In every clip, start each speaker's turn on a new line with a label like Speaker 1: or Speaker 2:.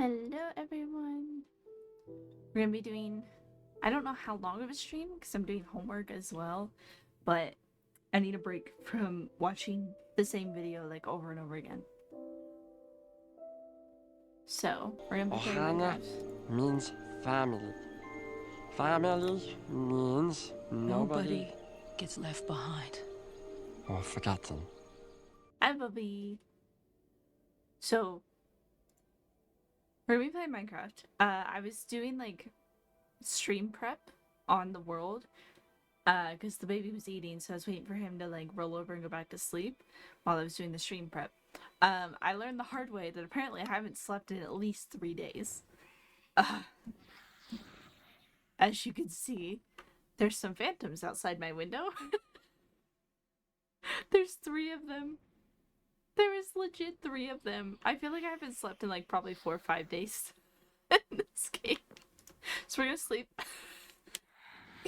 Speaker 1: Hello everyone! We're gonna be doing, I don't know how long of a stream because I'm doing homework as well, but I need a break from watching the same video like over and over again. So, we're gonna be playing
Speaker 2: Ohana
Speaker 1: Minecraft.
Speaker 2: means family. Family means nobody
Speaker 3: gets left behind.
Speaker 2: or forgotten.
Speaker 1: Hi Bubby! So, we're gonna be playing Minecraft. I was doing like stream prep on the world because the baby was eating, so I was waiting for him to like roll over and go back to sleep while I was doing the stream prep. I learned the hard way that apparently I haven't slept in at least 3 days. As you can see, there's some phantoms outside my window. There's 3 of them. There is legit 3 of them. I feel like I haven't slept in like probably 4 or 5 days in this game. So we're gonna sleep.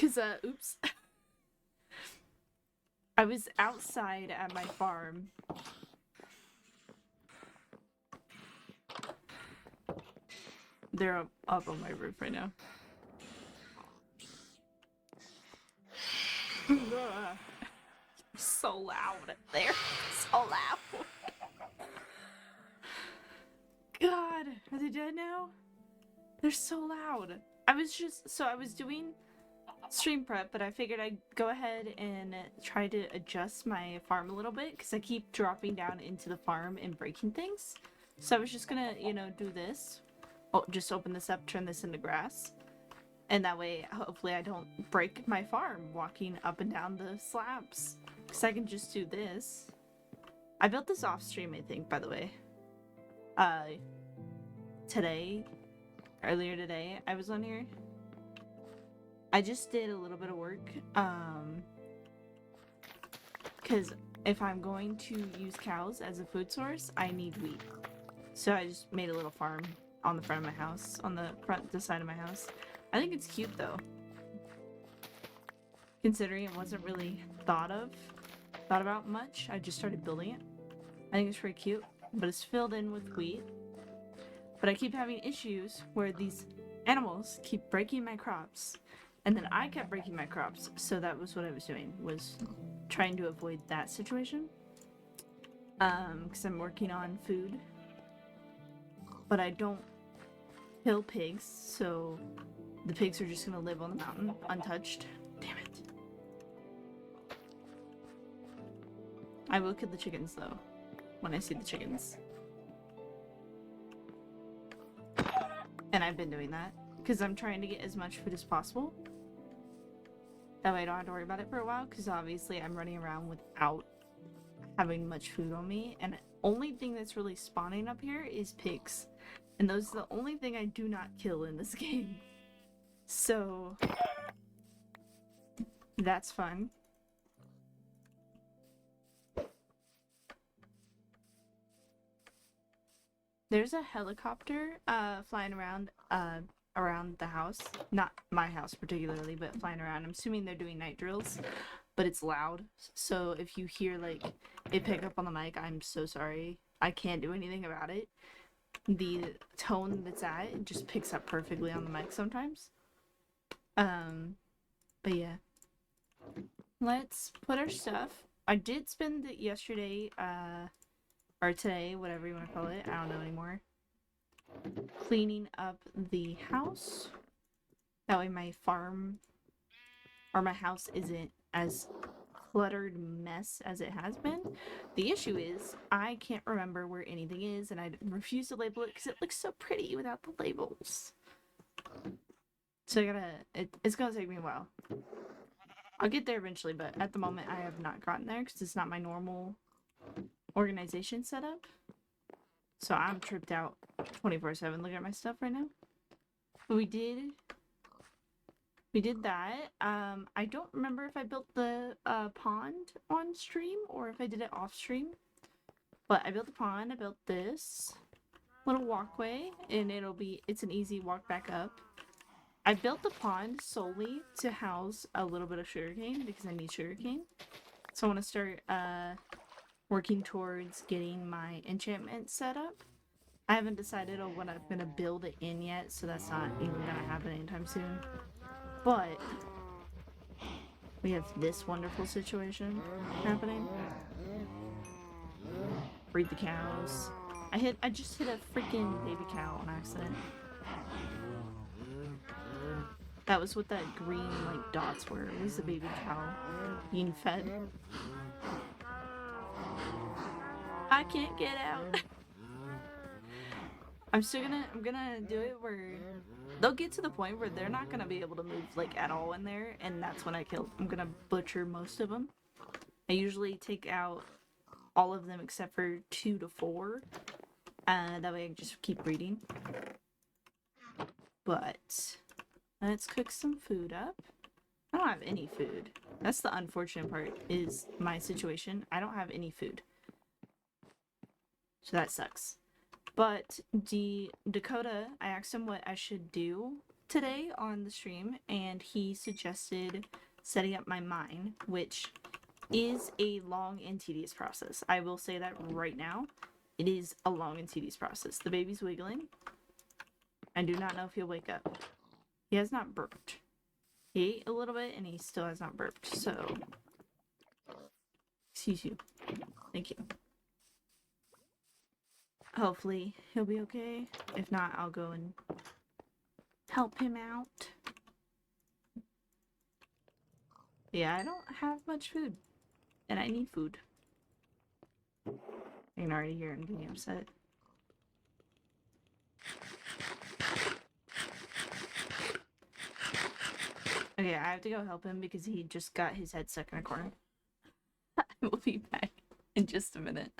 Speaker 1: Cause oops. I was outside at my farm. They're up on my roof right now. So loud. They're so loud. God, are they dead now? They're so loud. I was doing stream prep, but I figured I'd go ahead and try to adjust my farm a little bit because I keep dropping down into the farm and breaking things. So I was just gonna, do this. Oh, just open this up, turn this into grass. And that way, hopefully I don't break my farm walking up and down the slabs. Because I can just do this. I built this off stream, I think, by the way. Earlier today, I was on here. I just did a little bit of work. Because if I'm going to use cows as a food source, I need wheat. So I just made a little farm on the front of my house, on the side of my house. I think it's cute though. Considering it wasn't really thought about much, I just started building it. I think it's pretty cute, but it's filled in with wheat. But I keep having issues where these animals keep breaking my crops, and then I kept breaking my crops, so that was what I was doing, was trying to avoid that situation. Because I'm working on food. But I don't kill pigs, so the pigs are just gonna live on the mountain, untouched. Damn it. I will kill the chickens, though, when I see the chickens. And I've been doing that, because I'm trying to get as much food as possible. That way I don't have to worry about it for a while, because obviously I'm running around without having much food on me, and the only thing that's really spawning up here is pigs. And those are the only thing I do not kill in this game. So that's fun. There's a helicopter flying around the house. Not my house particularly, but flying around. I'm assuming they're doing night drills, but it's loud. So if you hear like it pick up on the mic, I'm so sorry. I can't do anything about it. The tone that's at it just picks up perfectly on the mic sometimes. But yeah. Let's put our stuff. I did spend it yesterday, or today, whatever you want to call it, I don't know anymore, cleaning up the house. That way my farm, or my house isn't as cluttered mess as it has been. The issue is I can't remember where anything is, and I refuse to label it because it looks so pretty without the labels. So it's gonna take me a while. I'll get there eventually, but at the moment I have not gotten there because it's not my normal organization setup. So I'm tripped out 24/7 looking at my stuff right now. But we did that. I don't remember if I built the pond on stream or if I did it off stream. But I built the pond, I built this little walkway, and it's an easy walk back up. I built the pond solely to house a little bit of sugarcane because I need sugarcane. So I want to start working towards getting my enchantment set up. I haven't decided on what I'm gonna build it in yet, so that's not even gonna happen anytime soon. But we have this wonderful situation happening. Breed the cows. I just hit a freaking baby cow on accident. That was what that green like dots were. It was the baby cow being fed. I can't get out. I'm gonna do it where they'll get to the point where they're not gonna be able to move like at all in there, and that's when I'm gonna butcher most of them. I usually take out all of them except for 2 to 4. That way I can just keep breeding. But let's cook some food up. I don't have any food. That's the unfortunate part, is my situation. I don't have any food. So that sucks. But Dakota, I asked him what I should do today on the stream, and he suggested setting up my mine, which is a long and tedious process. I will say that right now. It is a long and tedious process. The baby's wiggling. I do not know if he'll wake up. He has not burped. He ate a little bit and he still has not burped, so... Excuse you. Thank you. Hopefully he'll be okay. If not, I'll go and help him out. Yeah, I don't have much food. And I need food. I can already hear him getting upset. Okay, I have to go help him because he just got his head stuck in a corner. I will be back in just a minute.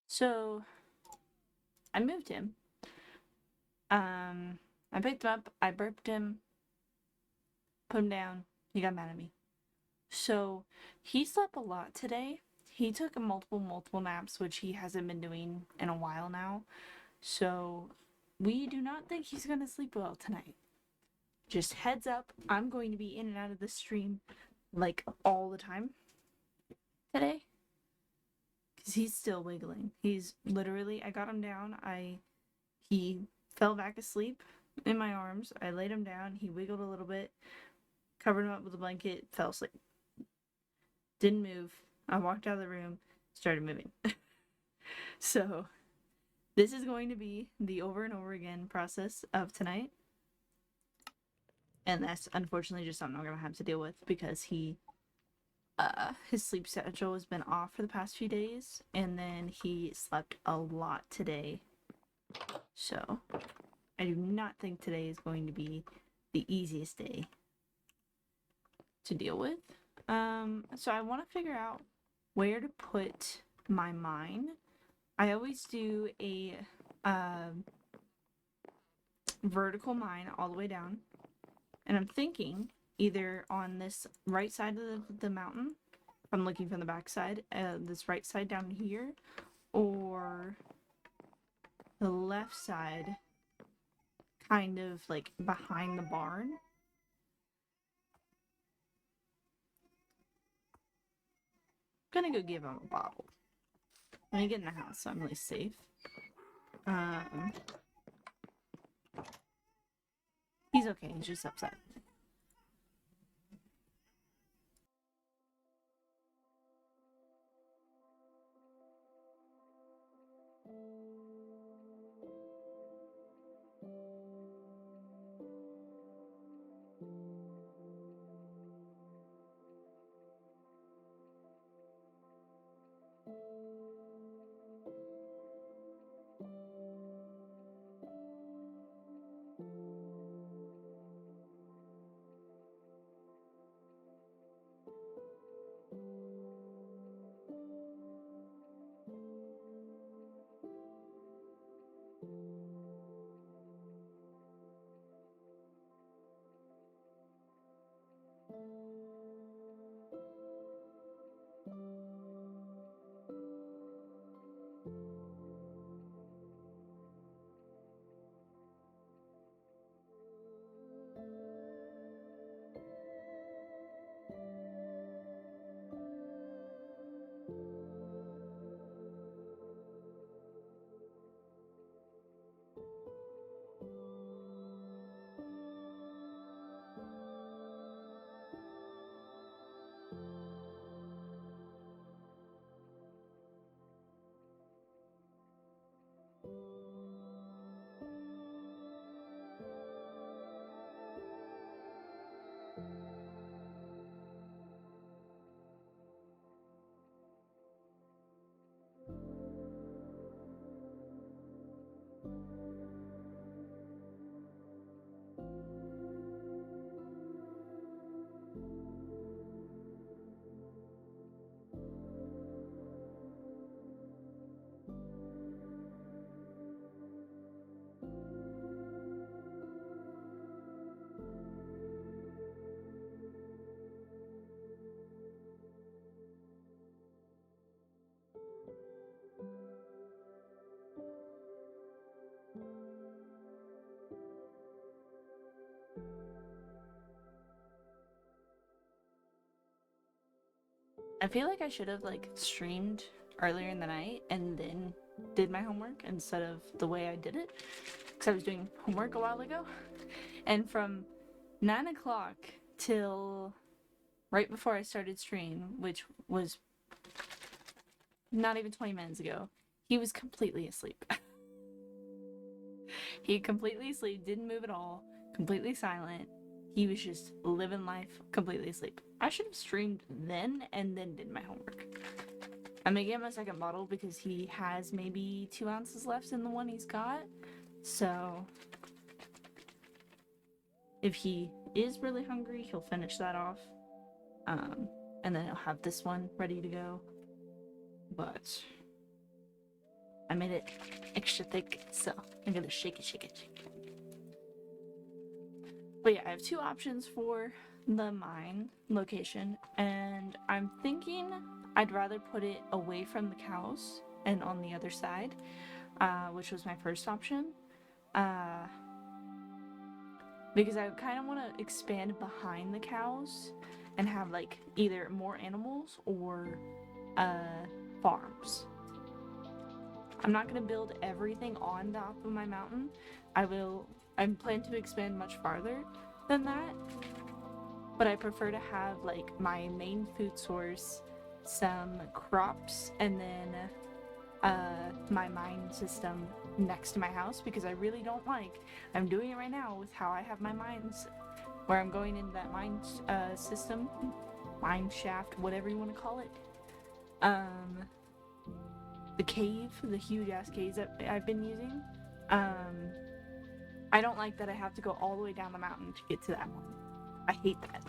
Speaker 1: So, I moved him. I picked him up, I burped him, put him down, he got mad at me. So, he slept a lot today. He took multiple naps, which he hasn't been doing in a while now. So, we do not think he's gonna sleep well tonight. Just heads up, I'm going to be in and out of the stream like all the time today. Because he's still wiggling. He's literally, I got him down, he fell back asleep in my arms. I laid him down, he wiggled a little bit, covered him up with a blanket, fell asleep. Didn't move. I walked out of the room, started moving. So, this is going to be the over and over again process of tonight. And that's unfortunately just something I'm gonna have to deal with because his sleep schedule has been off for the past few days, and then he slept a lot today. So, I do not think today is going to be the easiest day to deal with. So I want to figure out where to put my mine. I always do a vertical mine all the way down, and I'm thinking either on this right side of the mountain, if I'm looking from the back side, this right side down here, or the left side, kind of like behind the barn. I'm gonna go give him a bottle. Let me get in the house so I'm really safe. He's okay, he's just upset. I feel like I should have like streamed earlier in the night and then did my homework instead of the way I did it, because I was doing homework a while ago, and from 9 o'clock till right before I started stream, which was not even 20 minutes ago, he was completely asleep. He completely asleep, didn't move at all, completely silent. He was just living life completely asleep. I should have streamed then and then did my homework. I'm gonna give him a second bottle because he has maybe 2 ounces left in the one he's got. So if he is really hungry, he'll finish that off. And then he'll have this one ready to go. But I made it extra thick, so I'm gonna shake it. But yeah, I have 2 options for the mine location, and I'm thinking I'd rather put it away from the cows and on the other side, which was my first option, because I kind of want to expand behind the cows and have like either more animals or farms. I'm not going to build everything on top of my mountain. I'm planning to expand much farther than that, but I prefer to have like my main food source, some crops, and then my mine system next to my house, because I really don't like, I'm doing it right now with how I have my mines, where I'm going into that mine system, mine shaft, whatever you want to call it. The cave, the huge ass caves that I've been using, I don't like that I have to go all the way down the mountain to get to that one. I hate that.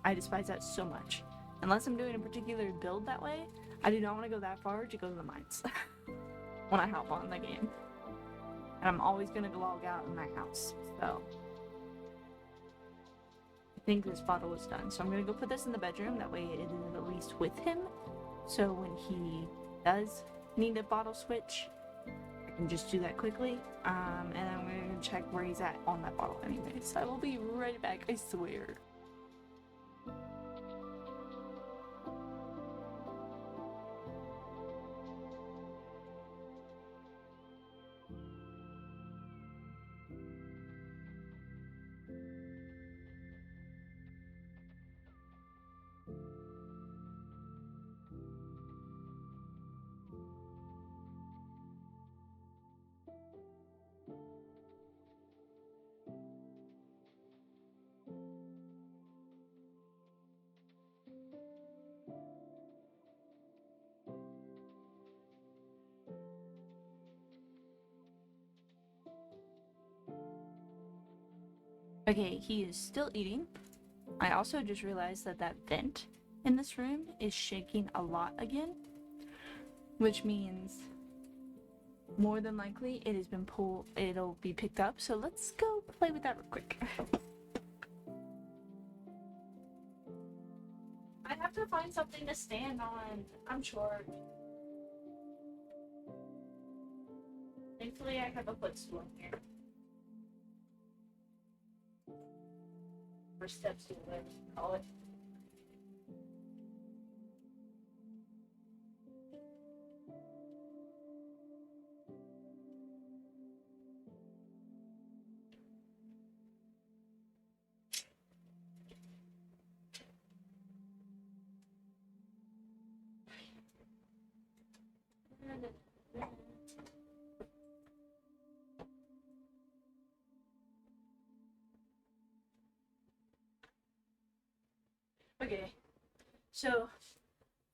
Speaker 1: I despise that so much. Unless I'm doing a particular build that way, I do not want to go that far to go to the mines when I hop on the game. And I'm always going to log out in my house, so I think this bottle was done. So I'm gonna go put this in the bedroom. That way it is at least with him. So when he does need a bottle switch, I can just do that quickly. And I'm gonna check where he's at on that bottle anyway. So I will be right back, I swear. Okay, he is still eating. I also just realized that that vent in this room is shaking a lot again, which means more than likely it has been pulled, it'll be picked up. So let's go play with that real quick. I have to find something to stand on. I'm short. Thankfully, I have a footstool in here. Or step stool, whatever you call it. Okay, so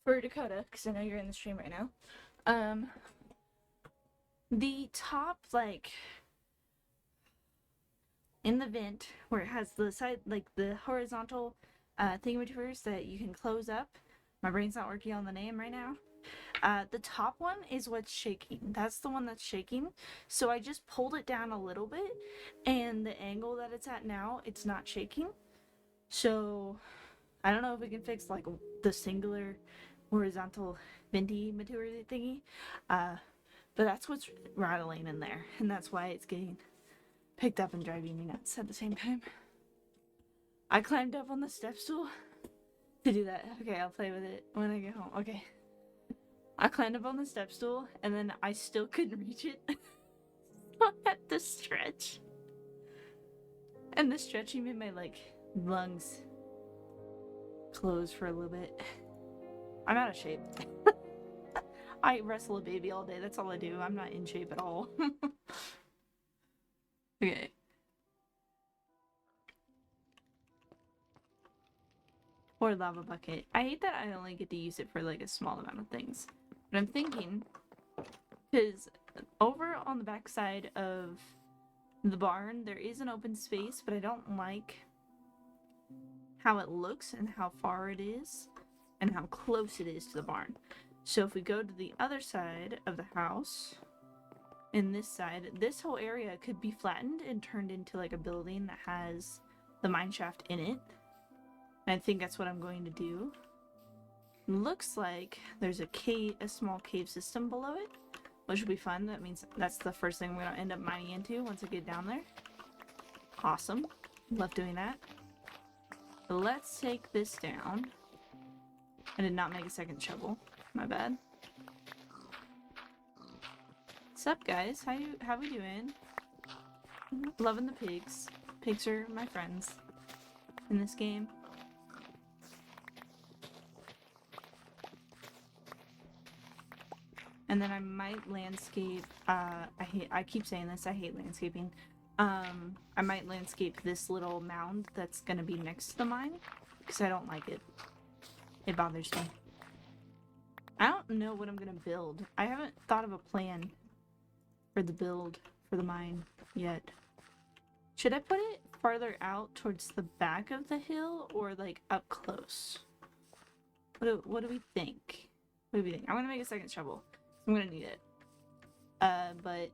Speaker 1: for Dakota, because I know you're in the stream right now, the top, like, in the vent where it has the side, like the horizontal thingamajigers that you can close up. My brain's not working on the name right now. The top one is what's shaking. That's the one that's shaking. So I just pulled it down a little bit, and the angle that it's at now, it's not shaking. So I don't know if we can fix like the singular horizontal venti material thingy. But that's what's rattling in there, and that's why it's getting picked up and driving me nuts at the same time. I climbed up on the step stool to do that. Okay, I'll play with it when I get home. Okay. I climbed up on the step stool, and then I still couldn't reach it. I had to stretch. And the stretching made my, like, lungs close for a little bit. I'm out of shape. I wrestle a baby all day. That's all I do. I'm not in shape at all. Okay. Or lava bucket. I hate that I only get to use it for like a small amount of things. But I'm thinking, because over on the back side of the barn, there is an open space, but I don't like how it looks and how far it is and how close it is to the barn. So if we go to the other side of the house, in this side, this whole area could be flattened and turned into like a building that has the mine shaft in it. And I think that's what I'm going to do. Looks like there's a small cave system below it, which will be fun. That means that's the first thing we're gonna end up mining into once I get down there. Awesome. Love doing that. But let's take this down. I did not make a second shovel. My bad. What's up, guys? How we doing? Loving the pigs. Pigs are my friends in this game. And then I might landscape, I keep saying this, I hate landscaping. I might landscape this little mound that's gonna be next to the mine, because I don't like it. It bothers me. I don't know what I'm gonna build. I haven't thought of a plan for the build for the mine yet. Should I put it farther out towards the back of the hill, or like up close? What do we think? What do we think? I'm gonna make a second shovel. I'm gonna need it. But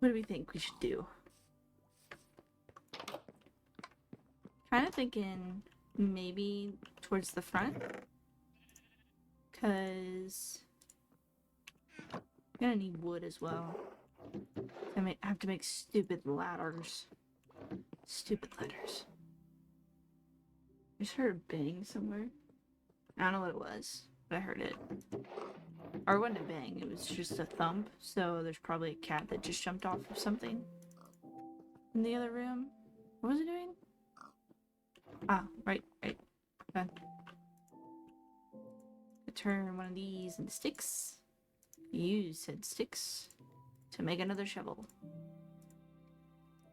Speaker 1: what do we think we should do? Kind of thinking maybe towards the front. Because I'm gonna need wood as well. I have to make stupid ladders. Stupid ladders. I just heard a bang somewhere. I don't know what it was, but I heard it. Or it wasn't a bang, it was just a thump. So there's probably a cat that just jumped off of something in the other room. What was it doing? Ah, right. Okay. Turn one of these into sticks. Use said sticks to make another shovel.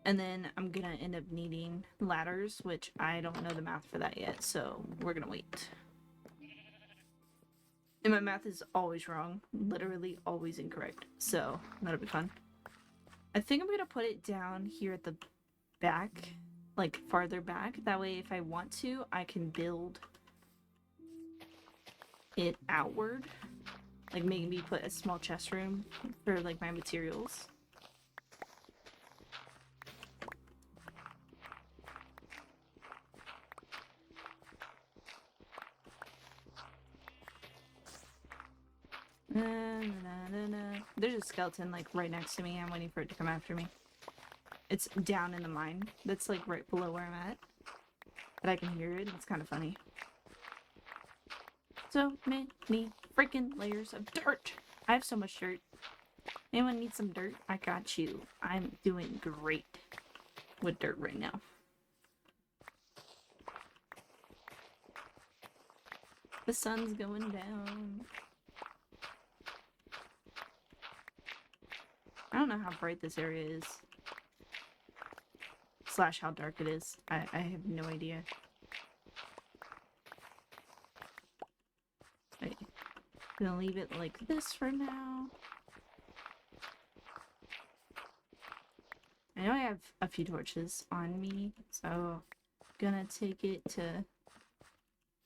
Speaker 1: And then I'm gonna end up needing ladders, which I don't know the math for that yet, so we're gonna wait. And my math is always wrong. Literally always incorrect. So that'll be fun. I think I'm gonna put it down here at the back, like farther back. That way if I want to, I can build it outward. Like maybe put a small chest room for like my materials. There's a skeleton like right next to me. I'm waiting for it to come after me. It's down in the mine. That's like right below where I'm at. But I can hear it. It's kind of funny. So many freaking layers of dirt. I have so much dirt. Anyone need some dirt? I got you. I'm doing great with dirt right now. The sun's going down. I don't know how bright this area is. Slash how dark it is. I have no idea. Wait. I'm gonna leave it like this for now. I know I have a few torches on me, so I'm gonna take it to... I'm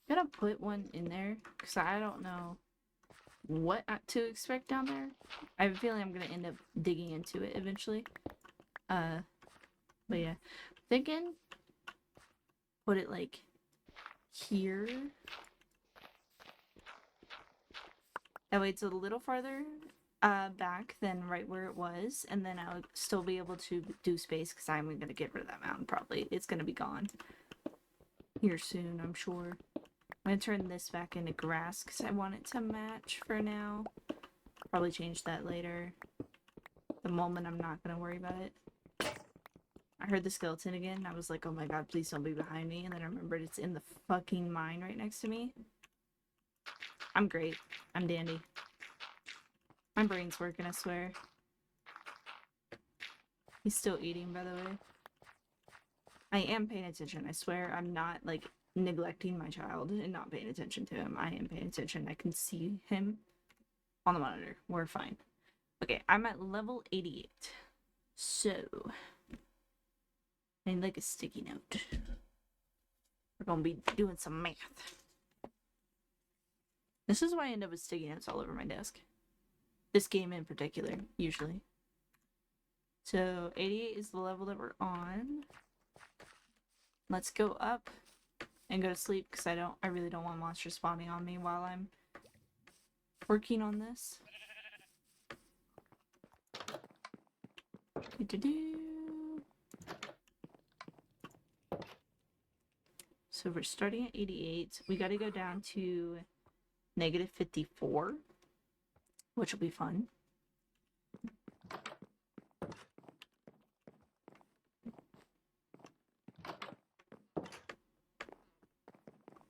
Speaker 1: gonna put one in there, because I don't know what to expect down there. I have a feeling I'm gonna end up digging into it eventually. But yeah. Thinking put it like here. That way it's a little farther back than right where it was, and then I'll still be able to do space because I'm gonna get rid of that mountain probably. It's gonna be gone here soon, I'm sure. I'm gonna turn this back into grass because I want it to match for now. Probably change that later. The moment I'm not gonna worry about it. I heard the skeleton again. I was like, oh my god, please don't be behind me. And then I remembered it's in the fucking mine right next to me. I'm great. I'm dandy. My brain's working, I swear. He's still eating, by the way. I am paying attention, I swear. I'm not, like, neglecting my child and not paying attention to him. I am paying attention. I can see him on the monitor. We're fine. Okay, I'm at level 88. So... I need like a sticky note. We're gonna be doing some math. This is why I end up with sticky notes all over my desk. This game in particular, usually. So 88 is the level that we're on. Let's go up and go to sleep because I really don't want monsters spawning on me while I'm working on this. Do-do-do. So we're starting at 88. We gotta go down to negative 54, which will be fun.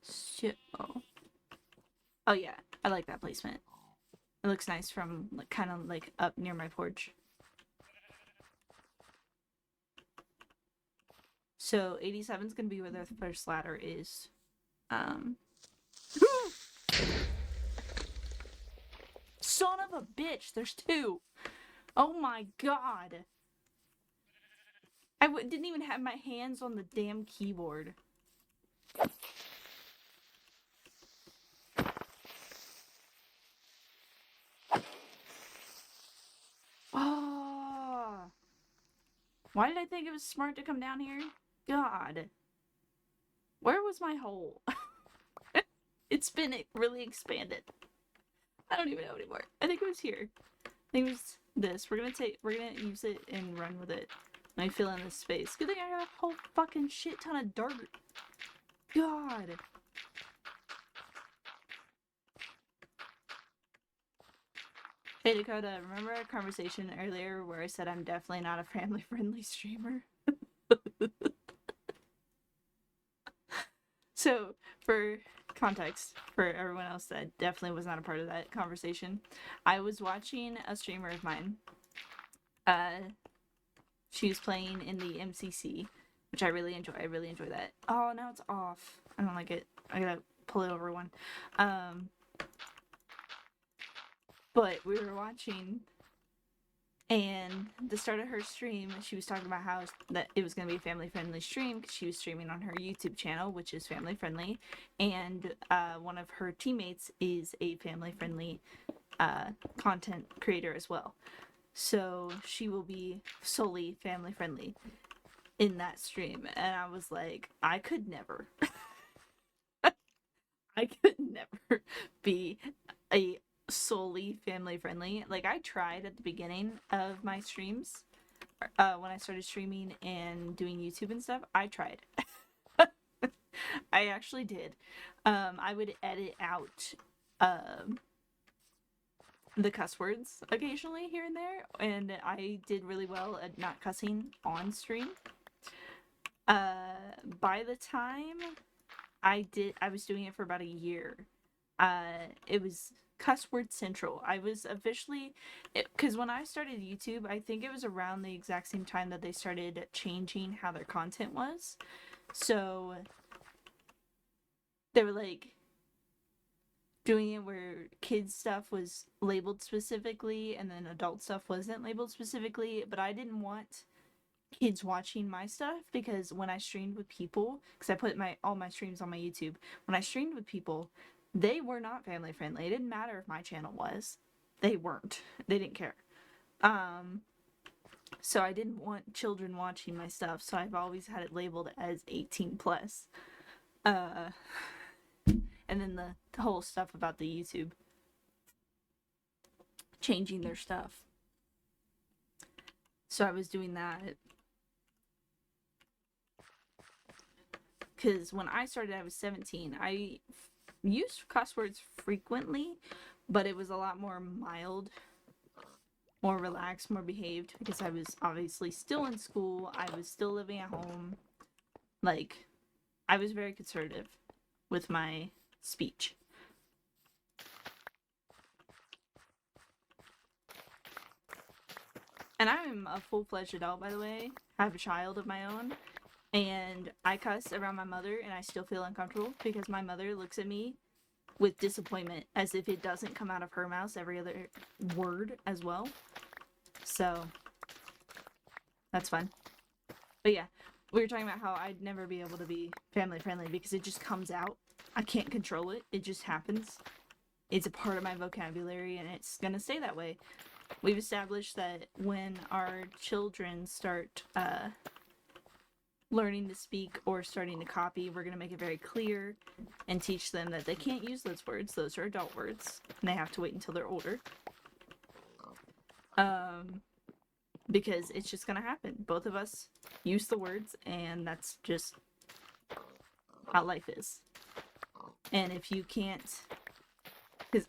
Speaker 1: So, oh yeah, I like that placement. It looks nice from like kind of like up near my porch. So 87 is gonna be where the first ladder is. Son of a bitch! There's two. Oh my god! I didn't even have my hands on the damn keyboard. Oh. Why did I think it was smart to come down here? God. Where was my hole? It's been really expanded. I don't even know anymore. I think it was here. I think it was this. We're gonna use it and run with it. Let me fill in this space. Good thing I got a whole fucking shit ton of dirt. God. Hey Dakota, remember our conversation earlier where I said I'm definitely not a family-friendly streamer? So, for context, for everyone else that definitely was not a part of that conversation, I was watching a streamer of mine. She was playing in the MCC, which I really enjoy. I really enjoy that. Oh, now it's off. I don't like it. I gotta pull it over one. But we were watching, and the start of her stream, she was talking about how that it was going to be a family-friendly stream because she was streaming on her YouTube channel, which is family-friendly, and one of her teammates is a family-friendly content creator as well. So she will be solely family-friendly in that stream, and I was like, I could never. I could never be a solely family friendly. Like, I tried at the beginning of my streams, when I started streaming and doing YouTube and stuff. I tried. I actually did. I would edit out the cuss words occasionally here and there, and I did really well at not cussing on stream. By the time I was doing it for about a year. It was cuss word central. I was officially, because when I started YouTube, I think it was around the exact same time that they started changing how their content was. So they were like doing it where kids stuff was labeled specifically and then adult stuff wasn't labeled specifically, but I didn't want kids watching my stuff because when I streamed with people, because I put all my streams on my YouTube, when I streamed with people, they were not family friendly. It didn't matter if my channel was. They weren't. They didn't care. So I didn't want children watching my stuff, so I've always had it labeled as 18 plus. And then the whole stuff about the YouTube changing their stuff. So I was doing that. Because when I started, I was 17. I used cuss words frequently, but it was a lot more mild, more relaxed, more behaved, because I was obviously still in school. I was still living at home. Like, I was very conservative with my speech. And I'm a full-fledged adult, by the way. I have a child of my own. And I cuss around my mother, and I still feel uncomfortable because my mother looks at me with disappointment as if it doesn't come out of her mouth every other word as well. So, that's fun. But yeah, we were talking about how I'd never be able to be family friendly because it just comes out. I can't control it. It just happens. It's a part of my vocabulary, and it's gonna stay that way. We've established that when our children start, learning to speak or starting to copy, we're going to make it very clear and teach them that they can't use those words. Those are adult words, and they have to wait until they're older. Because it's just going to happen. Both of us use the words, and that's just how life is. And if you can't, because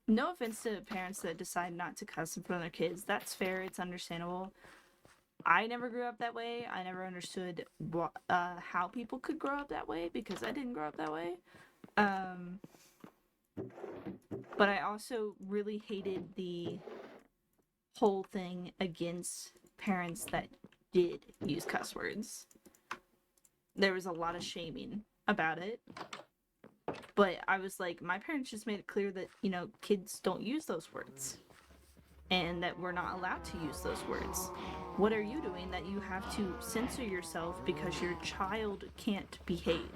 Speaker 1: no offense to parents that decide not to cuss in front of their kids, that's fair, it's understandable. I never grew up that way. I never understood how people could grow up that way because I didn't grow up that way. But I also really hated the whole thing against parents that did use cuss words. There was a lot of shaming about it. But I was like, my parents just made it clear that, kids don't use those words. And that we're not allowed to use those words. What are you doing that you have to censor yourself because your child can't behave?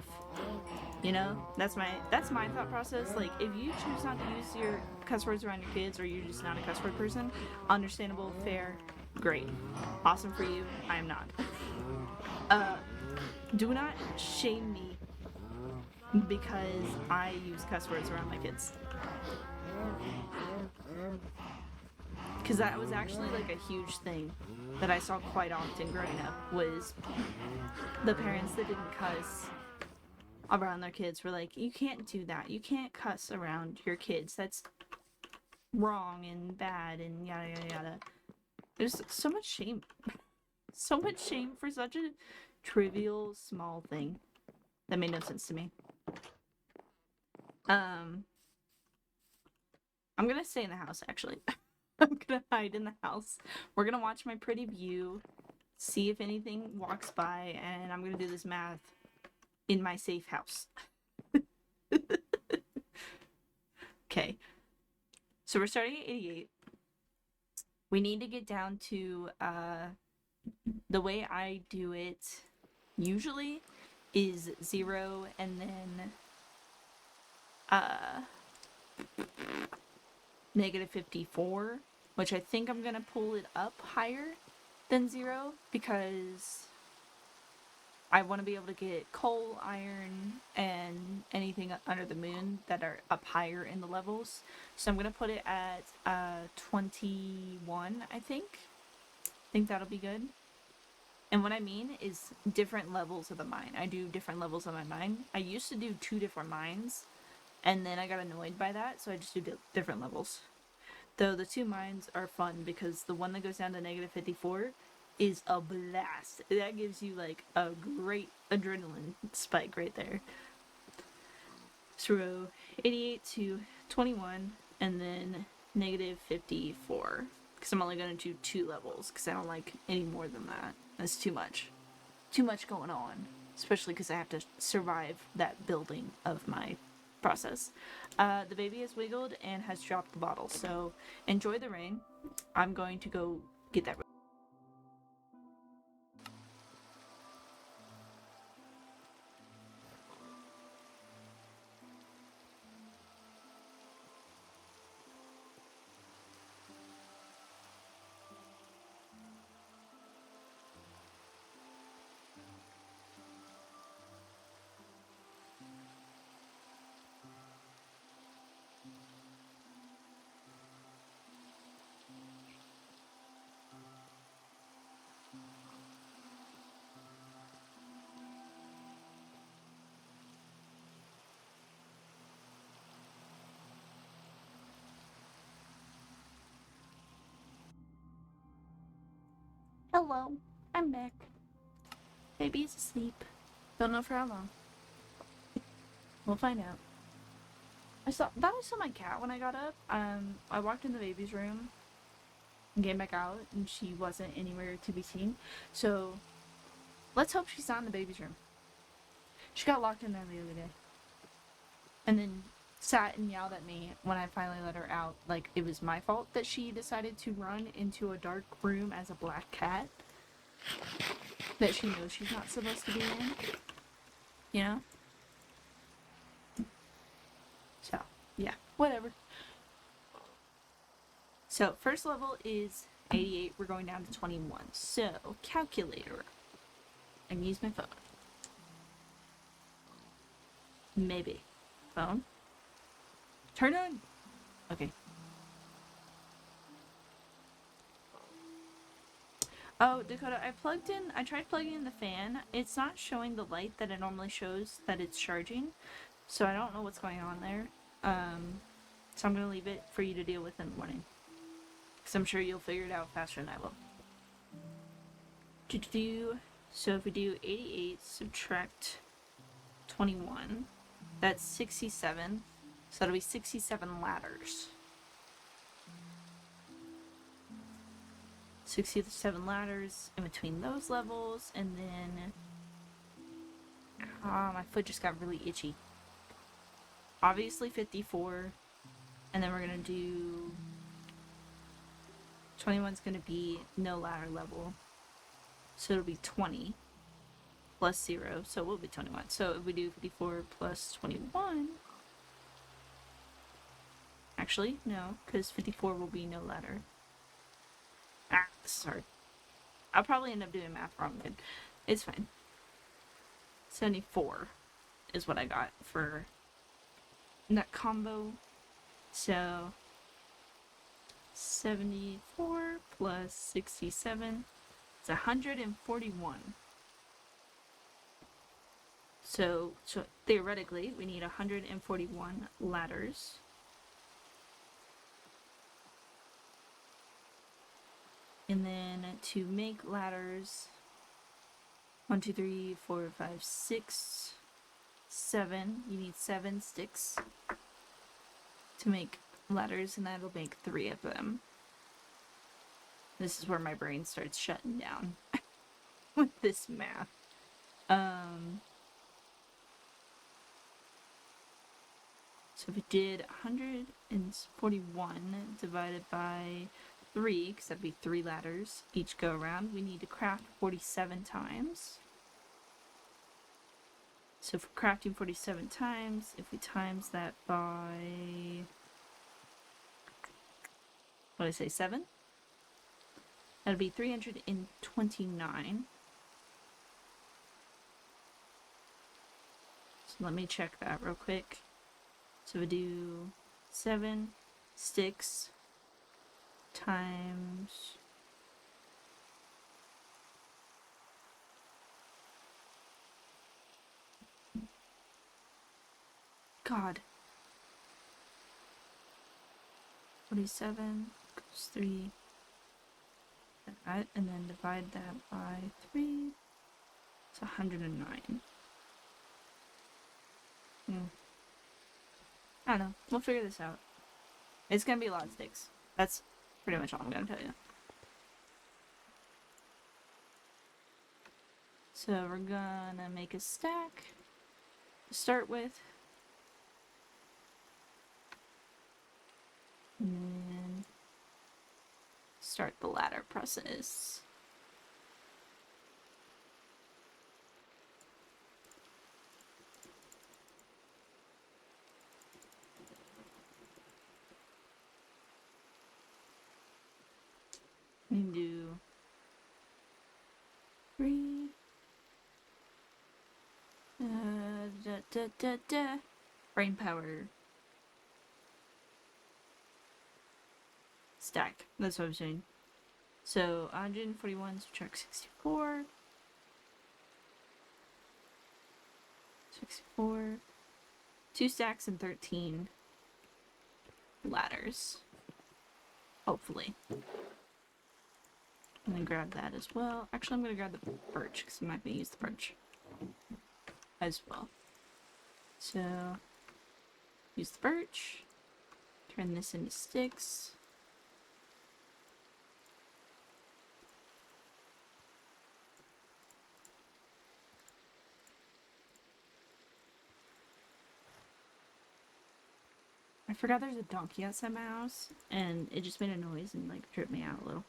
Speaker 1: That's my thought process. Like, if you choose not to use your cuss words around your kids, or you're just not a cuss word person, understandable, fair, great, awesome for you. I am not. Do not shame me because I use cuss words around my kids. Because that was actually like a huge thing that I saw quite often growing up, was the parents that didn't cuss around their kids were like, you can't do that. You can't cuss around your kids. That's wrong and bad and yada yada yada. There's so much shame. So much shame for such a trivial, small thing that made no sense to me. I'm gonna stay in the house, actually. I'm gonna hide in the house. We're gonna watch my pretty view, see if anything walks by, and I'm gonna do this math in my safe house. Okay. So we're starting at 88. We need to get down to, the way I do it usually is 0 and then, negative 54, which I think I'm gonna pull it up higher than 0 because I want to be able to get coal, iron, and anything under the moon that are up higher in the levels. So I'm gonna put it at 21, I think. I think that'll be good. And what I mean is different levels of the mine. I do different levels of my mine. I used to do 2 different mines, and then I got annoyed by that, so I just do different levels. Though the 2 mines are fun because the one that goes down to negative 54 is a blast. That gives you like a great adrenaline spike right there. So 88 to 21 and then negative 54. Because I'm only going to do 2 levels because I don't like any more than that. That's too much. Too much going on. Especially because I have to survive that building of my process. The baby has wiggled and has dropped the bottle. So enjoy the rain. I'm going to go get that. Hello, I'm back. Baby's asleep. Don't know for how long. We'll find out. I saw my cat when I got up. I walked in the baby's room and came back out, and she wasn't anywhere to be seen. So let's hope she's not in the baby's room. She got locked in there the other day, and then sat and yelled at me when I finally let her out. Like it was my fault that she decided to run into a dark room as a black cat that she knows she's not supposed to be in. You know? So, yeah, whatever. So, first level is 88. We're going down to 21. So, calculator. I can use my phone. Maybe. Phone? Turn on. Okay. Oh, Dakota, I tried plugging in the fan. It's not showing the light that it normally shows that it's charging. So I don't know what's going on there. So I'm going to leave it for you to deal with in the morning. Because I'm sure you'll figure it out faster than I will. So if we do 88 subtract 21, that's 67. So that'll be 67 ladders. 67 ladders in between those levels, and then my foot just got really itchy. Obviously 54, and then we're gonna do 21's gonna be no ladder level, so it'll be 20 plus 0, so it will be 21. So if we do 54 plus 21, actually no, because 54 will be no ladder. This is hard. I'll probably end up doing math wrong, but it's fine. 74 is what I got for that combo. So 74 plus 67, it's 141. So theoretically, we need 141 ladders. And then to make ladders, 1, 2, 3, 4, 5, 6, 7. You need 7 sticks to make ladders, and that'll make 3 of them. This is where my brain starts shutting down with this math. So if we did 141 divided by 3, because that'd be 3 ladders each go around, we need to craft 47 times. So if we're crafting 47 times, if we times that by, what did I say, 7? That'd be 329. So let me check that real quick. So we do 7 sticks times God. 47 goes 3. That, and then divide that by 3. It's 109. I don't know. We'll figure this out. It's gonna be a lot of sticks. That's pretty much all I'm gonna tell you. So we're gonna make a stack to start with. And then start the ladder process. We can do 3. Brain power. Stack. That's what I was doing. So 141 subtract 64. 64. 2 stacks and 13 ladders. Hopefully. I'm gonna grab that as well. Actually, I'm gonna grab the birch because I'm not gonna use the birch as well. So, use the birch. Turn this into sticks. I forgot there's a donkey outside my house, and it just made a noise and like tripped me out a little.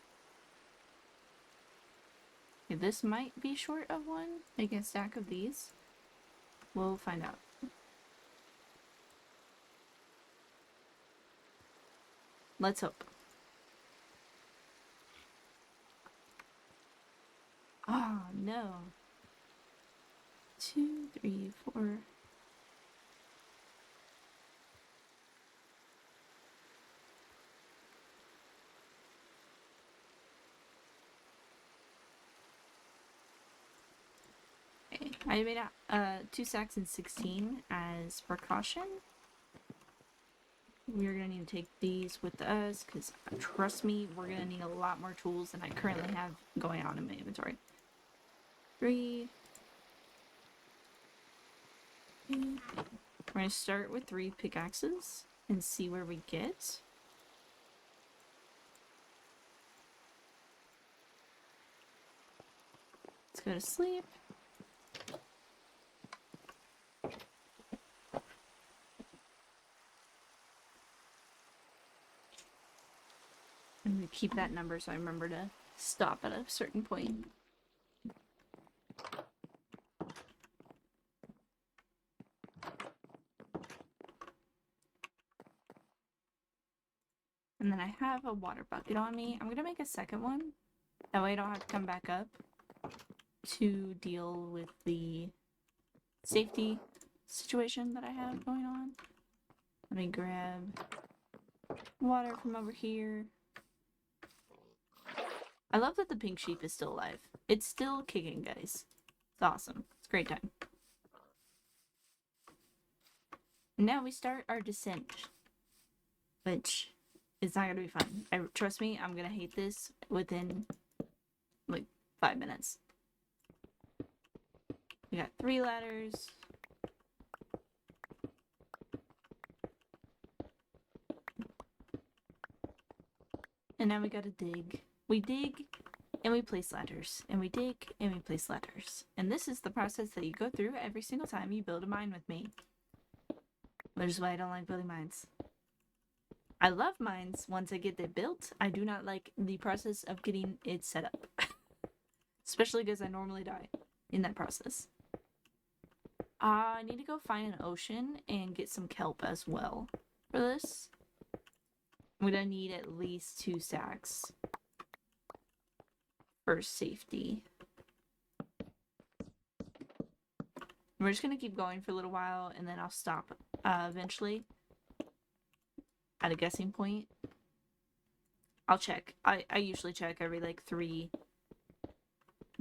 Speaker 1: Okay, this might be short of 1. Making a stack of these. We'll find out. Let's hope. Oh, no. 2, 3, 4. Okay, I made 2 stacks and 16 as precaution. We're gonna need to take these with us because trust me, we're gonna need a lot more tools than I currently have going on in my inventory. 3. We're gonna start with 3 pickaxes and see where we get. Let's go to sleep. I'm gonna keep that number so I remember to stop at a certain point. And then I have a water bucket on me. I'm gonna make a second one. That way I don't have to come back up to deal with the safety situation that I have going on. Let me grab water from over here. I love that the pink sheep is still alive. It's still kicking, guys. It's awesome. It's a great time. Now we start our descent, which is not gonna be fun. Trust me, I'm gonna hate this within like 5 minutes. We got 3 ladders. And now we gotta dig. We dig and we place ladders. And we dig and we place ladders. And this is the process that you go through every single time you build a mine with me. Which is why I don't like building mines. I love mines once I get it built. I do not like the process of getting it set up. Especially because I normally die in that process. I need to go find an ocean and get some kelp as well for this. I'm gonna need at least 2 stacks for safety. We're just gonna keep going for a little while and then I'll stop eventually at a guessing point. I'll check. I usually check every like 3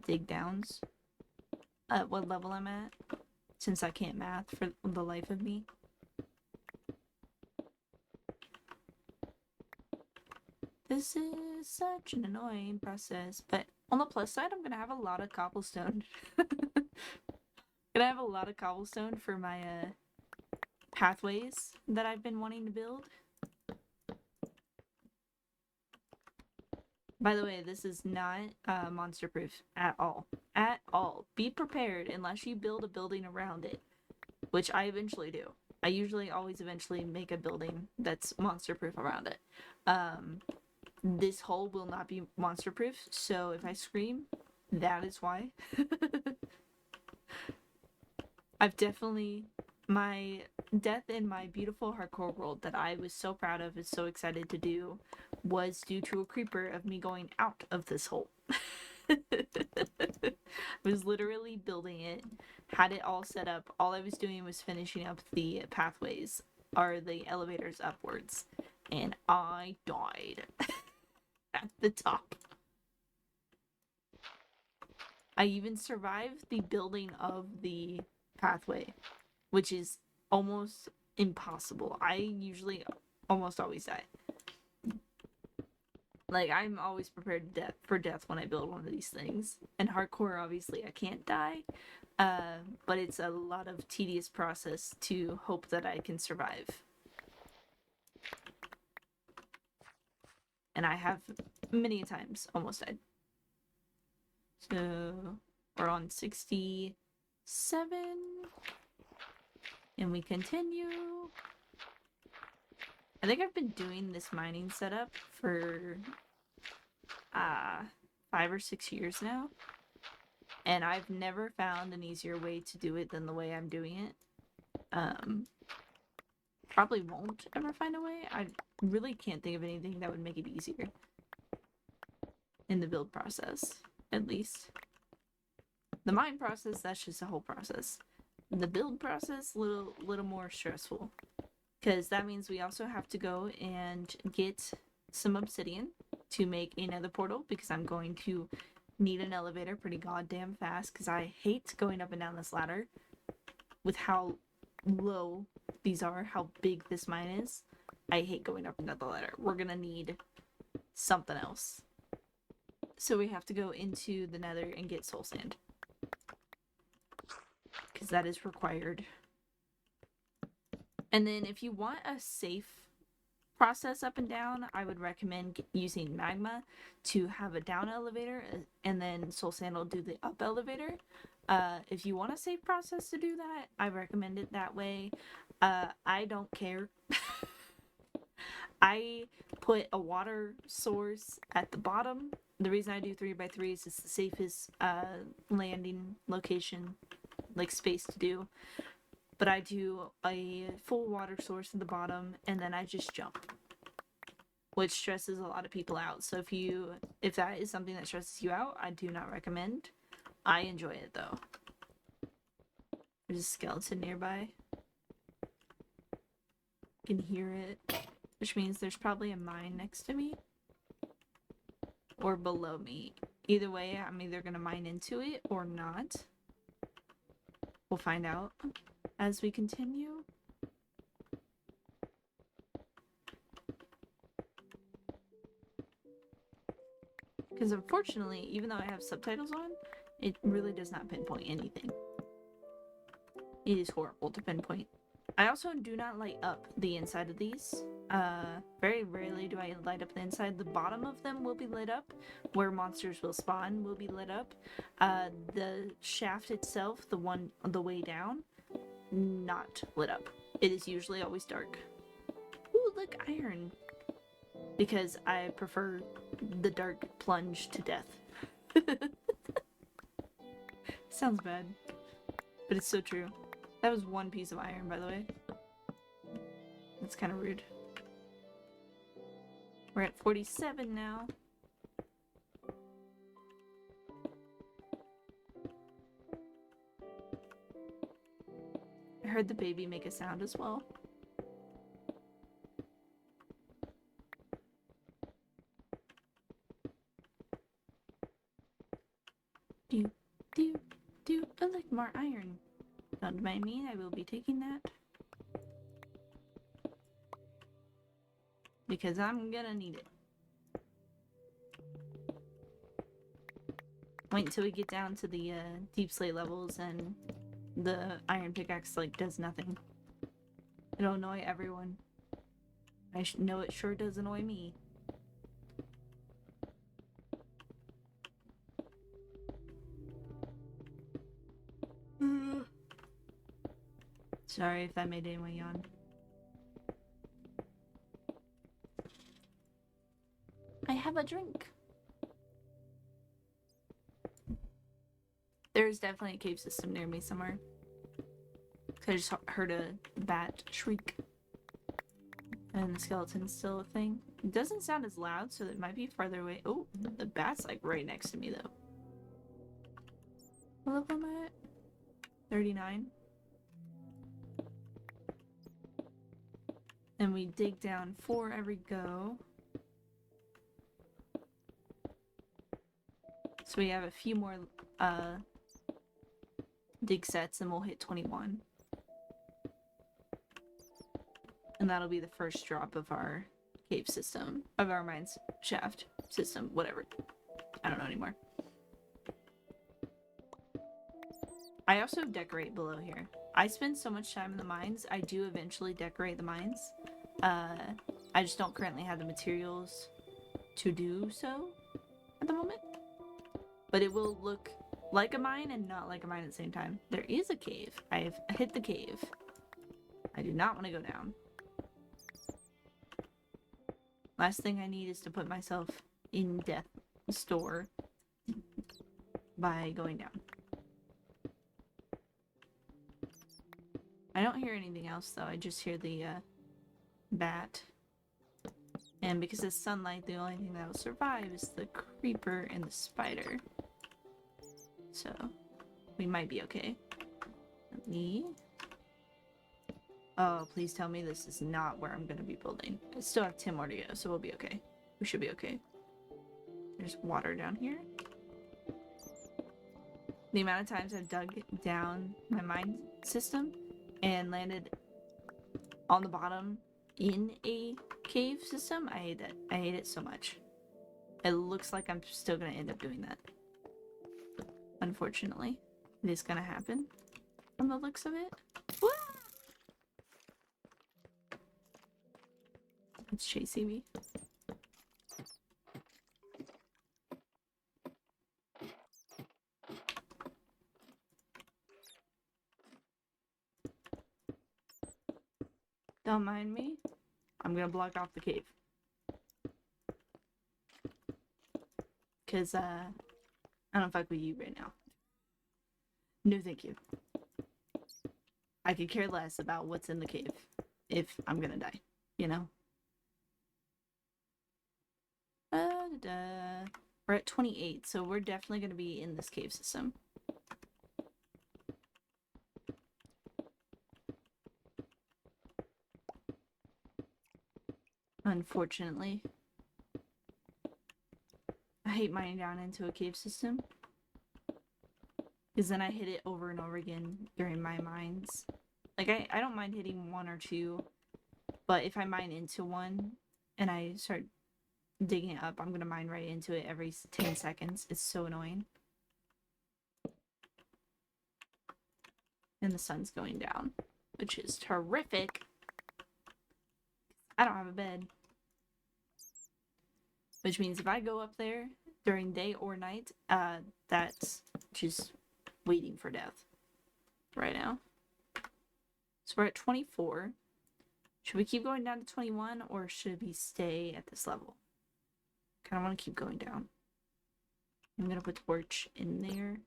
Speaker 1: dig downs at what level I'm at, since I can't math for the life of me. This is such an annoying process, but on the plus side, I'm gonna have a lot of cobblestone. Gonna have a lot of cobblestone for my pathways that I've been wanting to build. By the way, this is not monster proof at all. At all. Be prepared unless you build a building around it, which I eventually do. I usually always eventually make a building that's monster proof around it. This hole will not be monster proof, so if I scream, that is why. I've definitely, my death in my beautiful hardcore world that I was so proud of and so excited to do was due to a creeper of me going out of this hole. I was literally building it, had it all set up. All I was doing was finishing up the pathways, or the elevators upwards, and I died at the top. I even survived the building of the pathway, which is almost impossible. I usually almost always die. Like, I'm always prepared for death when I build one of these things. And hardcore, obviously, I can't die. But it's a lot of tedious process to hope that I can survive. And I have many times almost died. So, we're on 67. And we continue. I think I've been doing this mining setup for 5 or 6 years now. And I've never found an easier way to do it than the way I'm doing it. Probably won't ever find a way. I really can't think of anything that would make it easier. In the build process, at least. The mine process, that's just a whole process. The build process, little more stressful. Because that means we also have to go and get some obsidian to make another portal, because I'm going to need an elevator pretty goddamn fast, because I hate going up and down this ladder with how low these are, how big this mine is. I hate going up and down the ladder. We're gonna need something else. So we have to go into the nether and get soul sand, because that is required. And then if you want a safe process up and down, I would recommend using magma to have a down elevator, and then soul sand will do the up elevator. If you want a safe process to do that, I recommend it that way. I don't care. I put a water source at the bottom. The reason I do 3x3 is it's the safest landing location, like space to do. But I do a full water source at the bottom, and then I just jump, which stresses a lot of people out. So if that is something that stresses you out, I do not recommend. I enjoy it though. There's a skeleton nearby. I can hear it, which means there's probably a mine next to me or below me. Either way, I'm either gonna mine into it or not. We'll find out as we continue. Because unfortunately, even though I have subtitles on, it really does not pinpoint anything. It is horrible to pinpoint. I also do not light up the inside of these. Very rarely do I light up the inside. The bottom of them will be lit up. Where monsters will spawn will be lit up. The shaft itself, the one on the way down, not lit up. It is usually always dark. Ooh, look, iron. Because I prefer the dark plunge to death. Sounds bad, but it's so true. That was one piece of iron, by the way. That's kind of rude. We're at 47 now. I heard the baby make a sound as well. I like more iron. Don't mind me, I will be taking that. Because I'm gonna need it. Wait until we get down to the deep slate levels and the iron pickaxe like does nothing. It'll annoy everyone. I know it sure does annoy me. Sorry if that made anyone yawn. I have a drink. There's definitely a cave system near me somewhere. I just heard a bat shriek. And the skeleton's still a thing. It doesn't sound as loud, so it might be farther away. Oh, the bat's like right next to me though. What level am I at? 39. And we dig down 4 every go. So we have a few more dig sets and we'll hit 21. And that'll be the first drop of our cave system. Of our mine's shaft system, whatever. I don't know anymore. I also decorate below here. I spend so much time in the mines, I do eventually decorate the mines. I just don't currently have the materials to do so at the moment. But it will look like a mine and not like a mine at the same time. There is a cave. I've hit the cave. I do not want to go down. Last thing I need is to put myself in death store by going down. I don't hear anything else though. I just hear the bat. And because it's sunlight, the only thing that will survive is the creeper and the spider. So, we might be okay. Let me... Oh, please tell me this is not where I'm gonna be building. I still have 10 more to go, so we'll be okay. We should be okay. There's water down here. The amount of times I've dug down my mine system and landed on the bottom in a cave system, I hate it. I hate it so much. It looks like I'm still gonna end up doing that. Unfortunately, it is gonna happen from the looks of it. Woo! It's chasing me. Don't mind me. I'm gonna block off the cave. Cause I don't fuck with you right now. No thank you. I could care less about what's in the cave if I'm gonna die, you know? We're at 28, so we're definitely gonna be in this cave system. Unfortunately. I hate mining down into a cave system. Because then I hit it over and over again during my mines. Like, I don't mind hitting one or two, but if I mine into one and I start digging it up, I'm gonna mine right into it every 10 seconds. It's so annoying. And the sun's going down, which is terrific. I don't have a bed. Which means if I go up there during day or night, that's just waiting for death right now. So we're at 24. Should we keep going down to 21 or should we stay at this level? Kind of want to keep going down. I'm going to put torch in there.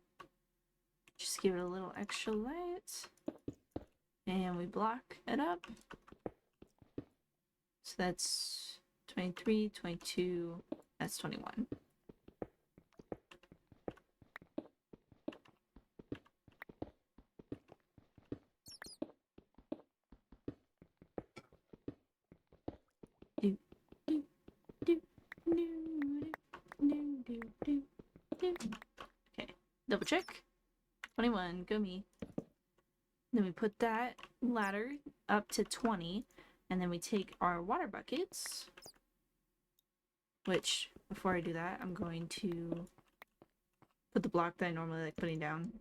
Speaker 1: Just give it a little extra light. And we block it up. So that's 23, 22, that's 21. Okay, double check. 21, go me. Then we put that ladder up to 20, and then we take our water buckets, which, before I do that, I'm going to put the block that I normally like putting down.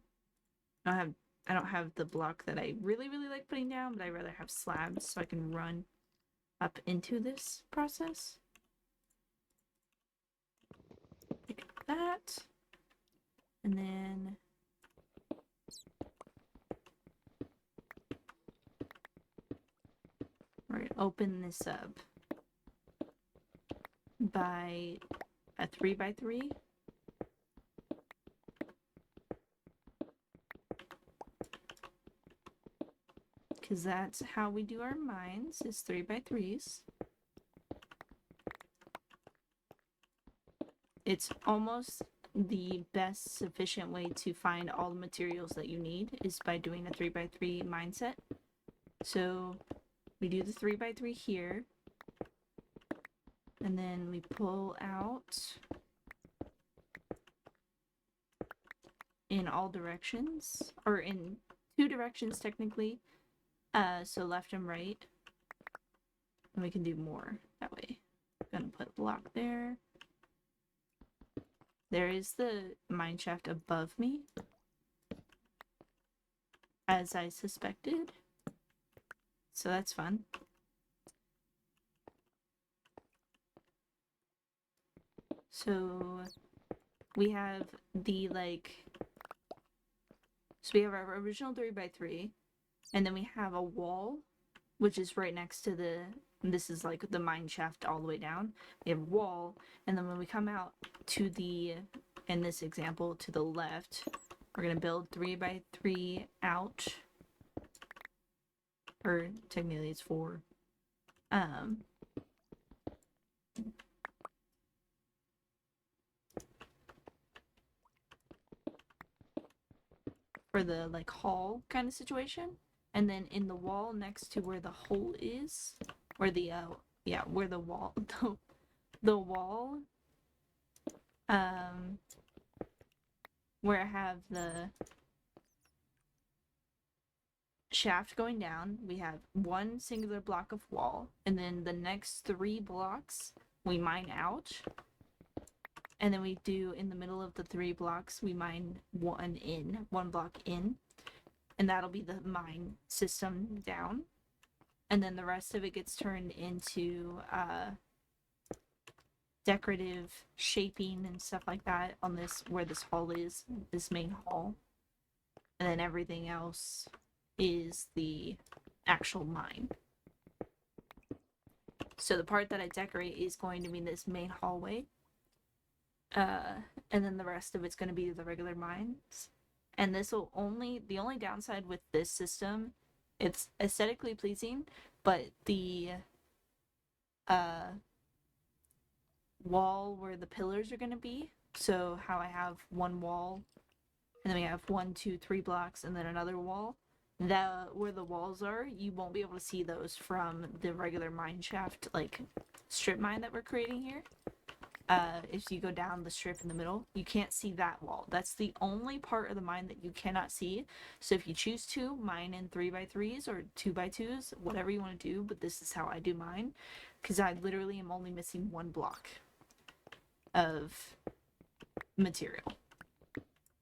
Speaker 1: I don't have the block that I really like putting down, but I rather have slabs so I can run up into this process. Pick up that. And then we're gonna open this up by a 3x3. Because that's how we do our mines, is 3x3s. It's almost the best sufficient way to find all the materials that you need is by doing a 3x3 mine set. So we do the 3x3 here. And then we pull out in all directions, or in 2 directions technically. So left and right. And we can do more that way. I'm gonna put a block there. There is the mine shaft above me, as I suspected. So that's fun. So we have the so we have our original 3x3, and then we have a wall, which is right next to this is like the mine shaft all the way down. We have a wall, and then when we come out to in this example, to the left, we're gonna build 3x3 out. Or technically it's 4. For the hall kind of situation. And then in the wall next to where the hole is, where the where the wall the wall where I have the shaft going down, we have one singular block of wall, and then the next 3 blocks we mine out, and then we do in the middle of the 3 blocks we mine one block in, and that'll be the mine system down, and then the rest of it gets turned into decorative shaping and stuff like that on this, where this hall is, this main hall, and then everything else is the actual mine. So the part that I decorate is going to be this main hallway, and then the rest of it's going to be the regular mines. And this will the only downside with this system, it's aesthetically pleasing, but the wall where the pillars are going to be, so how I have one wall, and then we have 1, 2, 3 blocks, and then another wall, where the walls are, you won't be able to see those from the regular mine shaft, like strip mine that we're creating here. If you go down the strip in the middle, you can't see that wall. That's the only part of the mine that you cannot see. So if you choose to mine in 3x3s or 2x2s, whatever you want to do, but this is how I do mine, because I literally am only missing one block of material.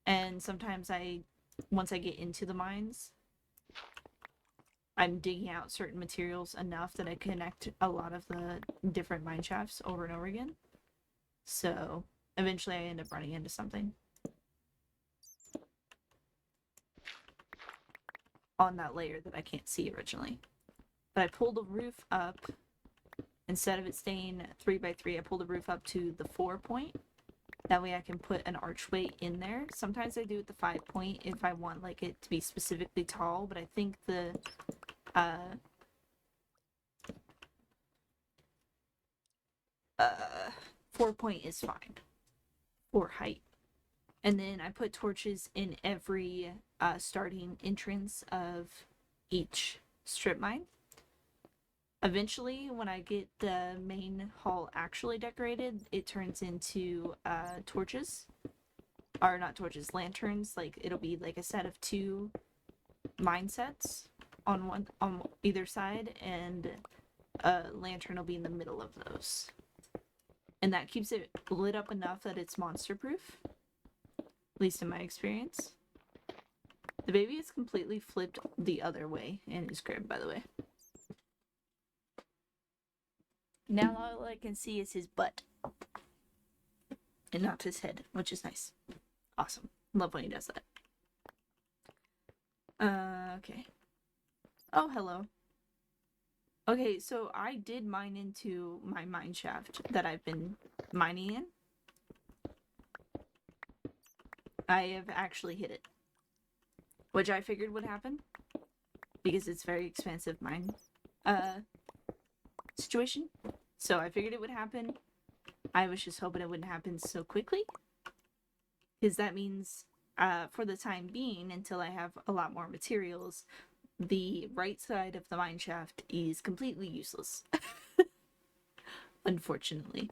Speaker 1: And sometimes once I get into the mines, I'm digging out certain materials enough that I connect a lot of the different mine shafts over and over again. So eventually I end up running into something on that layer that I can't see originally. But I pulled the roof up, instead of it staying 3x3, I pulled the roof up to the 4 point. That way I can put an archway in there. Sometimes I do it the 5 point if I want like it to be specifically tall, but I think the 4 point is fine for height. And then I put torches in every starting entrance of each strip mine. Eventually, when I get the main hall actually decorated, it turns into torches. Or not torches, lanterns. Like, it'll be like a set of 2 mine sets on either side, and a lantern will be in the middle of those. And that keeps it lit up enough that it's monster proof. At least in my experience. The baby is completely flipped the other way in his crib, by the way. Now all I can see is his butt. And not his head, which is nice. Awesome. Love when he does that. Okay. Oh, hello. Okay, so I did mine into my mine shaft that I've been mining in. I have actually hit it. Which I figured would happen. Because it's very expensive mine situation. So I figured it would happen. I was just hoping it wouldn't happen so quickly. Because that means, for the time being, until I have a lot more materials, the right side of the mine shaft is completely useless. Unfortunately.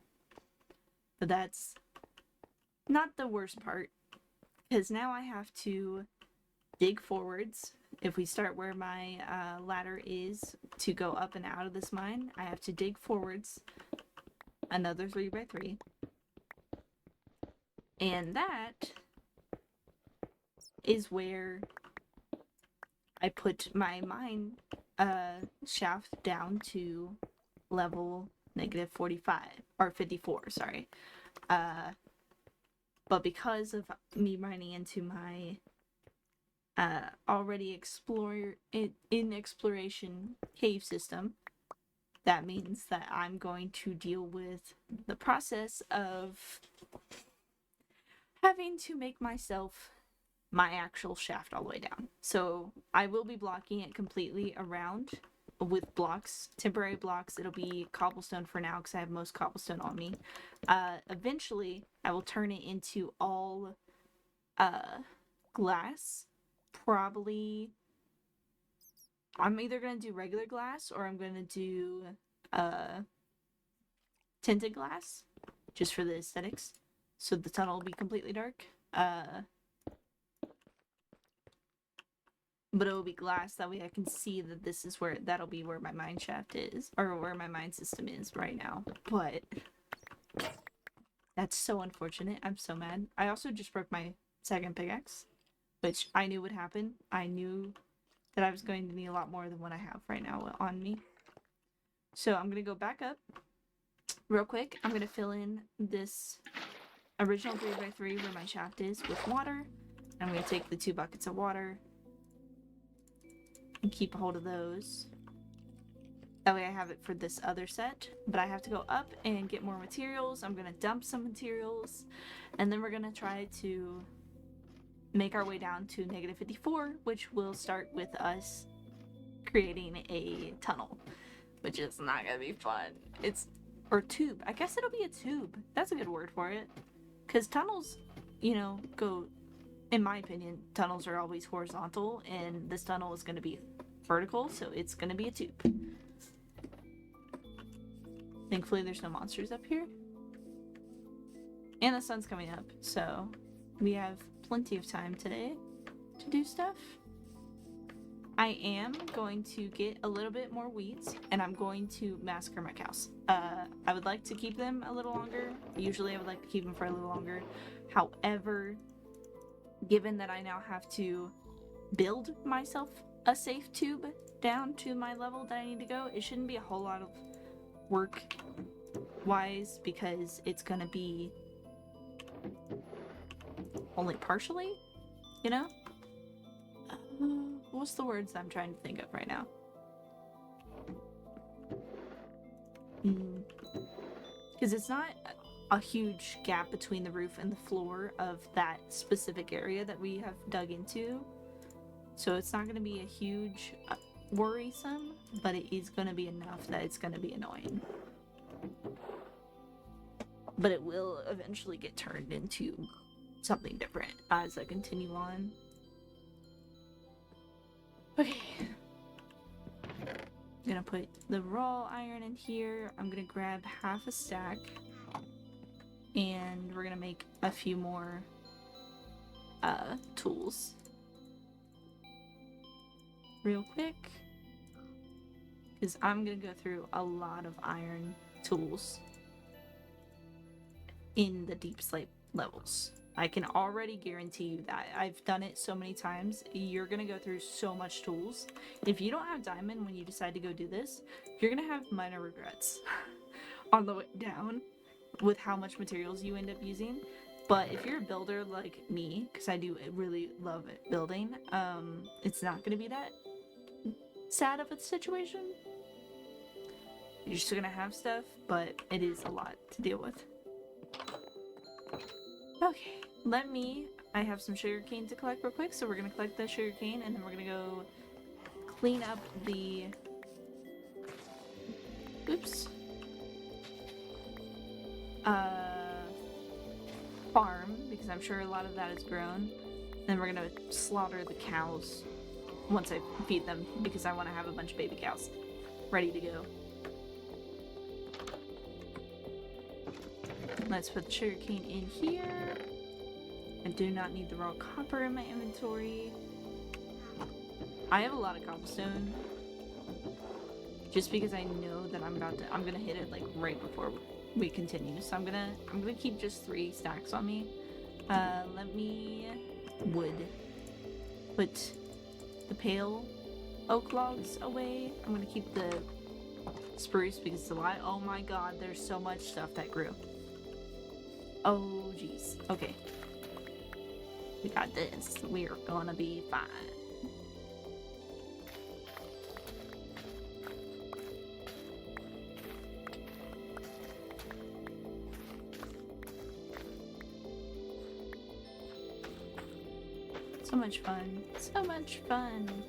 Speaker 1: But that's not the worst part. Because now I have to dig forwards. If we start where my ladder is to go up and out of this mine, I have to dig forwards another 3x3. And that is where I put my mine shaft down to level -45 or 54, sorry. But because of me mining into my already in exploration cave system, that means that I'm going to deal with the process of having to make myself my actual shaft all the way down. So I will be blocking it completely around with blocks, temporary blocks. It'll be cobblestone for now because I have most cobblestone on me. Eventually, I will turn it into all glass. Probably, I'm either going to do regular glass or I'm going to do tinted glass just for the aesthetics. So the tunnel will be completely dark. But it will be glass, that way I can see that this is where, that'll be where my mine shaft is, or where my mine system is right now. But that's so unfortunate. I'm so mad. I also just broke my second pickaxe, which I knew would happen. I knew that I was going to need a lot more than what I have right now on me. So I'm gonna go back up real quick. I'm gonna fill in this original 3x3 where my shaft is with water. I'm gonna take the 2 buckets of water and keep a hold of those. That way I have it for this other set. But I have to go up and get more materials. I'm gonna dump some materials, and then we're gonna try to make our way down to -54, which will start with us creating a tunnel, which is not gonna be fun. Or tube. I guess it'll be a tube. That's a good word for it. Because tunnels, you know, go in my opinion, tunnels are always horizontal, and this tunnel is going to be vertical, so it's going to be a tube. Thankfully, there's no monsters up here. And the sun's coming up, so we have plenty of time today to do stuff. I am going to get a little bit more weeds, and I'm going to massacre my cows. I would like to keep them a little longer. Usually I would like to keep them for a little longer. However, given that I now have to build myself a safe tube down to my level that I need to go, it shouldn't be a whole lot of work wise, because it's gonna be only partially, you know? What's the words I'm trying to think of right now? Because it's not a huge gap between the roof and the floor of that specific area that we have dug into. So it's not going to be a huge worrisome, but it is going to be enough that it's going to be annoying. But it will eventually get turned into something different as I continue on. Okay. I'm gonna put the raw iron in here. I'm gonna grab half a stack. And we're gonna make a few more tools. Real quick. Because I'm gonna go through a lot of iron tools in the deep slate levels. I can already guarantee you that. I've done it so many times. You're gonna go through so much tools. If you don't have diamond when you decide to go do this, you're gonna have minor regrets on the way down with how much materials you end up using. But if you're a builder like me, because I do really love it building, it's not gonna be that sad of a situation. You're still gonna have stuff, but it is a lot to deal with. Okay, I have some sugarcane to collect real quick, so we're gonna collect that sugarcane, and then we're gonna go clean up the, farm, because I'm sure a lot of that is grown. Then we're gonna slaughter the cows once I feed them, because I want to have a bunch of baby cows ready to go. Let's put the sugarcane in here. I do not need the raw copper in my inventory. I have a lot of cobblestone. Just because I know that I'm gonna hit it like right before we continue. So I'm gonna keep just 3 stacks on me. Let me put the pale oak logs away. I'm gonna keep the spruce because it's a lot. Oh my god, there's so much stuff that grew. Oh jeez. Okay. We got this. We're gonna be fine. So much fun. So much fun.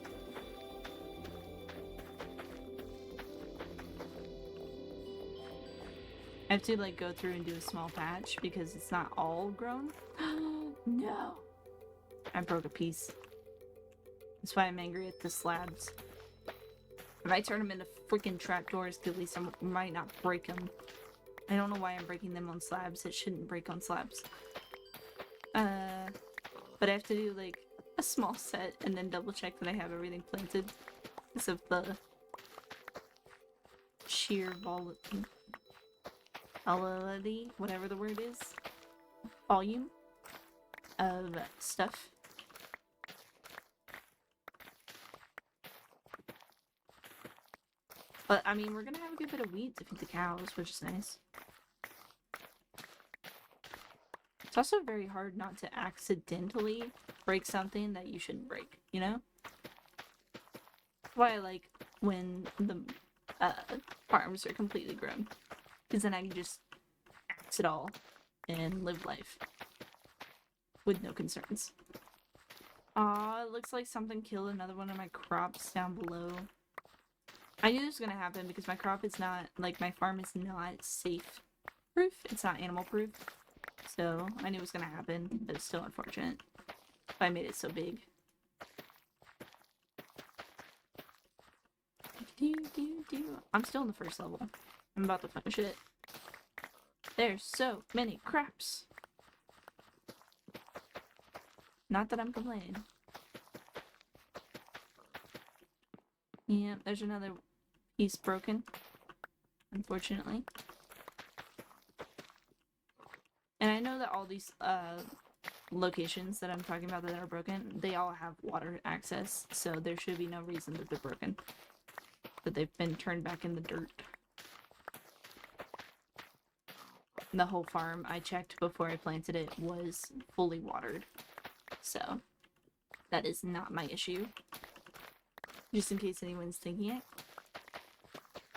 Speaker 1: I have to like go through and do a small patch because it's not all grown. No. I broke a piece. That's why I'm angry at the slabs. If I turn them into freaking trapdoors, at least I might not break them. I don't know why I'm breaking them on slabs. It shouldn't break on slabs. But I have to do like a small set and then double check that I have everything planted because of the sheer volatility, whatever the word is, volume of stuff. But I mean, we're gonna have a good bit of wheat to feed the cows, which is nice. It's also very hard not to accidentally break something that you shouldn't break, you know? That's why I like when the farms are completely grown. Because then I can just axe it all and live life. With no concerns. Aw, it looks like something killed another one of my crops down below. I knew this was gonna happen because my crop is not, like, my farm is not safe proof. It's not animal proof. So, I knew it was gonna happen, but it's still unfortunate. I made it so big. I'm still in the first level. I'm about to finish it. There's so many craps. Not that I'm complaining. Yeah, there's another piece broken. Unfortunately. And I know that all these locations that I'm talking about that are broken, they all have water access, so there should be no reason that they're broken. That they've been turned back in the dirt. The whole farm I checked before I planted it was fully watered. So that is not my issue. Just in case anyone's thinking it.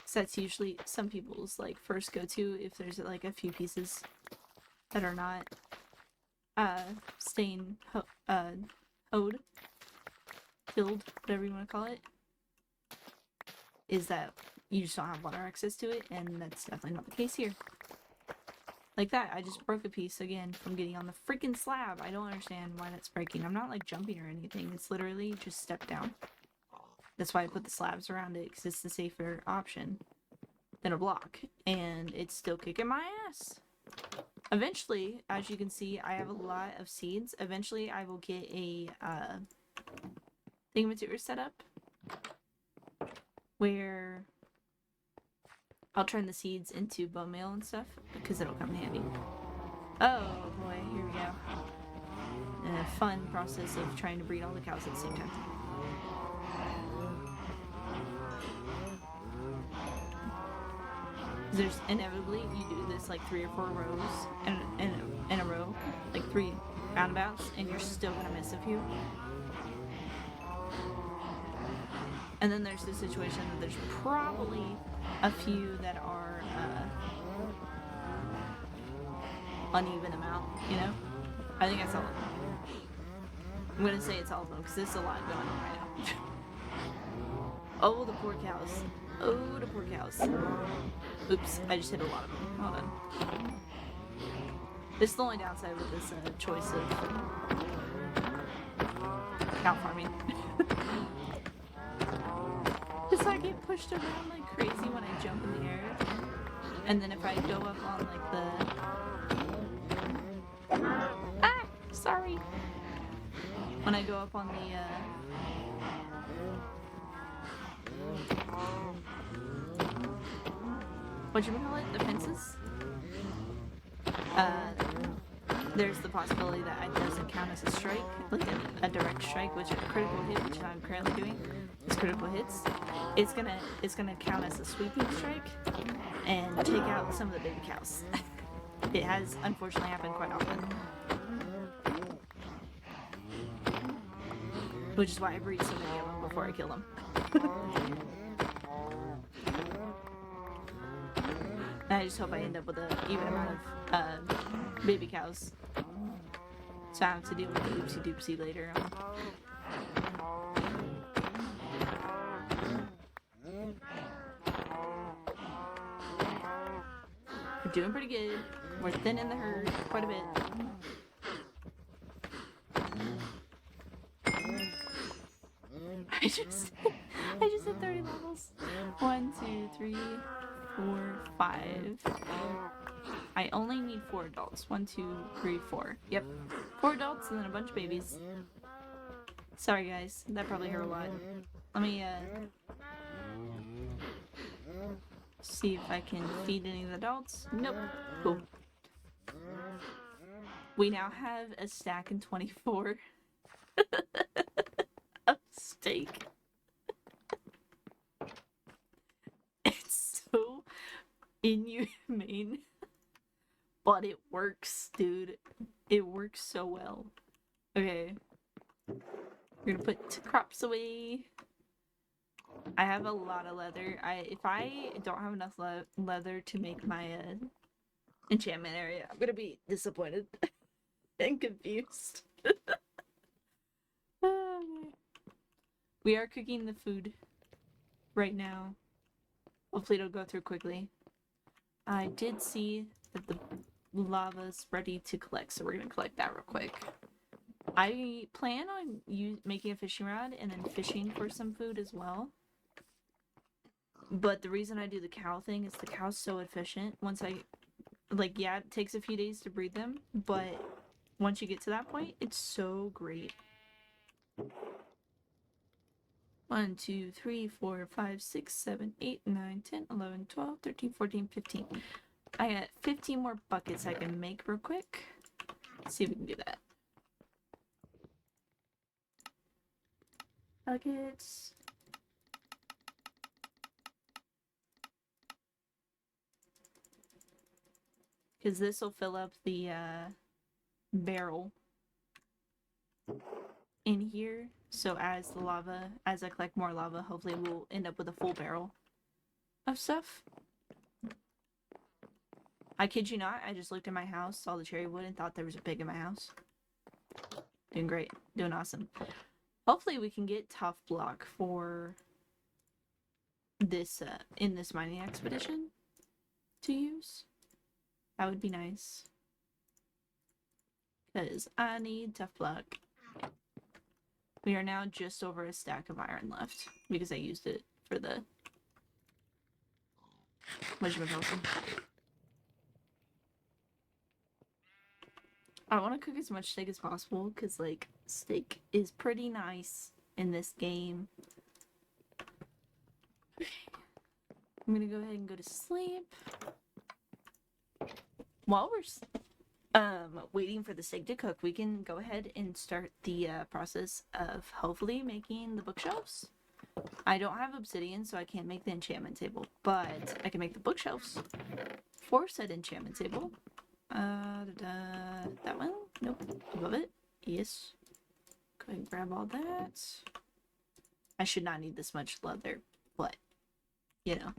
Speaker 1: So that's usually some people's like first go-to if there's like a few pieces that are not staying hoed, filled, whatever you want to call it, is that you just don't have water access to it, and that's definitely not the case here. Like that, I just broke a piece again from getting on the freaking slab. I don't understand why that's breaking. I'm not like jumping or anything. It's literally just step down. That's why I put the slabs around it, because it's the safer option than a block. And it's still kicking my ass. Eventually, as you can see, I have a lot of seeds. Eventually, I will get a thingamajigger set up where I'll turn the seeds into bone meal and stuff, because it'll come in handy. Oh boy, here we go. A fun process of trying to breed all the cows at the same time. There's inevitably, you do this like 3 or 4 rows in a row, like 3 roundabouts, and you're still gonna miss a few. And then there's the situation that there's probably a few that are uneven amount, you know? I think that's all of them. I'm gonna say it's all of them because there's a lot going on right now. Oh, the poor cows. Oh, the poor cows. Oops, I just hit a lot of them. Hold on. This is the only downside with this choice of cow farming. Just I get pushed around like crazy when I jump in the air. And then if I go up on like the... Ah! Sorry! When I go up on the whatchamacallit, the fences, there's the possibility that it doesn't count as a strike, like a direct strike, which is a critical hit, which I'm currently doing. It's critical hits. It's gonna count as a sweeping strike and take out some of the baby cows. It has unfortunately happened quite often. Which is why I breed so many of them before I kill them. And I just hope I end up with an even amount of baby cows. So I have to deal with the oopsie doopsie later on. We're doing pretty good. We're thinning the herd quite a bit. I just hit 30 levels. 1, 2, 3, 4, 5. I only need 4 adults. 1, 2, 3, 4. Yep. 4 adults and then a bunch of babies. Sorry guys, that probably hurt a lot. Let me see if I can feed any of the adults. Nope. Cool. We now have a stack in 24 of steak. It's so inhumane, but it works, dude. It works so well. Okay. We're gonna put crops away. I have a lot of leather. If I don't have enough leather to make my enchantment area, I'm gonna be disappointed and confused. We are cooking the food right now. Hopefully it'll go through quickly. I did see that the lava's ready to collect, so we're gonna collect that real quick. I plan on making a fishing rod and then fishing for some food as well. But the reason I do the cow thing is the cow's so efficient. Once I, like, yeah, it takes a few days to breed them, but once you get to that point, it's so great. 1, 2, 3, 4, 5, 6, 7, 8, 9, 10, 11, 12, 13, 14, 15. I got 15 more buckets I can make real quick. Let's see if we can do that. Buckets. Because this will fill up the barrel in here. So as I collect more lava, hopefully we'll end up with a full barrel of stuff. I kid you not, I just looked at my house, saw the cherry wood, and thought there was a pig in my house. Doing great. Doing awesome. Hopefully we can get tough block for this, in this mining expedition to use. That would be nice. Because I need tough block. We are now just over a stack of iron left. Because I used it for the... whatchamacallit. I want to cook as much steak as possible. Because, like, steak is pretty nice in this game. I'm gonna go ahead and go to sleep. While we're waiting for the steak to cook, we can go ahead and start the process of hopefully making the bookshelves. I don't have obsidian, so I can't make the enchantment table, but I can make the bookshelves for said enchantment table. That one? Nope. Above it? Yes. Go ahead and grab all that. I should not need this much leather, but, you know.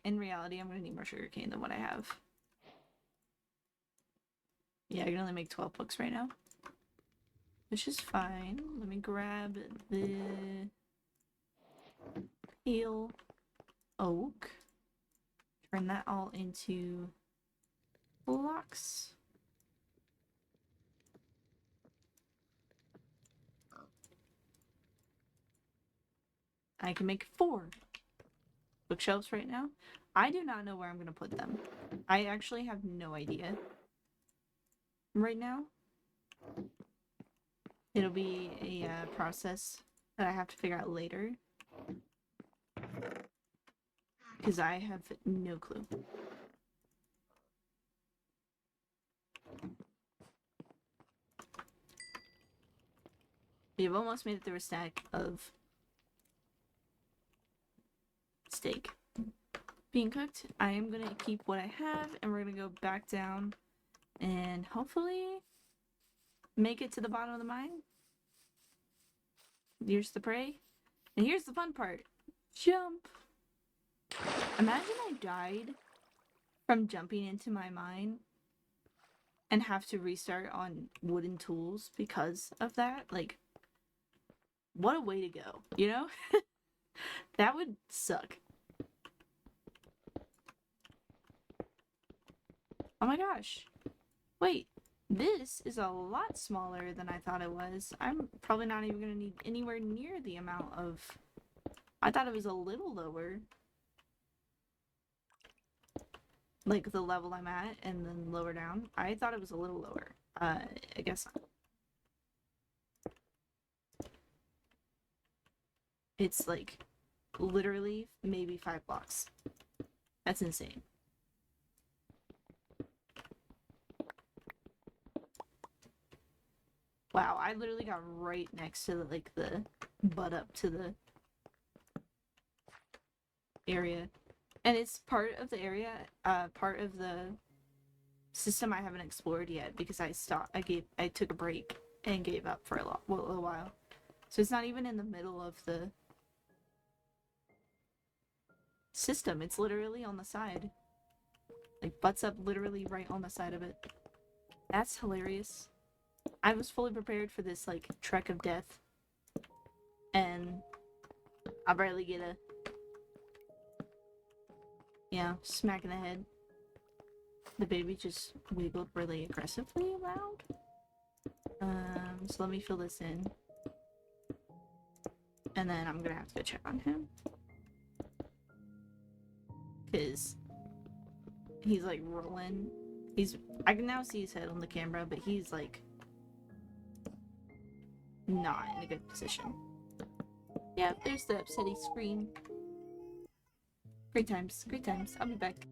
Speaker 1: In reality, I'm gonna need more sugarcane than what I have. Yeah, I can only make 12 books right now. Which is fine. Let me grab the pale oak. Turn that all into blocks. I can make 4 bookshelves right now. I do not know where I'm going to put them. I actually have no idea right now. It'll be a process that I have to figure out later. Because I have no clue. We've almost made it through a stack of steak being cooked. I am gonna keep what I have and we're gonna go back down and hopefully make it to the bottom of the mine. Here's the prey. And here's the fun part. Jump! Imagine I died from jumping into my mine and have to restart on wooden tools because of that. Like, what a way to go, you know? That would suck. Oh my gosh. Wait, this is a lot smaller than I thought it was. I'm probably not even going to need anywhere near the amount of... I thought it was a little lower. Like the level I'm at and then lower down. I thought it was a little lower. I guess not. It's like literally maybe 5 blocks. That's insane. Wow, I literally got right next to the butt up to the area. And it's part of the area, part of the system I haven't explored yet because I took a break and gave up for a little while. So it's not even in the middle of the system. It's literally on the side. Like, butts up literally right on the side of it. That's hilarious. I was fully prepared for this, like, trek of death. And I barely get a... Yeah, smack in the head. The baby just wiggled really aggressively loud. So let me fill this in. And then I'm gonna have to go check on him. Cause he's like rolling. I can now see his head on the camera, but he's like not in a good position. Yeah, there's the upsetting screen. Great times, great times. I'll be back.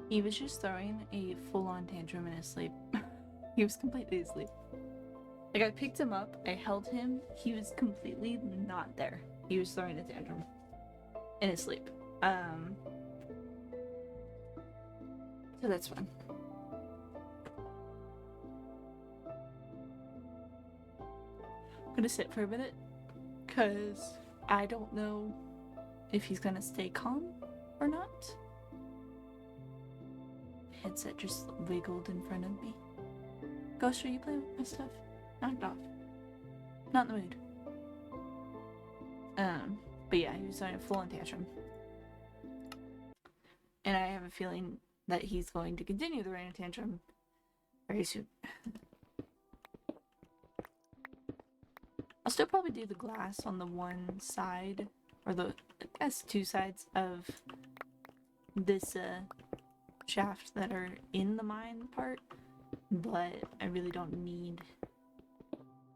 Speaker 1: He was just throwing a full-on tantrum in his sleep. He was completely asleep. Like, I picked him up, I held him, he was completely not there. He was throwing a tantrum in his sleep. So that's fun. I'm gonna sit for a minute, because I don't know if he's gonna stay calm or not. Headset just wiggled in front of me. Ghost, are you playing with my stuff? Knocked off. Not in the mood. But yeah, he was throwing a full-on tantrum. And I have a feeling that he's going to continue the rain tantrum very soon. I'll still probably do the glass on the one side, or I guess two sides of this shaft that are in the mine part, but I really don't need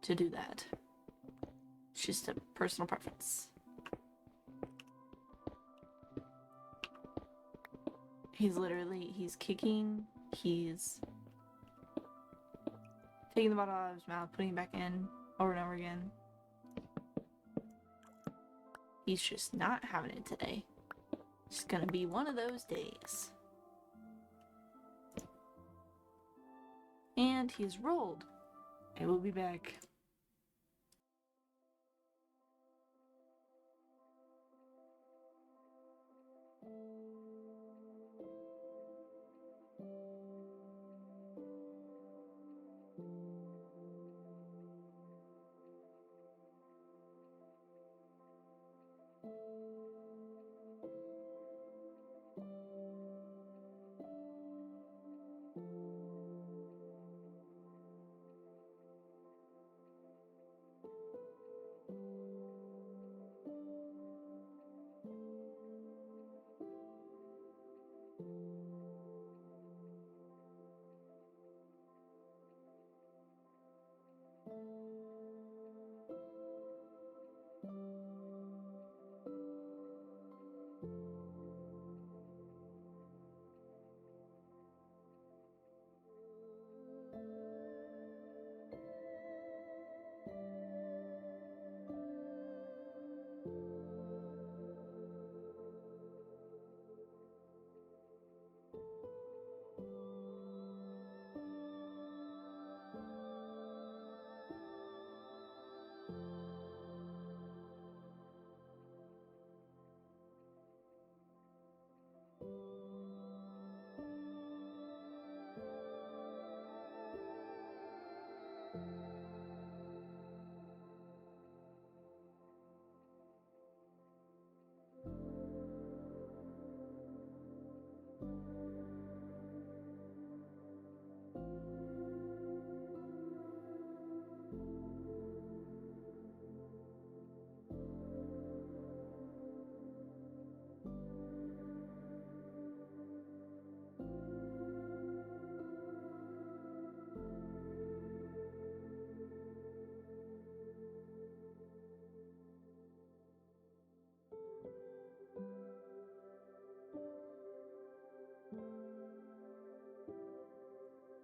Speaker 1: to do that. It's just a personal preference. He's kicking, he's taking the bottle out of his mouth, putting it back in over and over again. He's just not having it today. It's gonna be one of those days. And he's rolled. I will be back.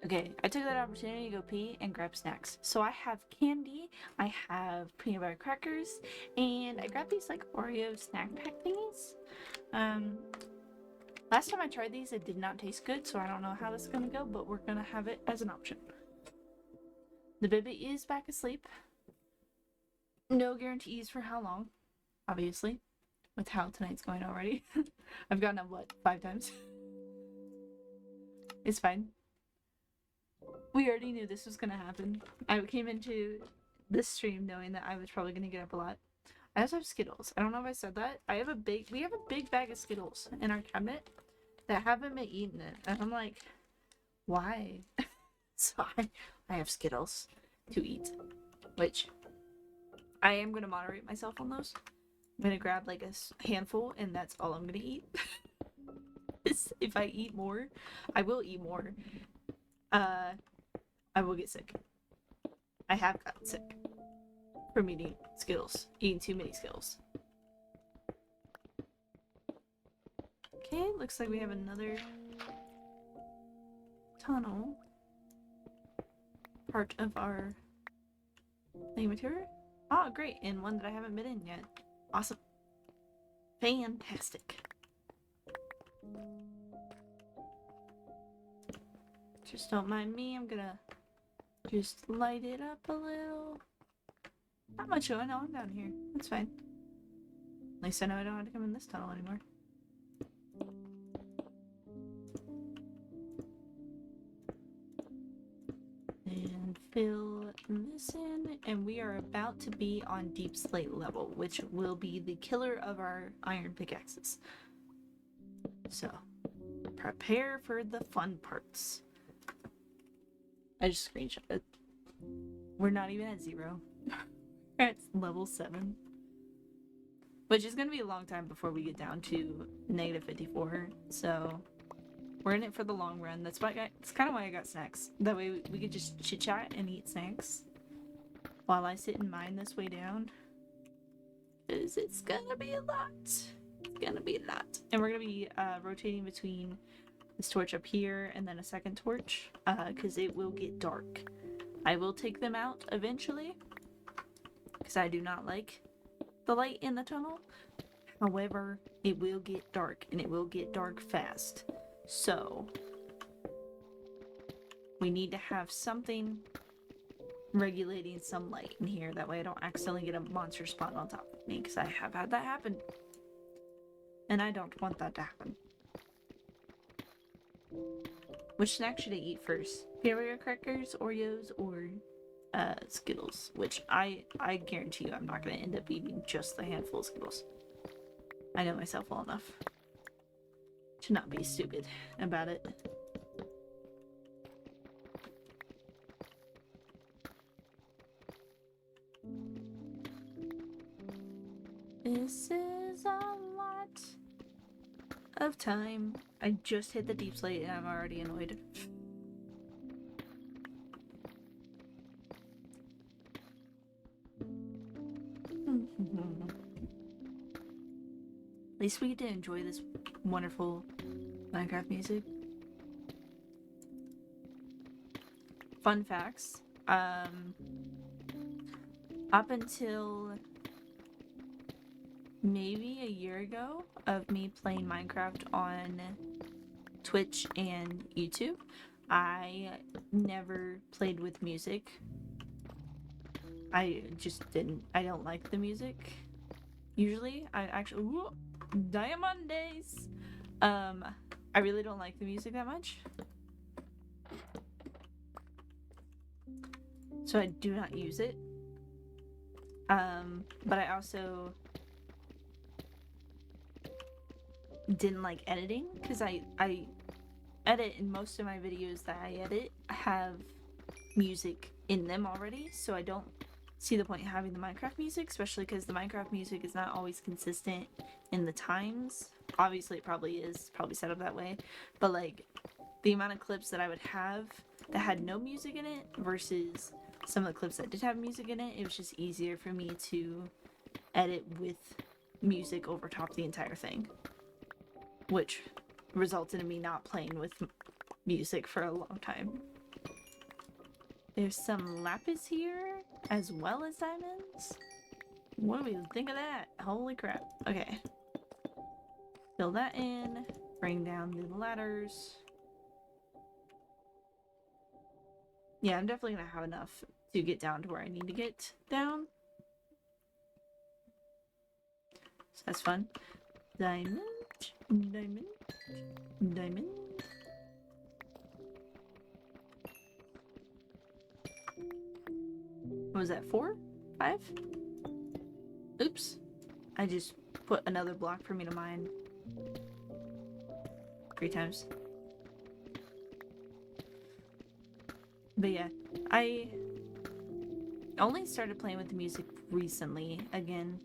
Speaker 1: Okay, I took that opportunity to go pee and grab snacks. So I have candy, I have peanut butter crackers, and I grabbed these like Oreo snack pack thingies. Last time I tried these, it did not taste good, so I don't know how this is gonna go, but we're gonna have it as an option. The baby is back asleep. No guarantees for how long, obviously, with how tonight's going already. I've gotten up, what, 5 times? It's fine. We already knew this was gonna happen. I came into this stream knowing that I was probably gonna get up a lot. I also have Skittles. I don't know if I said that. We have a big bag of Skittles in our cabinet that haven't been eaten it. And I'm like, why? So I have Skittles to eat. Which I am gonna moderate myself on those. I'm gonna grab like a handful and that's all I'm gonna eat. If I eat more, I will eat more. I will get sick. I have gotten sick from eating Skittles, eating too many Skittles. Okay, looks like we have another tunnel. Part of our material. Oh, great, and one that I haven't been in yet. Awesome. Fantastic. Just don't mind me, I'm gonna just light it up a little. Not much going on down here. That's fine. At least I know I don't have to come in this tunnel anymore. And fill this in, and we are about to be on deep slate level, which will be the killer of our iron pickaxes. So, prepare for the fun parts. I just screenshot it. We're not even at 0. We're at level 7. Which is going to be a long time before we get down to negative 54. So we're in it for the long run. That's why it's kind of why I got snacks. That way we could just chit chat and eat snacks while I sit and mine this way down. Because it's going to be a lot. It's going to be a lot. And we're going to be rotating between this torch up here and then a second torch. Because it will get dark. I will take them out eventually. Because I do not like the light in the tunnel. However, it will get dark, and it will get dark fast. So, we need to have something regulating some light in here. That way I don't accidentally get a monster spawn on top of me, because I have had that happen. And I don't want that to happen. Which snack should I eat first? Peanut butter crackers, Oreos, or Skittles? Which I guarantee you I'm not going to end up eating just a handful of Skittles. I know myself well enough to not be stupid about it. This is a lot of time. I just hit the deep slate and I'm already annoyed. At least we get to enjoy this wonderful Minecraft music. Fun facts. Up until maybe a year ago of me playing Minecraft on Twitch and YouTube, I never played with music. I just didn't. I don't like the music. Usually, I actually. Ooh, Diamondes! I really don't like the music that much. So I do not use it. But I also didn't like editing because I edit in most of my videos that I edit have music in them already, so I don't see the point in having the Minecraft music, especially because the Minecraft music is not always consistent in the times. Obviously, it probably is, probably set up that way, but like the amount of clips that I would have that had no music in it versus some of the clips that did have music in it, it was just easier for me to edit with music over top the entire thing, which resulted in me not playing with music for a long time. There's some lapis here, as well as diamonds. What do we think of that? Holy crap. Okay. Fill that in. Bring down the ladders. Yeah, I'm definitely gonna have enough to get down to where I need to get down. So that's fun. Diamond. Diamond. Diamond. What was that, 4? 5? Oops. I just put another block for me to mine. 3 times. But yeah, I only started playing with the music recently. Again,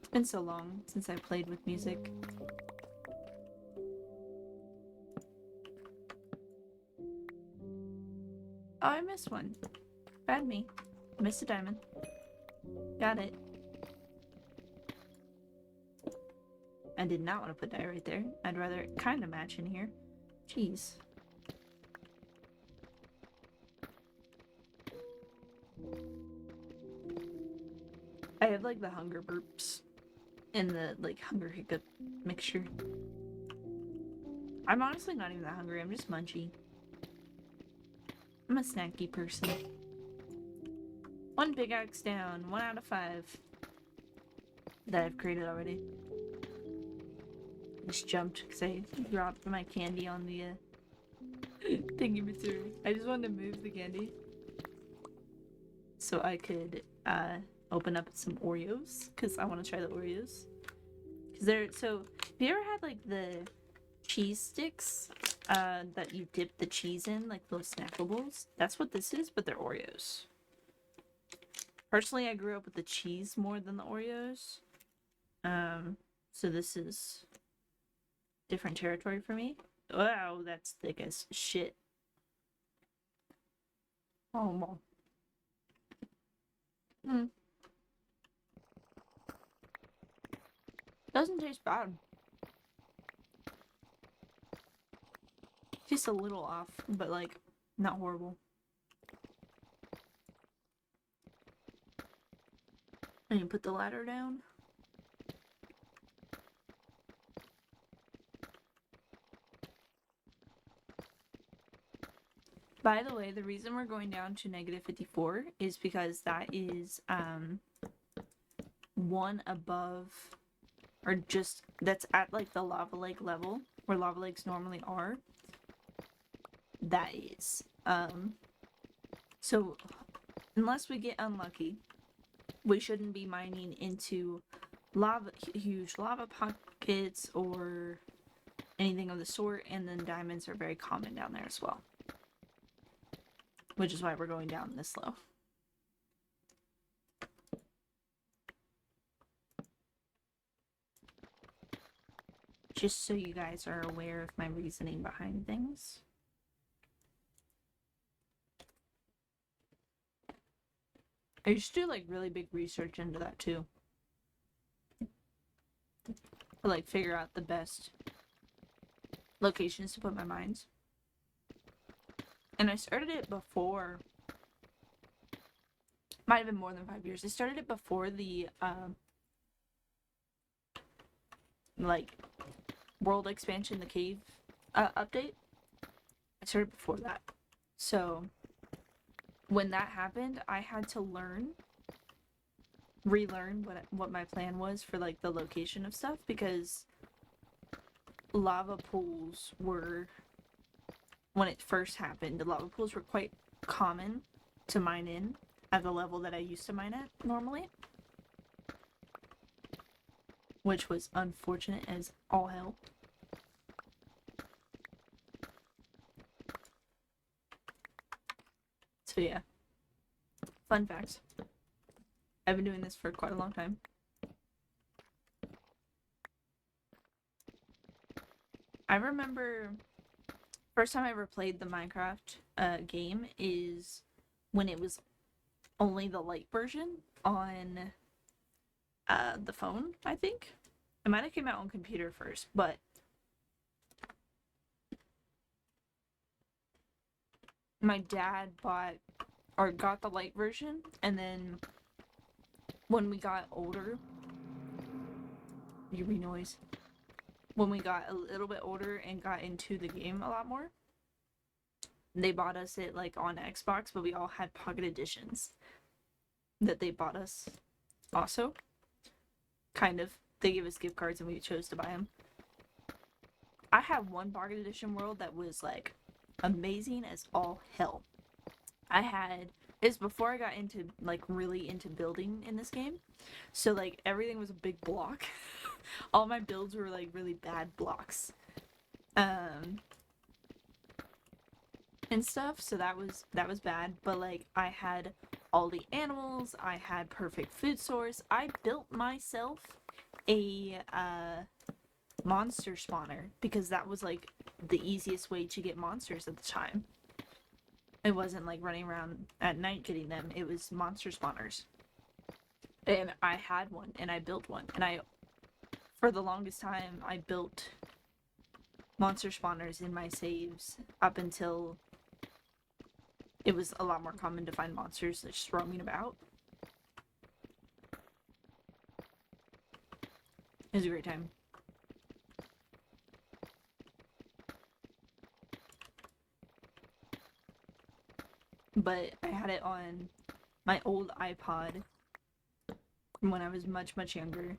Speaker 1: it's been so long since I played with music. Oh, I missed one. Bad me. Missed a diamond. Got it. I did not want to put that right there. I'd rather it kind of match in here. Jeez. I have like the hunger burps and the like hunger hiccup mixture. I'm honestly not even that hungry. I'm just munchy. I'm a snacky person. 1 pickaxe down. 1 out of 5 that I've created already. Just jumped because I dropped my candy on the thingy material. I just wanted to move the candy so I could open up some Oreos because I want to try the Oreos. Because they're so. Have you ever had like the cheese sticks that you dip the cheese in, like those snackables? That's what this is, but they're Oreos. Personally, I grew up with the cheese more than the Oreos. So this is different territory for me. Wow, that's thick as shit. Oh, well. Doesn't taste bad. Tastes a little off, but like, not horrible. And you put the ladder down. By the way, the reason we're going down to -54 is because that is 1 above, or just that's at like the lava lake level where lava lakes normally are. That is so unless we get unlucky, we shouldn't be mining into huge lava pockets or anything of the sort, and then diamonds are very common down there as well. Which is why we're going down this low. Just so you guys are aware of my reasoning behind things. I used to do like really big research into that too. To like figure out the best locations to put my mines. And I started it before, might have been more than 5 years. I started it before the like world expansion, the cave update. I started before that. So when that happened, I had to learn relearn what my plan was for like the location of stuff, because lava pools were, when it first happened, the lava pools were quite common to mine in at the level that I used to mine at normally, which was unfortunate as all hell. So yeah, fun fact. I've been doing this for quite a long time. I remember first time I ever played the Minecraft game is when it was only the light version on the phone, I think. It might have came out on computer first, but my dad got the light version, and then when we got older, eerie noise. When we got a little bit older and got into the game a lot more, they bought us it like on Xbox, but we all had Pocket Editions that they bought us also. Kind of. They gave us gift cards and we chose to buy them. I had one Pocket Edition world that was like amazing as all hell. It's before I got into like really into building in this game. So like everything was a big block. All my builds were like really bad blocks. And stuff, so that was bad, but like I had all the animals, I had perfect food source. I built myself a monster spawner because that was like the easiest way to get monsters at the time. It wasn't like running around at night getting them, it was monster spawners. And I had one and I built one, and for the longest time I built monster spawners in my saves up until it was a lot more common to find monsters just roaming about. It was a great time. But I had it on my old iPod when I was much, much younger.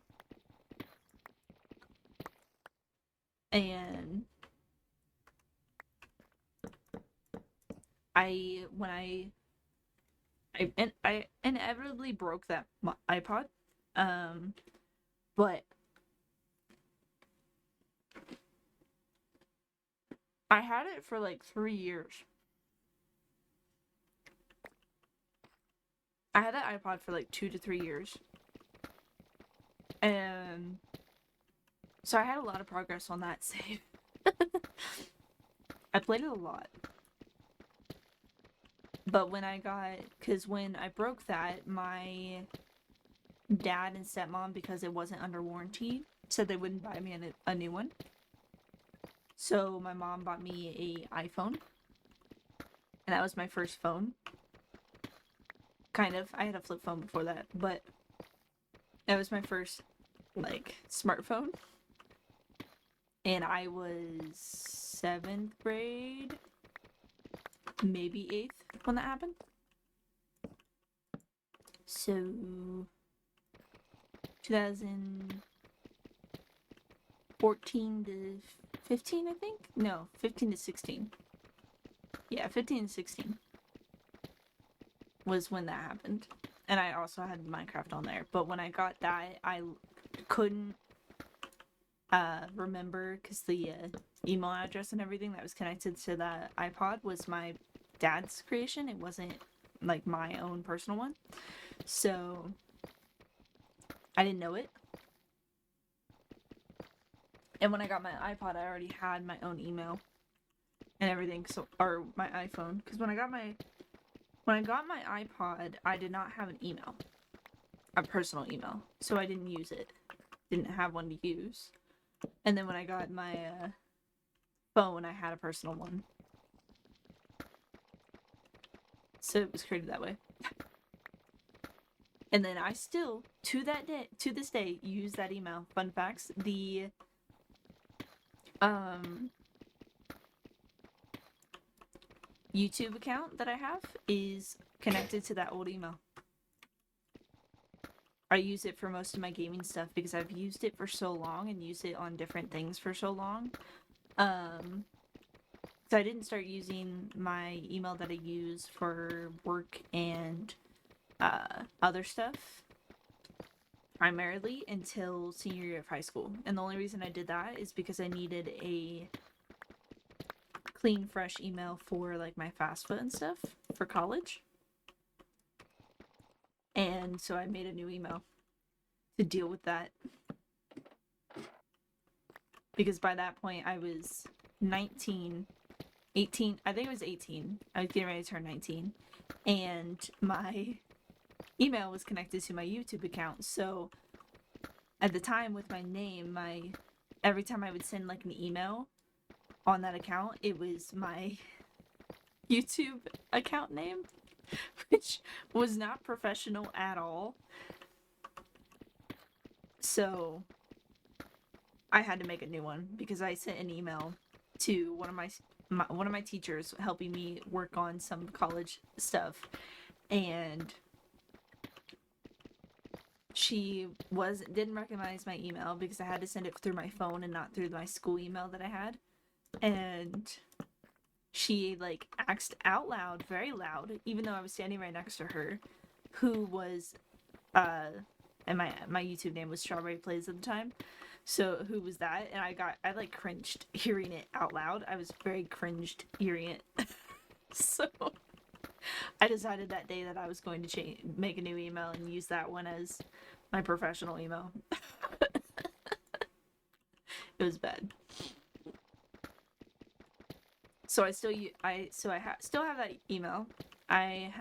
Speaker 1: And I inevitably broke that iPod, but I had it for like 3 years. I had that iPod for like 2 to 3 years, and so I had a lot of progress on that save. I played it a lot. But when I broke that, my dad and stepmom, because it wasn't under warranty, said they wouldn't buy me a new one. So my mom bought me a iPhone, and that was my first phone. Kind of. I had a flip phone before that, but that was my first, like, smartphone. And I was 7th grade, maybe 8th when that happened. So 2014 to 15, I think? No, 15 to 16. Yeah, 15 to 16 was when that happened. And I also had Minecraft on there. But when I got that, I couldn't remember, because the email address and everything that was connected to that iPod was my dad's creation. It wasn't like my own personal one. So I didn't know it. And when I got my iPod, I already had my own email and everything, or my iPhone. Because when I got my iPod, I did not have an email, a personal email, so I didn't use it. Didn't have one to use. And then when I got my phone, I had a personal one. So it was created that way. And then I still, to this day, use that email. Fun facts: the YouTube account that I have is connected to that old email. I use it for most of my gaming stuff because I've used it for so long and used it on different things for so long. So I didn't start using my email that I use for work and other stuff primarily until senior year of high school. And the only reason I did that is because I needed a clean, fresh email for like my FAFSA and stuff for college. And so I made a new email to deal with that. Because by that point I was 18, I think it was 18. I was getting ready to turn 19. And my email was connected to my YouTube account. So at the time with my name, every time I would send like an email on that account, it was my YouTube account name, which was not professional at all. So I had to make a new one because I sent an email to one of my teachers helping me work on some college stuff, and she didn't recognize my email because I had to send it through my phone and not through my school email that I had. And she like asked out loud, very loud, even though I was standing right next to her, who was and my YouTube name was Strawberry Plays at the time. So who was that? And I like cringed hearing it out loud. I was very cringed hearing it. So I decided that day that I was going to make a new email and use that one as my professional email. It was bad. So I still have that email. I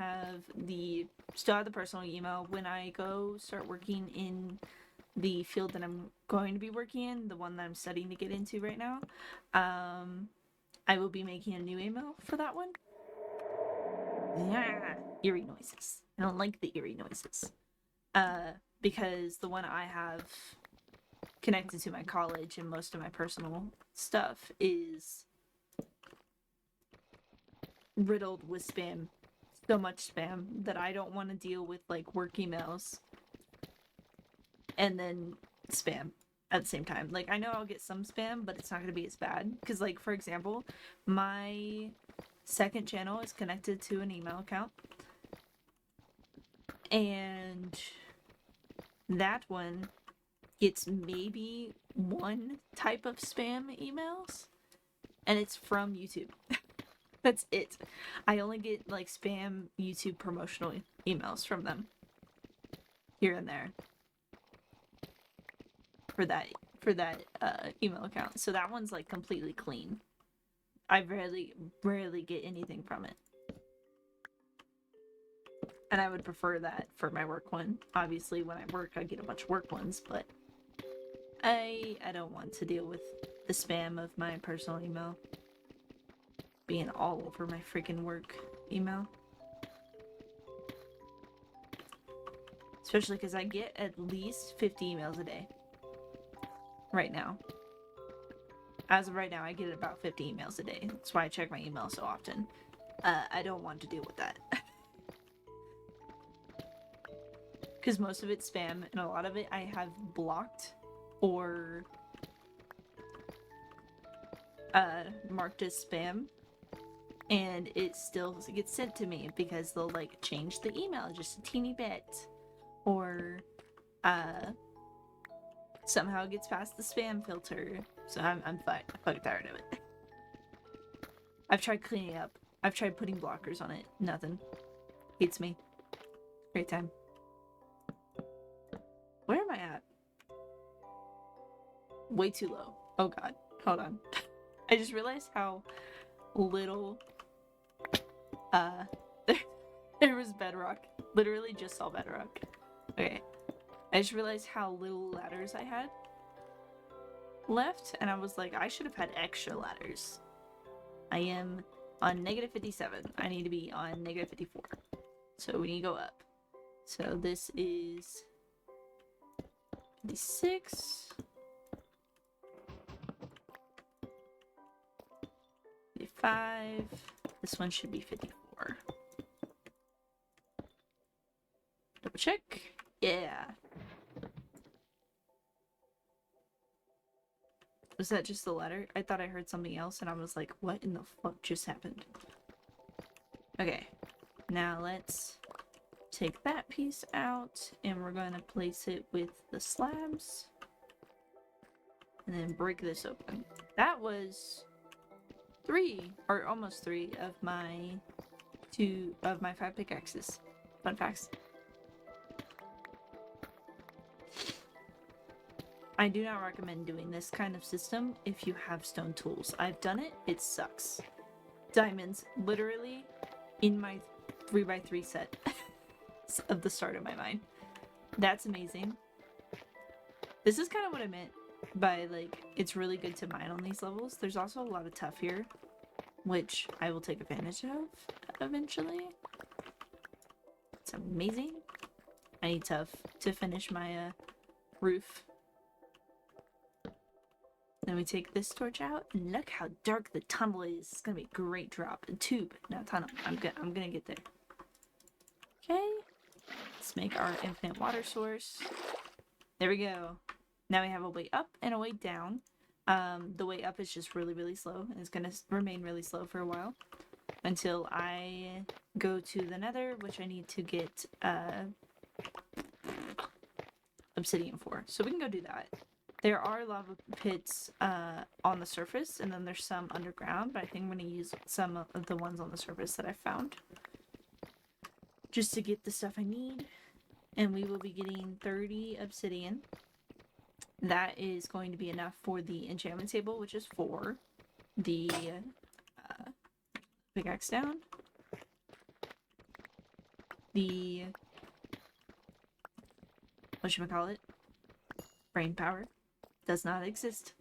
Speaker 1: still have the personal email. When I go start working in the field that I'm going to be working in, the one that I'm studying to get into right now, I will be making a new email for that one. Yeah, eerie noises. I don't like the eerie noises. Because the one I have connected to my college and most of my personal stuff is riddled with spam. So much spam that I don't want to deal with like work emails and then spam at the same time. Like I know I'll get some spam, but it's not going to be as bad. Because like for example, my second channel is connected to an email account. And that one gets maybe one type of spam emails. And it's from YouTube. That's it. I only get like spam YouTube promotional emails from them here and there for that email account. So that one's like completely clean. I rarely get anything from it. And I would prefer that for my work one. Obviously when I work I get a bunch of work ones, but I don't want to deal with the spam of my personal email being all over my freaking work email. Especially because I get at least 50 emails a day. Right now. As of right now, I get about 50 emails a day. That's why I check my email so often. I don't want to deal with that. Because most of it's spam, and a lot of it I have blocked or marked as spam. And it still gets sent to me because they'll like change the email just a teeny bit, or somehow it gets past the spam filter. So I'm fucking tired of it. I've tried cleaning up. I've tried putting blockers on it. Nothing. Hates me. Great time. Where am I at? Way too low. Oh god. Hold on. I just realized how little there was bedrock. Literally just saw bedrock. Okay. I just realized how little ladders I had left, and I was like, I should have had extra ladders. I am on negative 57. I need to be on negative 54. So we need to go up. So this is 56. 55. This one should be 54. Double check. Yeah. Was that just the letter? I thought I heard something else and I was like, what in the fuck just happened? Okay. Now let's take that piece out and we're going to place it with the slabs. And then break this open. That was 3, or almost 3 of my 5 pickaxes. Fun facts. I do not recommend doing this kind of system if you have stone tools. I've done it, it sucks. Diamonds literally in my 3x3 set of the start of my mine. That's amazing. This is kind of what I meant by, like, it's really good to mine on these levels. There's also a lot of tuff here, which I will take advantage of eventually. It's amazing. I need tuff to finish my roof. Then we take this torch out, and look how dark the tunnel is. It's gonna be a great drop. A tube, not tunnel. I'm gonna get there. Okay. Let's make our infinite water source. There we go. Now we have a way up and a way down. The way up is just really, really slow, and it's gonna remain really slow for a while. Until I go to the nether, which I need to get obsidian for. So we can go do that. There are lava pits on the surface, and then there's some underground, but I think I'm going to use some of the ones on the surface that I found. Just to get the stuff I need. And we will be getting 30 obsidian. That is going to be enough for the enchantment table, which is 4. The pickaxe down. The... whatchamacallit? Brain power. Does not exist.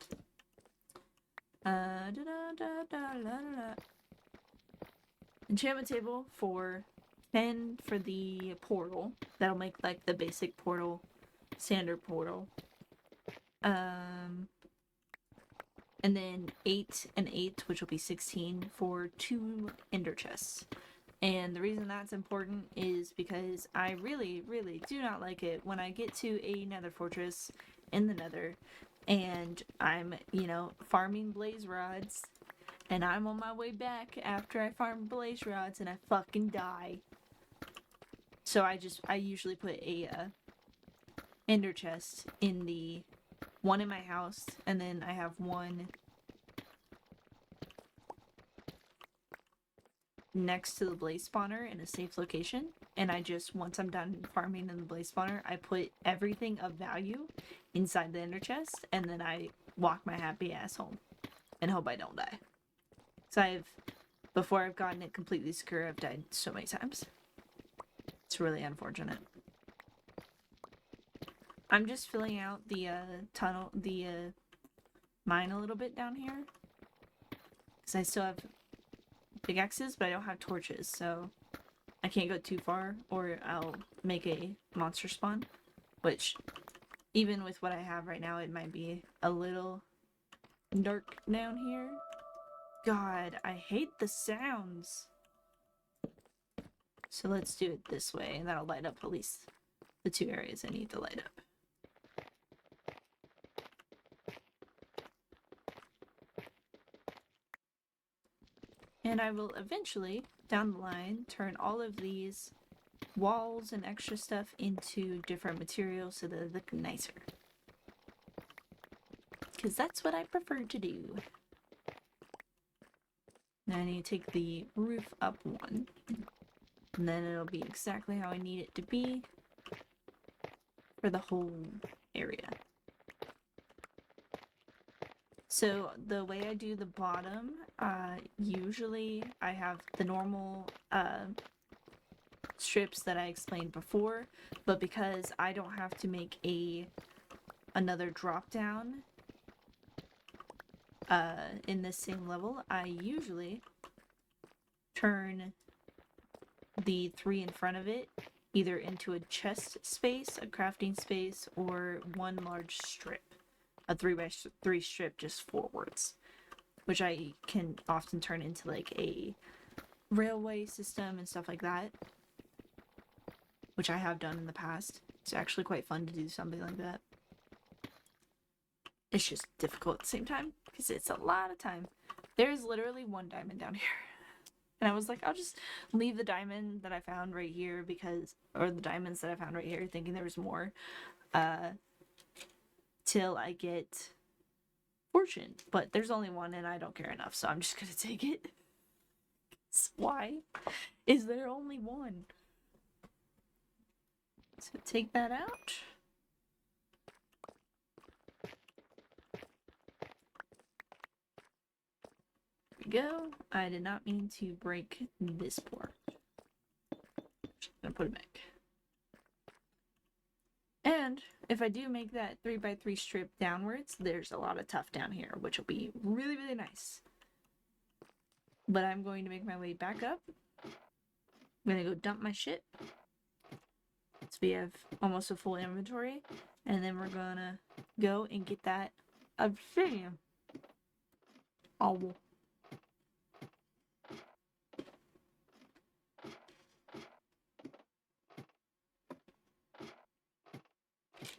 Speaker 1: Enchantment table for 10 for the portal. That'll make like the basic portal, standard portal. And then 8 and 8, which will be 16 for 2 ender chests. And the reason that's important is because I really, really do not like it when I get to a nether fortress in the nether and I'm, you know, farming blaze rods and I'm on my way back after I farm blaze rods and I fucking die. So I usually put a ender chest in the one in my house, and then I have one next to the blaze spawner in a safe location, and I just, once I'm done farming in the blaze spawner, I put everything of value inside the ender chest, and then I walk my happy ass home and hope I don't die. So before I've gotten it completely secure, I've died so many times. It's really unfortunate. I'm just filling out the tunnel, the mine a little bit down here, because I still have pickaxes, but I don't have torches, so I can't go too far, or I'll make a monster spawn, which, even with what I have right now, it might be a little dark down here. God, I hate the sounds. So let's do it this way, and that'll light up at least the 2 areas I need to light up. And I will eventually, down the line, turn all of these walls and extra stuff into different materials so that they look nicer. Because that's what I prefer to do. Now I need to take the roof up 1. And then it'll be exactly how I need it to be for the whole area. So the way I do the bottom, usually I have the normal strips that I explained before, but because I don't have to make another drop down in this same level, I usually turn the 3 in front of it either into a chest space, a crafting space, or one large strip. A 3x3 strip just forwards, which I can often turn into like a railway system and stuff like that, which I have done in the past. It's actually quite fun to do something like that. It's just difficult at the same time because it's a lot of time. There's literally one diamond down here. And I was like, I'll just leave the diamond that I found right here or the diamonds that I found right here, thinking there was more, till I get fortune. But there's only one and I don't care enough, so I'm just gonna take it. Why is there only one? So take that out. There we go. I did not mean to break this part. Just gonna put it back. And if I do make that 3x3 strip downwards, there's a lot of tuff down here, which will be really, really nice. But I'm going to make my way back up. I'm gonna go dump my shit. So we have almost a full inventory. And then we're gonna go and get that obsidian. Oh.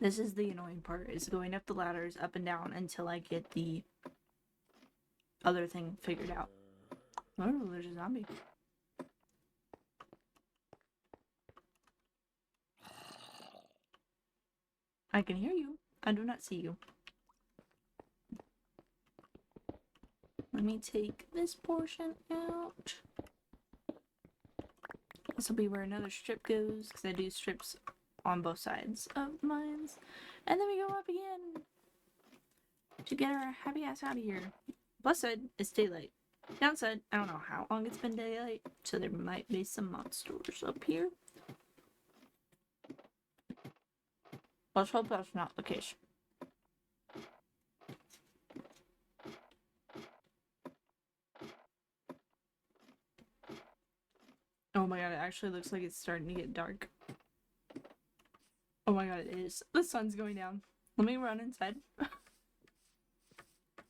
Speaker 1: This is the annoying part, is going up the ladders, up and down, until I get the other thing figured out. Oh, there's a zombie. I can hear you. I do not see you. Let me take this portion out. This will be where another strip goes, because I do strips on both sides of mines. And then we go up again to get our happy ass out of here. Plus side, it's daylight. Downside, I don't know how long it's been daylight, so there might be some monsters up here. Let's hope that's not the case. Oh my god, it actually looks like it's starting to get dark. Oh my god, it is. The sun's going down. Let me run inside.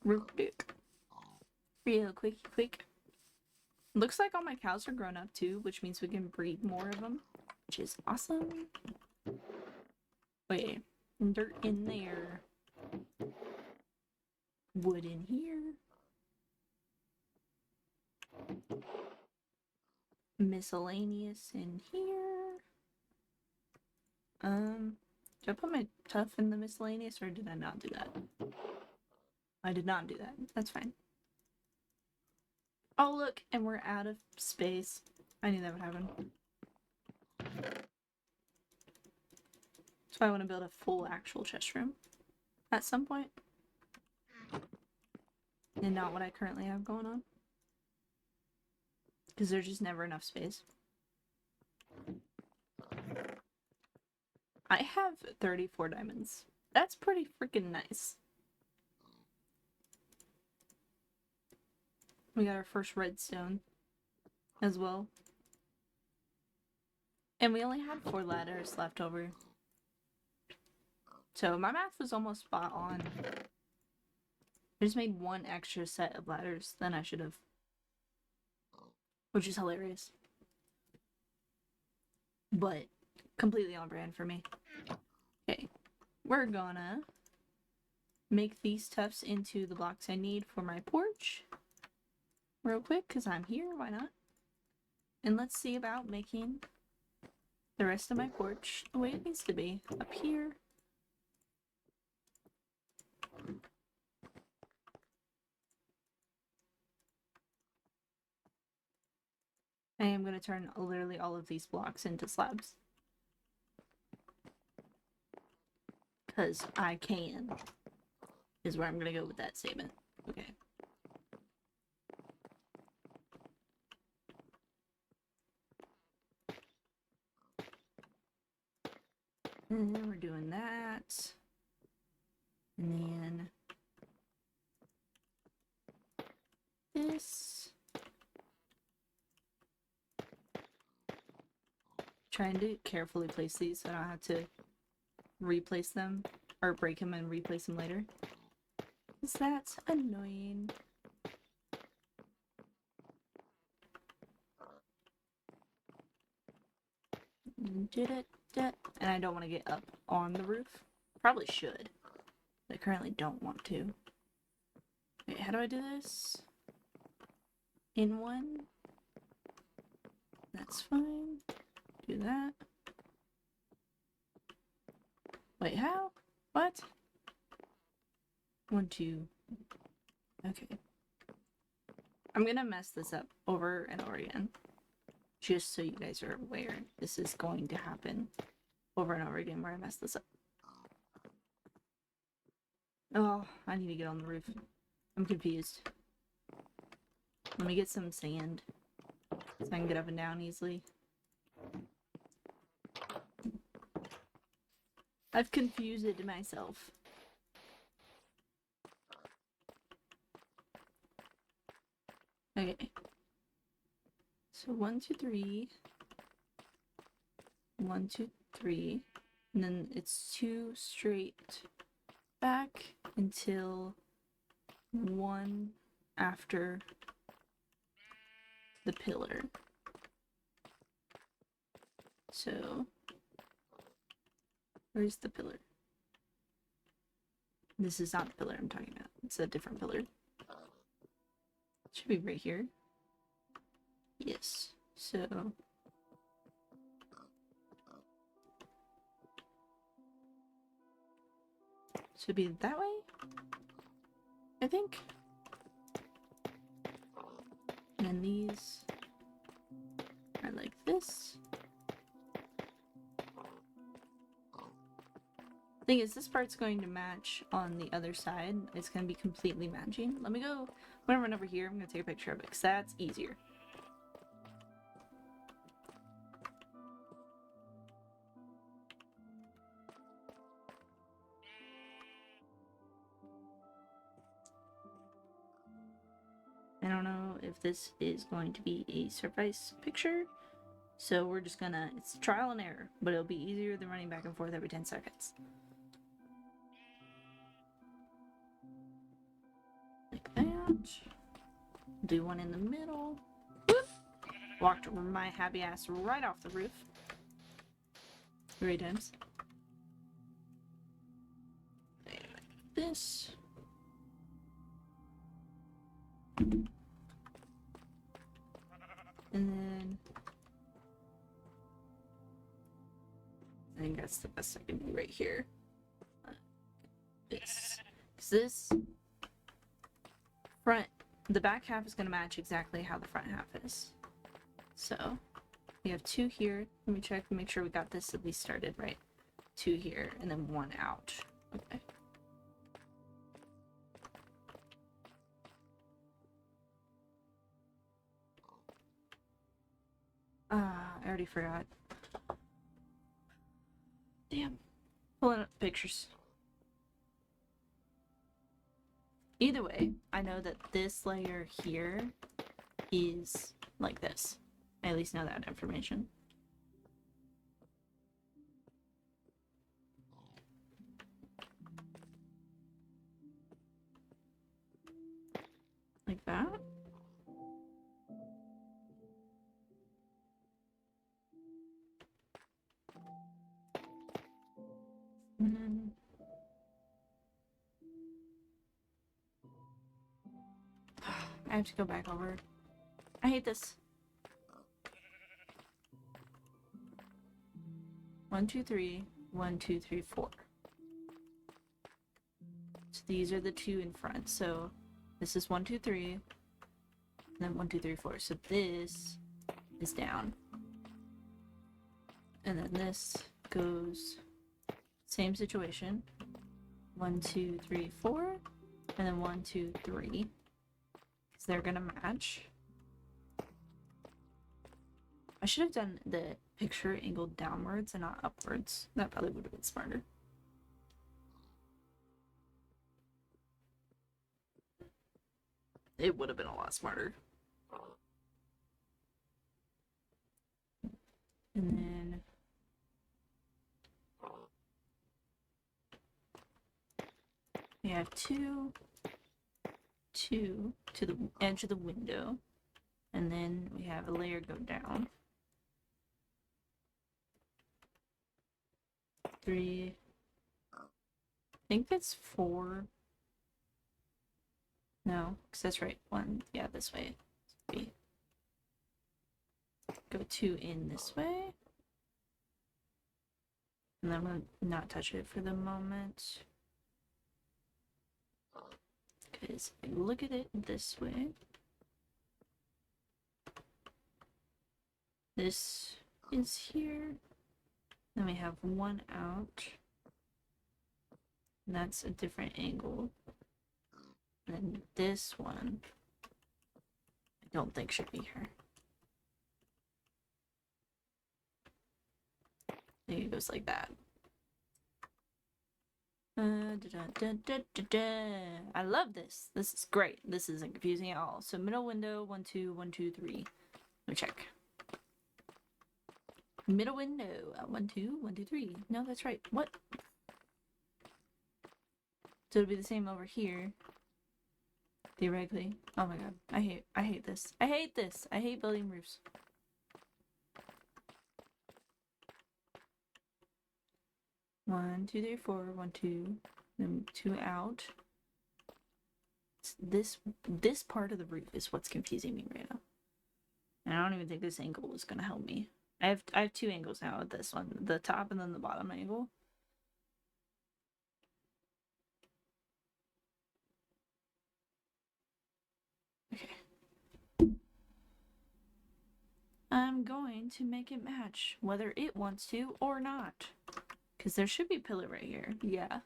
Speaker 1: Real quick. Real quick. Looks like all my cows are grown up too, which means we can breed more of them, which is awesome. Wait, dirt in there. Wood in here. Miscellaneous in here. Did I put my tuff in the miscellaneous or did I not do that? I did not do that. That's fine. Oh look, and we're out of space. I knew that would happen. So I want to build a full actual chest room at some point. And not what I currently have going on. Because there's just never enough space. I have 34 diamonds. That's pretty freaking nice. We got our first redstone as well. And we only had 4 ladders left over. So my math was almost spot on. I just made 1 extra set of ladders than I should have. Which is hilarious. But completely on brand for me. Okay. We're gonna make these tufts into the blocks I need for my porch. Real quick, because I'm here, why not? And let's see about making the rest of my porch the way it needs to be. Up here. I am going to turn literally all of these blocks into slabs. Because I can. Is where I'm going to go with that statement. Okay. And then we're doing that. And then this. Trying to carefully place these so I don't have to replace them or break them and replace them later. Is that annoying? And I don't want to get up on the roof. Probably should. I currently don't want to. Wait, how do I do this? In one? That's fine. Do that. Wait, how? What? 1, 2. Okay. I'm gonna mess this up over and over again. Just so you guys are aware, this is going to happen over and over again where I mess this up. Oh, I need to get on the roof. I'm confused. Let me get some sand so I can get up and down easily. I've confused myself. Okay. So 1, 2, 3. 1, 2, 3. And then it's 2 straight back until 1 after the pillar. So, where's the pillar? This is not the pillar I'm talking about. It's a different pillar. It should be right here. Yes. So, should be that way, I think. And then these are like this. Thing is, this part's going to match on the other side. It's going to be completely matching. Let me go, I'm going to run over here. I'm going to take a picture of it because that's easier. I don't know if this is going to be a suffice picture, so we're just gonna, it's trial and error, but it'll be easier than running back and forth every 10 seconds. Like that. Do one in the middle. Whoop. Walked my happy ass right off the roof. 3 times. This. And then I think that's the best I can do right here. This. Because this front, the back half is going to match exactly how the front half is. So we have 2 here. Let me check and make sure we got this at least started right. 2 here and then 1 out. Okay. I already forgot. Damn. Pulling up pictures. Either way, I know that this layer here is like this. I at least know that information. Like that. And then I have to go back over. I hate this. 1, 2, 3. 1, 2, 3, 4. So these are the 2 in front. So this is 1, 2, 3. And then 1, 2, 3, 4. So this is down. And then this goes same situation. 1, 2, 3, 4. And then 1, 2, 3. Because they're gonna match. I should have done the picture angled downwards and not upwards. That probably would have been smarter. It would have been a lot smarter. And then we have 2 to the edge of the window. And then we have a layer go down. 3, think it's 4. No, because that's right. 1, yeah, this way. B. Go 2 in this way. And then I'm going to not touch it for the moment. Because if you look at it this way, this is here. Then we have 1 out. And that's a different angle. And then this one, I don't think should be here. I think it goes like that. I love this. This is great. This isn't confusing at all. So middle window, 1, 2, 1, 2, 3. Let me check. Middle window, 1, 2, 1, 2, 3. No, that's right. What? So it'll be the same over here. Theoretically. Oh my god. I hate this. I hate this. I hate building roofs. One, 2, 3, 4, 1, 2. Then 2 out. This part of the roof is what's confusing me right now. And I don't even think this angle is gonna help me. I have 2 angles now with this one. The top and then the bottom angle. Okay. I'm going to make it match, whether it wants to or not. Because there should be a pillar right here. Yeah.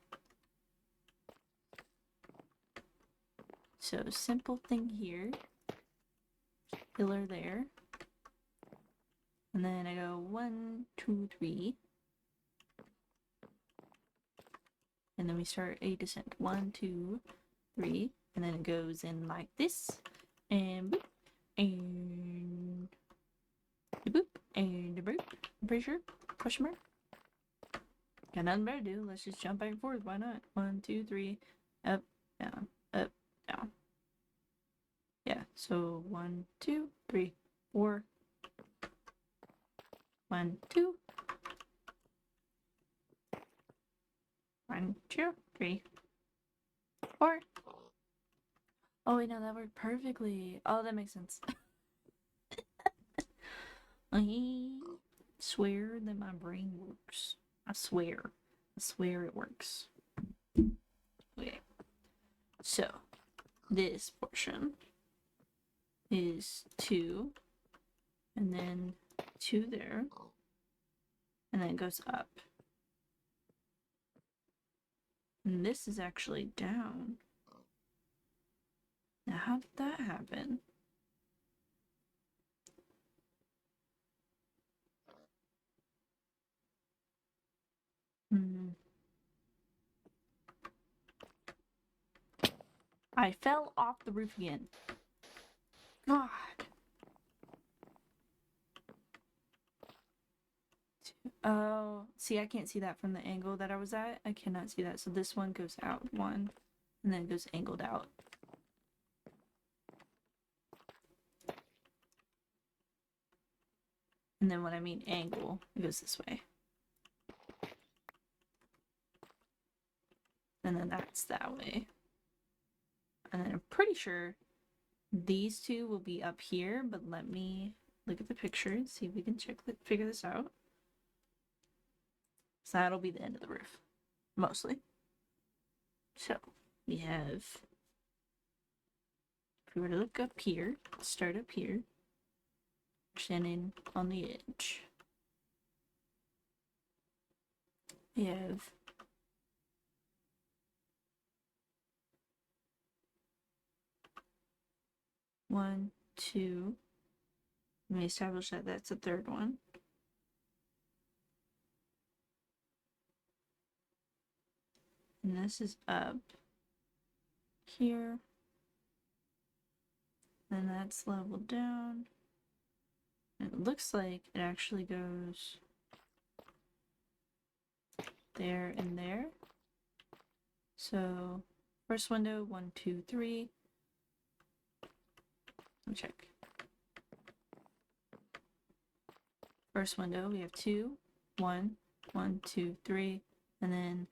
Speaker 1: So, simple thing here. Pillar there. And then I go 1, 2, 3. And then we start a descent. 1, 2, 3. And then it goes in like this. And boop. And boop. And boop. I'm pretty sure. Question mark. Got nothing better to do. Let's just jump back and forth. Why not? 1, 2, 3. Up, down, up, down. Yeah, so 1, 2, 3, 4. 1, 2. 1, 2, 3, 4. Oh wait, no, that worked perfectly. Oh, that makes sense. I swear that my brain works. I swear. I swear it works. Okay. So, this portion is 2. And then 2 there. And then it goes up. And this is actually down. Now, how did that happen? I fell off the roof again. God. Oh, see, I can't see that from the angle that I was at. I cannot see that. So this one goes out 1, and then it goes angled out. And then when I mean angle, it goes this way. And then that's that way. And then I'm pretty sure these 2 will be up here, but let me look at the picture and see if we can figure this out. So that'll be the end of the roof, mostly. So we have, if we were to look up here, start up here, standing on the edge. We have one, 2. Let me establish that that's the third one. And this is up here. Then that's leveled down. And it looks like it actually goes there and there. So first window, 1, 2, 3. Let me check. First window, we have 2, 1, 1, 2, 3, and then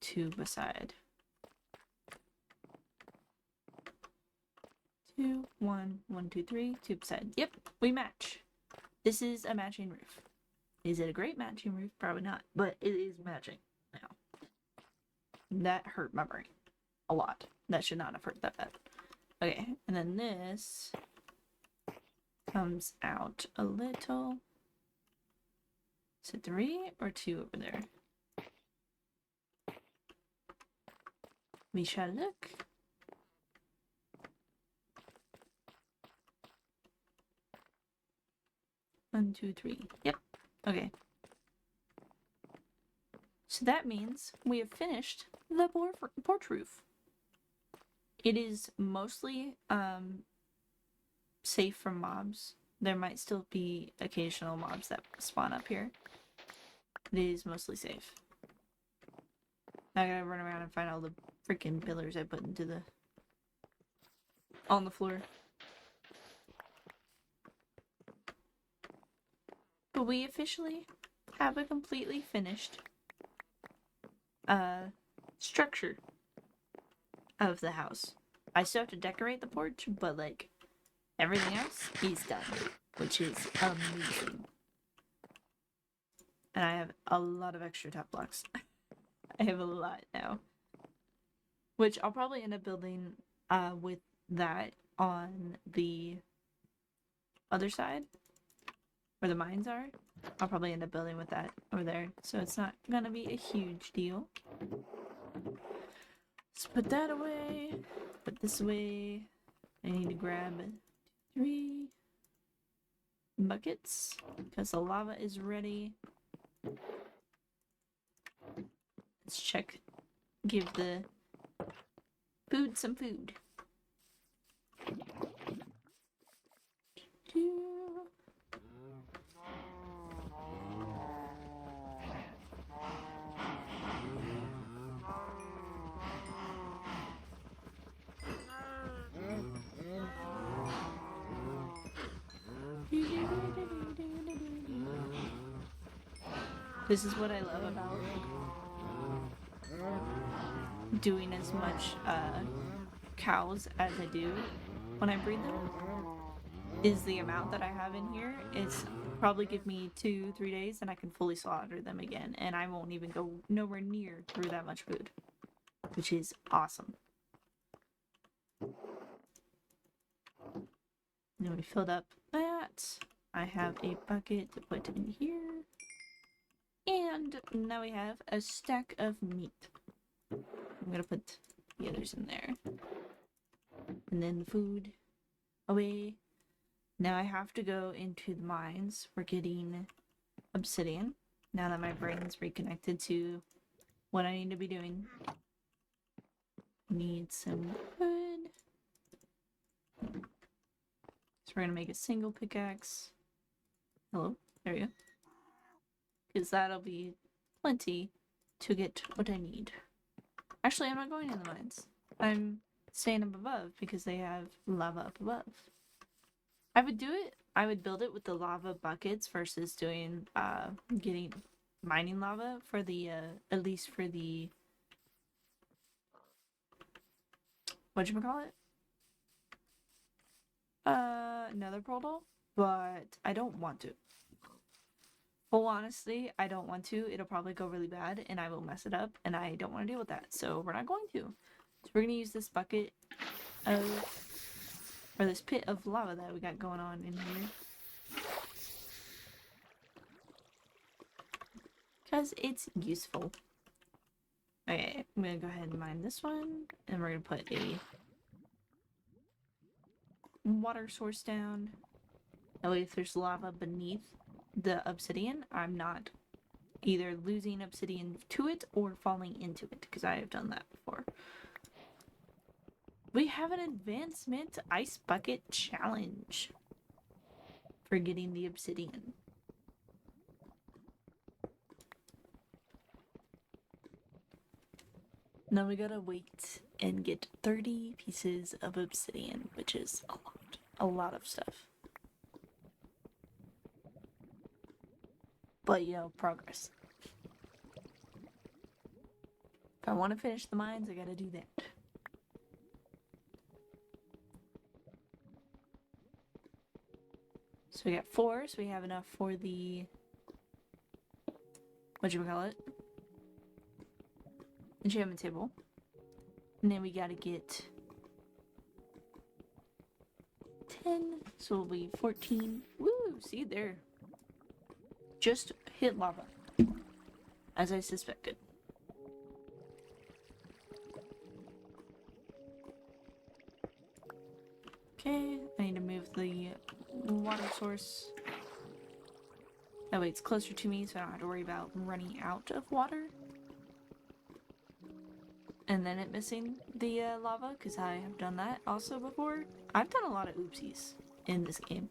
Speaker 1: two beside. 2, 1, 1, 2, 3, 2 beside. Yep, we match. This is a matching roof. Is it a great matching roof? Probably not, but it is matching now. That hurt my brain a lot. That should not have hurt that bad. Okay, and then this comes out a little. Is it 3 or 2 over there? We shall look. One, 2, 3. Yep. Okay. So that means we have finished the porch roof. It is mostly safe from mobs. There might still be occasional mobs that spawn up here. It is mostly safe. Now I gotta run around and find all the freaking pillars I put into the on the floor. But we officially have a completely finished structure of the house. I still have to decorate the porch, but like everything else is done, which is amazing. And I have a lot of extra top blocks. I have a lot now, which I'll probably end up building with that on the other side where the mines are. I'll probably end up building with that over there, so it's not gonna be a huge deal. Let's put that away, put this away. I need to grab 3 buckets because the lava is ready. Let's check, give the food some food. This is what I love about doing as much cows as I do when I breed them, is the amount that I have in here. It's probably give me 2-3 days and I can fully slaughter them again, and I won't even go nowhere near through that much food, which is awesome. Then we filled up that. I have a bucket to put in here. And now we have a stack of meat. I'm gonna put the others in there. And then the food away. Now I have to go into the mines. We're getting obsidian. Now that my brain's reconnected to what I need to be doing. Need some wood. So we're gonna make a single pickaxe. Hello, there you go. Because that'll be plenty to get what I need. Actually, I'm not going in the mines. I'm staying up above because they have lava up above. I would do it. I would build it with the lava buckets versus doing getting mining lava for the at least for the whatchamacallit? Nether portal, but I don't want to. Full honesty, I don't want to. It'll probably go really bad and I will mess it up, and I don't want to deal with that. So we're not going to. So we're gonna use this bucket of, or this pit of lava that we got going on in here. Because it's useful. Okay, I'm gonna go ahead and mine this one, and we're gonna put a water source down. That way if there's lava beneath the obsidian, I'm not either losing obsidian to it or falling into it, because I have done that before. We have an advancement ice bucket challenge for getting the obsidian. Now we gotta wait and get 30 pieces of obsidian, which is a lot of stuff. But, you know, progress. If I want to finish the mines, I gotta do that. So we got 4, so we have enough for the... whatchamacallit? Enchantment table. And then we gotta get 10, so it'll be 14. Woo! See there. Just hit lava. As I suspected. Okay, I need to move the water source. That way it's closer to me so I don't have to worry about running out of water. And then it missing the lava, because I have done that also before. I've done a lot of oopsies in this game.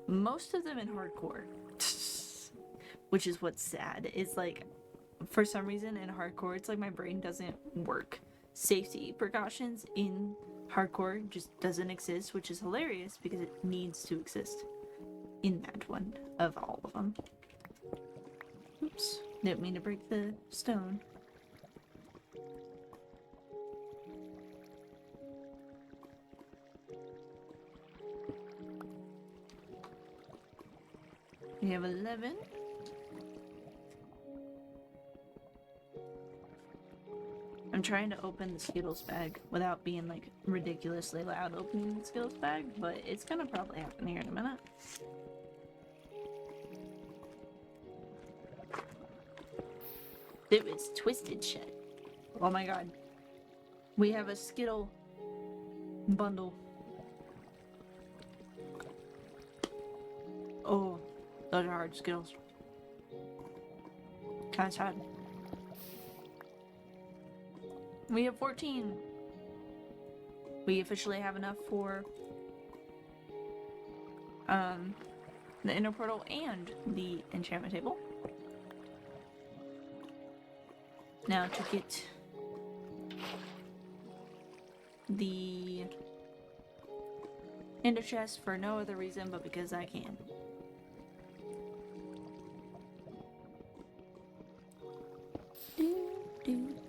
Speaker 1: Most of them in hardcore. Which is what's sad. It's like, for some reason in hardcore, it's like my brain doesn't work. Safety precautions in hardcore just doesn't exist, which is hilarious because it needs to exist in that one of all of them. Oops, didn't mean to break the stone. We have 11. I'm trying to open the Skittles bag without being like ridiculously loud opening the Skittles bag, but it's gonna probably happen here in a minute. It was twisted shut. Oh my god. We have a Skittle bundle. Oh, those are hard Skittles. Kinda sad. We have 14. We officially have enough for the inner portal and the enchantment table. Now to get the ender chest for no other reason but because I can.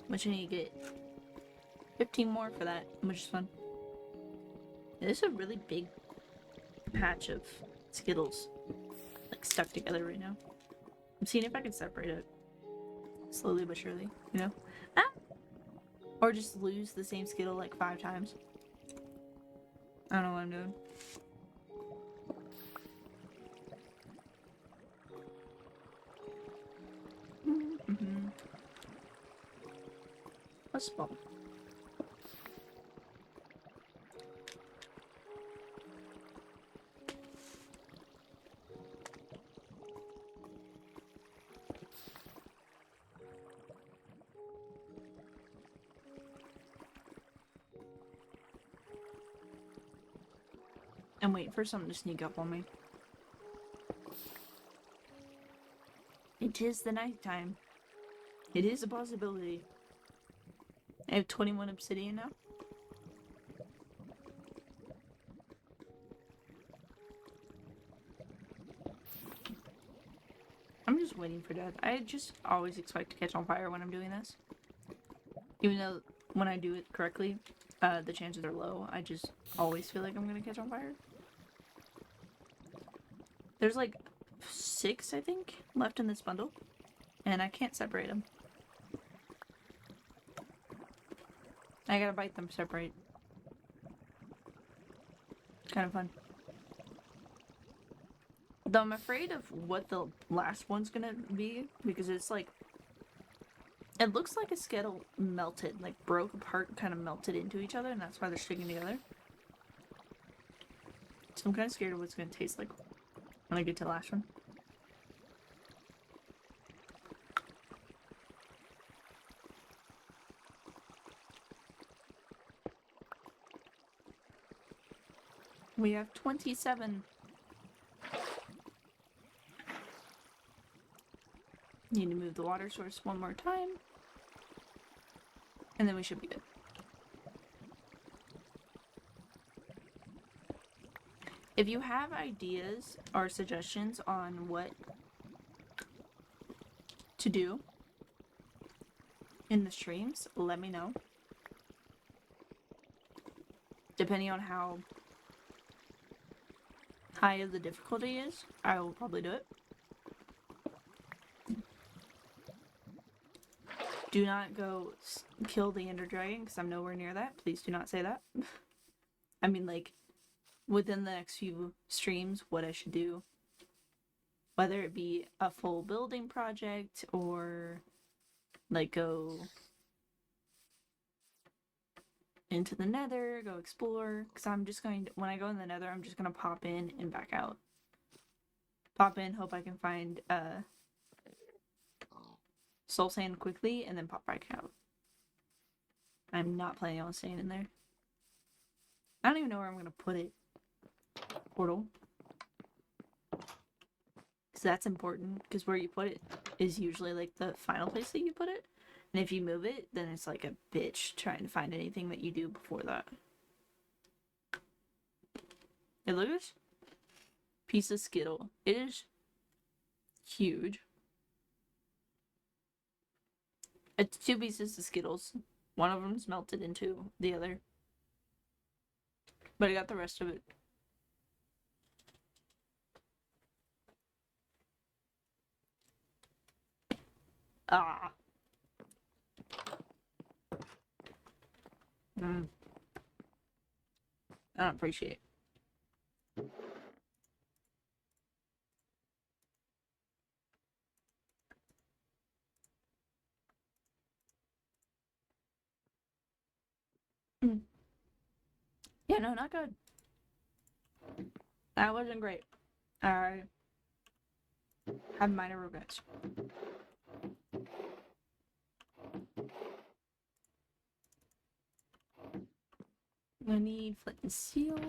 Speaker 1: Which I need to get 15 more for that, which is fun. This is a really big patch of Skittles, like stuck together right now. I'm seeing if I can separate it slowly but surely, you know? Ah! Or just lose the same Skittle like 5 times. I don't know what I'm doing. What's ball? I'm waiting for something to sneak up on me. It is the nighttime. It is a possibility. I have 21 obsidian now. I'm just waiting for death. I just always expect to catch on fire when I'm doing this. Even though when I do it correctly, the chances are low. I just always feel like I'm gonna catch on fire. There's like 6, I think, left in this bundle. And I can't separate them. I gotta bite them separate. It's kind of fun. Though I'm afraid of what the last one's gonna be, because it's like... It looks like a Skittle melted, like broke apart and kind of melted into each other, and that's why they're sticking together. So I'm kind of scared of what it's gonna taste like when I get to the last one. We have 27. Need to move the water source one more time. And then we should be good. If you have ideas or suggestions on what to do in the streams, let me know. Depending on how high the difficulty is, I will probably do it. Do not go kill the Ender Dragon, because I'm nowhere near that. Please do not say that. I mean, like, within the next few streams, what I should do. Whether it be a full building project, or, like, go into the nether, go explore. Because I'm just going to, when I go in the nether, I'm just going to pop in and back out. Pop in, hope I can find, soul sand quickly, and then pop back out. I'm not planning on staying in there. I don't even know where I'm gonna put it. Portal. Because that's important, because where you put it is usually like the final place that you put it. And if you move it, then it's like a bitch trying to find anything that you do before that. Hey, look at this piece of Skittle. It is huge. It's 2 pieces of Skittles. One of them's melted into the other. But I got the rest of it. Ah. I don't appreciate it. Yeah, no, not good. That wasn't great. I have minor regrets. I need flint and steel.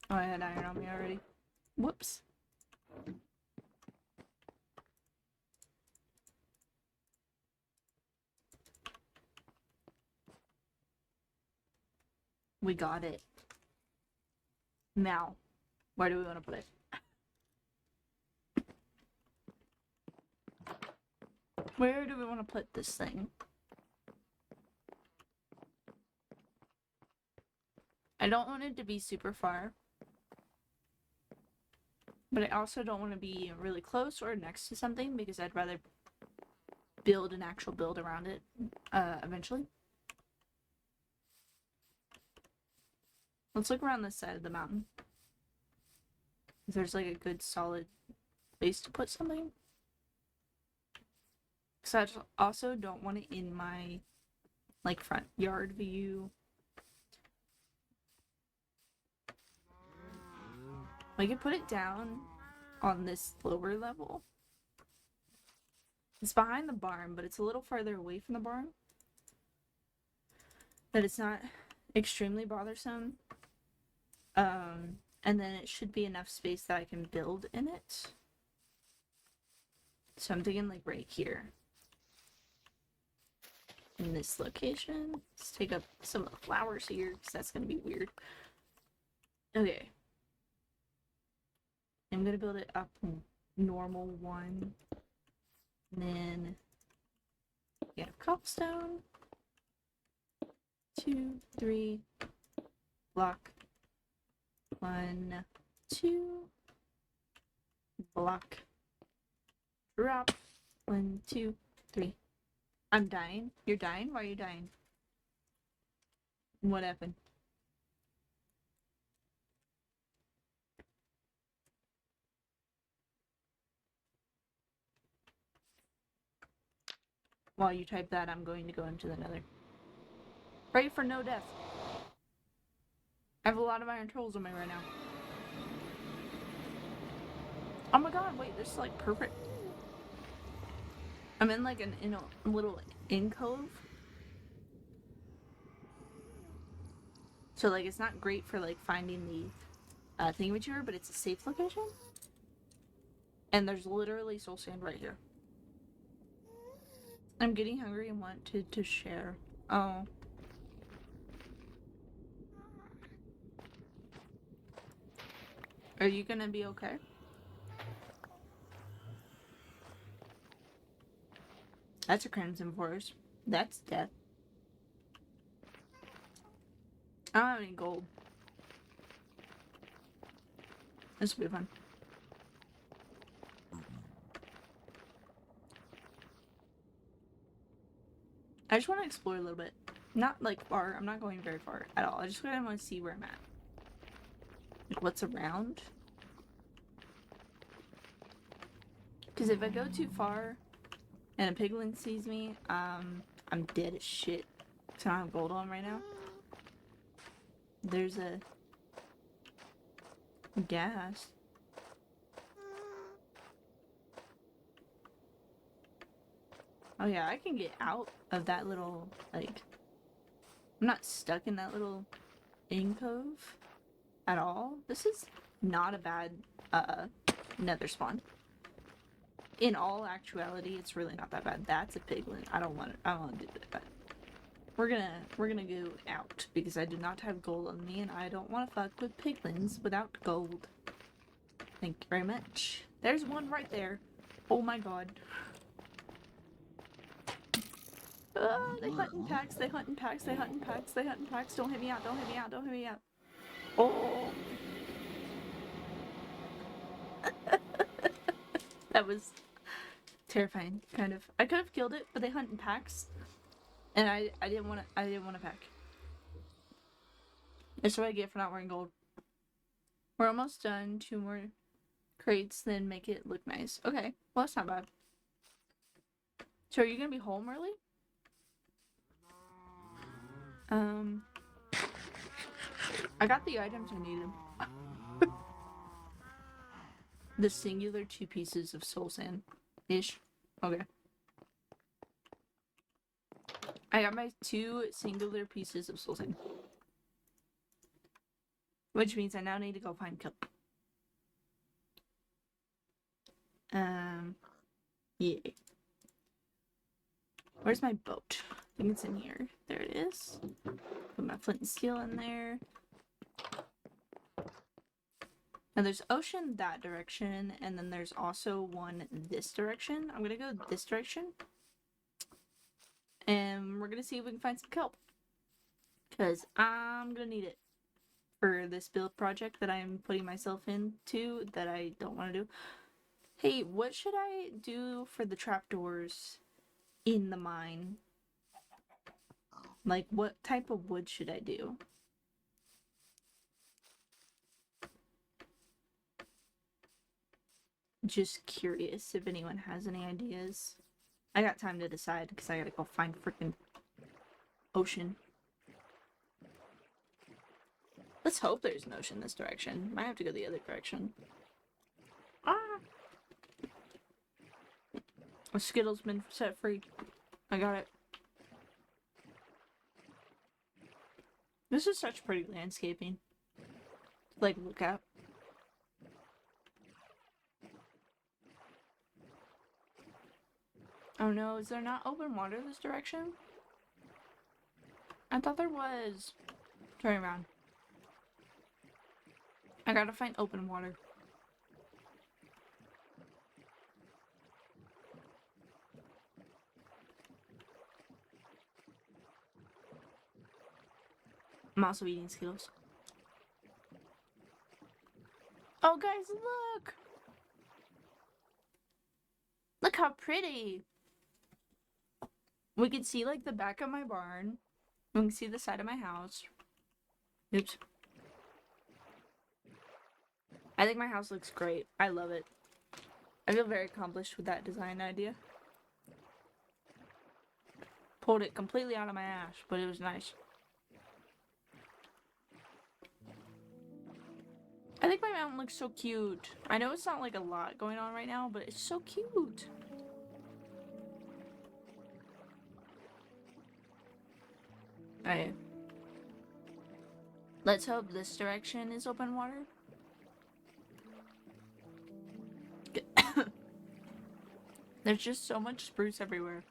Speaker 1: Oh, I had iron on me already. Whoops. We got it. Now, where do we want to put it? Where do we want to put this thing? I don't want it to be super far. But I also don't want to be really close or next to something, because I'd rather build an actual build around it eventually. Let's look around this side of the mountain. If there's like a good solid place to put something. Because I also don't want it in my like front yard view. We could put it down on this lower level. It's behind the barn, but it's a little farther away from the barn. That it's not extremely bothersome. And then it should be enough space that I can build in it. So I'm thinking like right here. In this location. Let's take up some of the flowers here, because that's going to be weird. Okay. I'm going to build it up normal 1. And then get a cobblestone. 2, 3. Block. 1, 2. Block. Drop. 1, 2, 3. I'm dying. You're dying? Why are you dying? What happened? While you type that, I'm going to go into the nether. Pray for no death. I have a lot of iron tools on me right now. Oh my god, wait, this is like perfect. I'm in like in a little cove. So like it's not great for like finding the thingamajigger, but it's a safe location. And there's literally soul sand right here. I'm getting hungry and want to share. Oh. Are you gonna be okay? That's a Crimson Forest. That's death. I don't have any gold. This will be fun. I just want to explore a little bit. Not like far. I'm not going very far at all. I just kind of want to see where I'm at. Like what's around. Because if I go too far and a piglin sees me, I'm dead as shit. So I don't have gold on right now. There's a gas. Oh yeah, I can get out of that little, like, I'm not stuck in that little cove at all. This is not a bad, nether spawn. In all actuality, it's really not that bad. That's a piglin. I don't want to do that. We're gonna go out because I do not have gold on me and I don't want to fuck with piglins without gold. Thank you very much. There's one right there. Oh my god. They hunt in packs, they hunt in packs, they hunt in packs, they hunt in packs. Don't hit me out, don't hit me out, don't hit me out. Oh. That was terrifying, kind of. I could have killed it, but they hunt in packs. And I didn't want to pack. That's what I get for not wearing gold. We're almost done. 2 more crates, then make it look nice. Okay, well that's not bad. So are you gonna be home early? I got the items I needed. The singular 2 pieces of soul sand. Ish. Okay. I got my 2 singular pieces of soul sand. Which means I now need to go find Kelp. Yeah. Where's my boat? I think it's in here. There it is. Put my flint and steel in there. Now there's ocean that direction, and then there's also one this direction. I'm gonna go this direction. And we're gonna see if we can find some kelp. Because I'm gonna need it for this build project that I'm putting myself into that I don't want to do. Hey, what should I do for the trapdoors in the mine? Like, what type of wood should I do? Just curious if anyone has any ideas. I got time to decide because I gotta go find freaking ocean. Let's hope there's an ocean this direction. Might have to go the other direction. Ah! A Skittle's been set free. I got it. This is such pretty landscaping. Like, look at. Oh no, is there not open water this direction? I thought there was. Turn around. I gotta find open water. I'm also eating Skittles. Oh guys, look! Look how pretty! We can see like the back of my barn. We can see the side of my house. Oops. I think my house looks great. I love it. I feel very accomplished with that design idea. Pulled it completely out of my ass, but it was nice. I think my mountain looks so cute. I know it's not like a lot going on right now, but it's so cute. Alright. Let's hope this direction is open water. There's just so much spruce everywhere.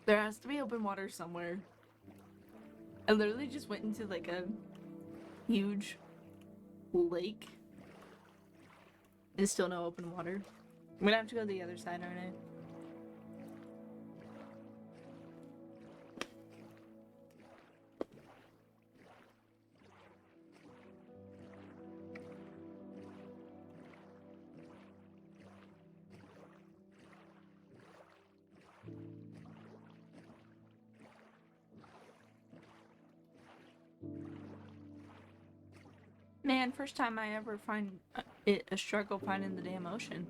Speaker 1: There has to be open water somewhere. I literally just went into like a huge lake. There's still no open water. I'm gonna have to go to the other side, aren't I? Man, first time I ever find it a struggle finding the damn ocean.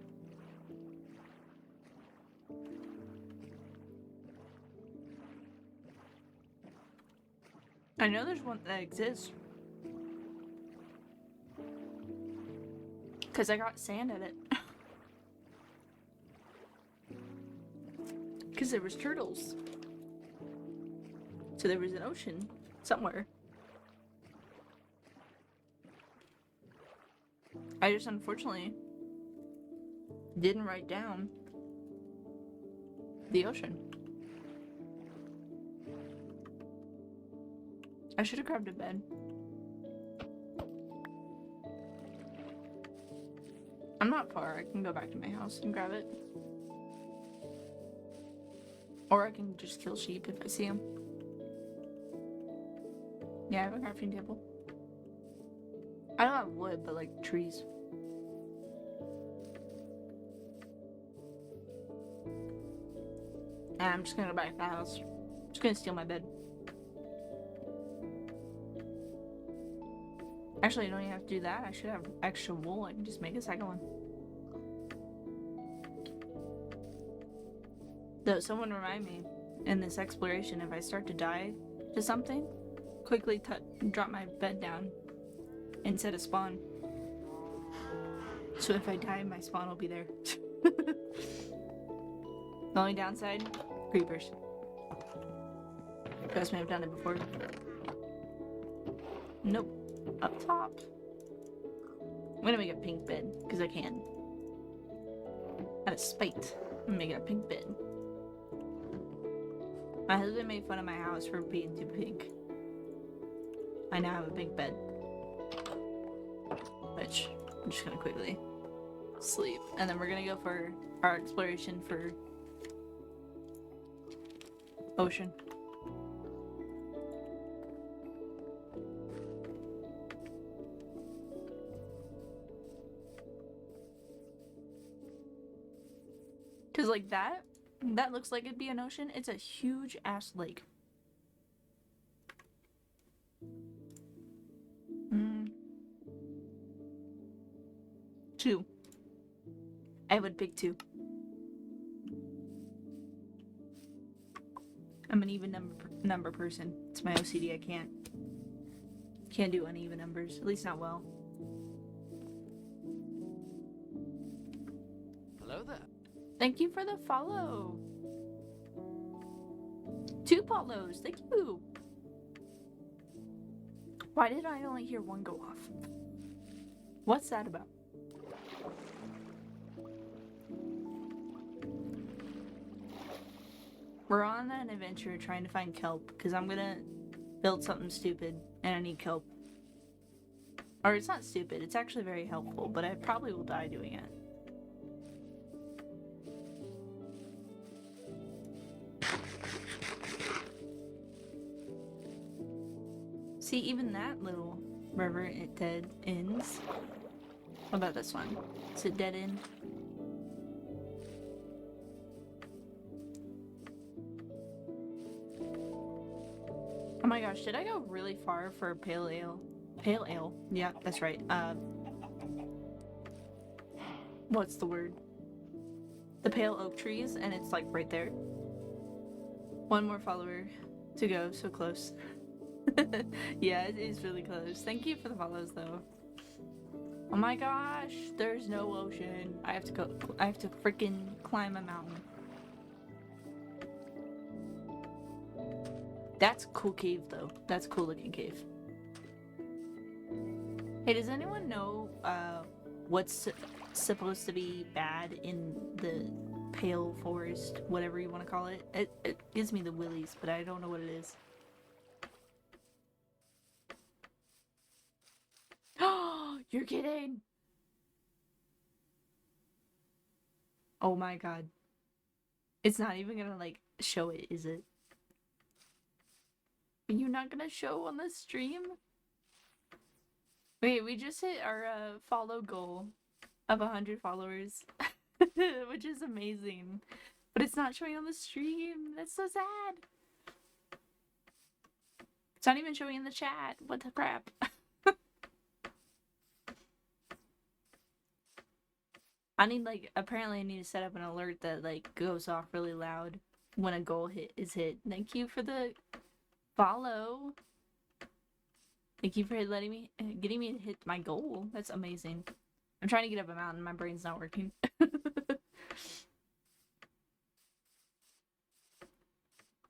Speaker 1: I know there's one that exists. Because I got sand at it. Because there was turtles. So there was an ocean somewhere. I just unfortunately didn't write down the ocean. I should have grabbed a bed. I'm not far. I can go back to my house and grab it. Or I can just kill sheep if I see them. Yeah, I have a crafting table. I don't have wood, but like trees. And I'm just gonna go back to the house. I'm just gonna steal my bed. Actually, I don't even have to do that. I should have extra wool. I can just make a second one. Though, someone remind me in this exploration, if I start to die to something, quickly drop my bed down and set a spawn. So if I die, my spawn will be there. The only downside, creepers. Trust me, I've done it before. Nope. Up top. I'm gonna make a pink bed, because I can. Out of spite, I'm making a pink bed. My husband made fun of my house for being too pink. I now have a pink bed. Which, I'm just gonna quickly sleep. And then we're gonna go for our exploration for ocean. Cause like that looks like it'd be an ocean. It's a huge ass lake. Two. I would pick two. I'm an even number person. It's my OCD. I can't do uneven numbers. At least not well.
Speaker 2: Hello there.
Speaker 1: Thank you for the follow. 2 follows. Thank you. Why did I only hear one go off? What's that about? We're on an adventure trying to find kelp because I'm gonna build something stupid and I need kelp. Or it's not stupid, it's actually very helpful, but I probably will die doing it. See, even that little river, it dead ends. What about this one? Is it dead end? Oh my gosh, did I go really far for pale ale? Pale ale? Yeah, that's right. What's the word? The pale oak trees, and it's like right there. One more follower to go, so close. Yeah, it is really close. Thank you for the follows, though. Oh my gosh, there's no ocean. I have to freaking climb a mountain. That's a cool cave, though. That's a cool looking cave. Hey, does anyone know what's supposed to be bad in the pale forest, whatever you want to call it? It gives me the willies, but I don't know what it is. You're kidding! Oh my god. It's not even gonna, like, show it, is it? Are you not gonna show on the stream? Wait, we just hit our follow goal of 100 followers, which is amazing. But it's not showing on the stream. That's so sad. It's not even showing in the chat. What the crap? I need, like, apparently I need to set up an alert that, like, goes off really loud when a goal is hit. Thank you for the follow. Thank you for getting me to hit my goal. That's amazing. I'm trying to get up a mountain. My brain's not working.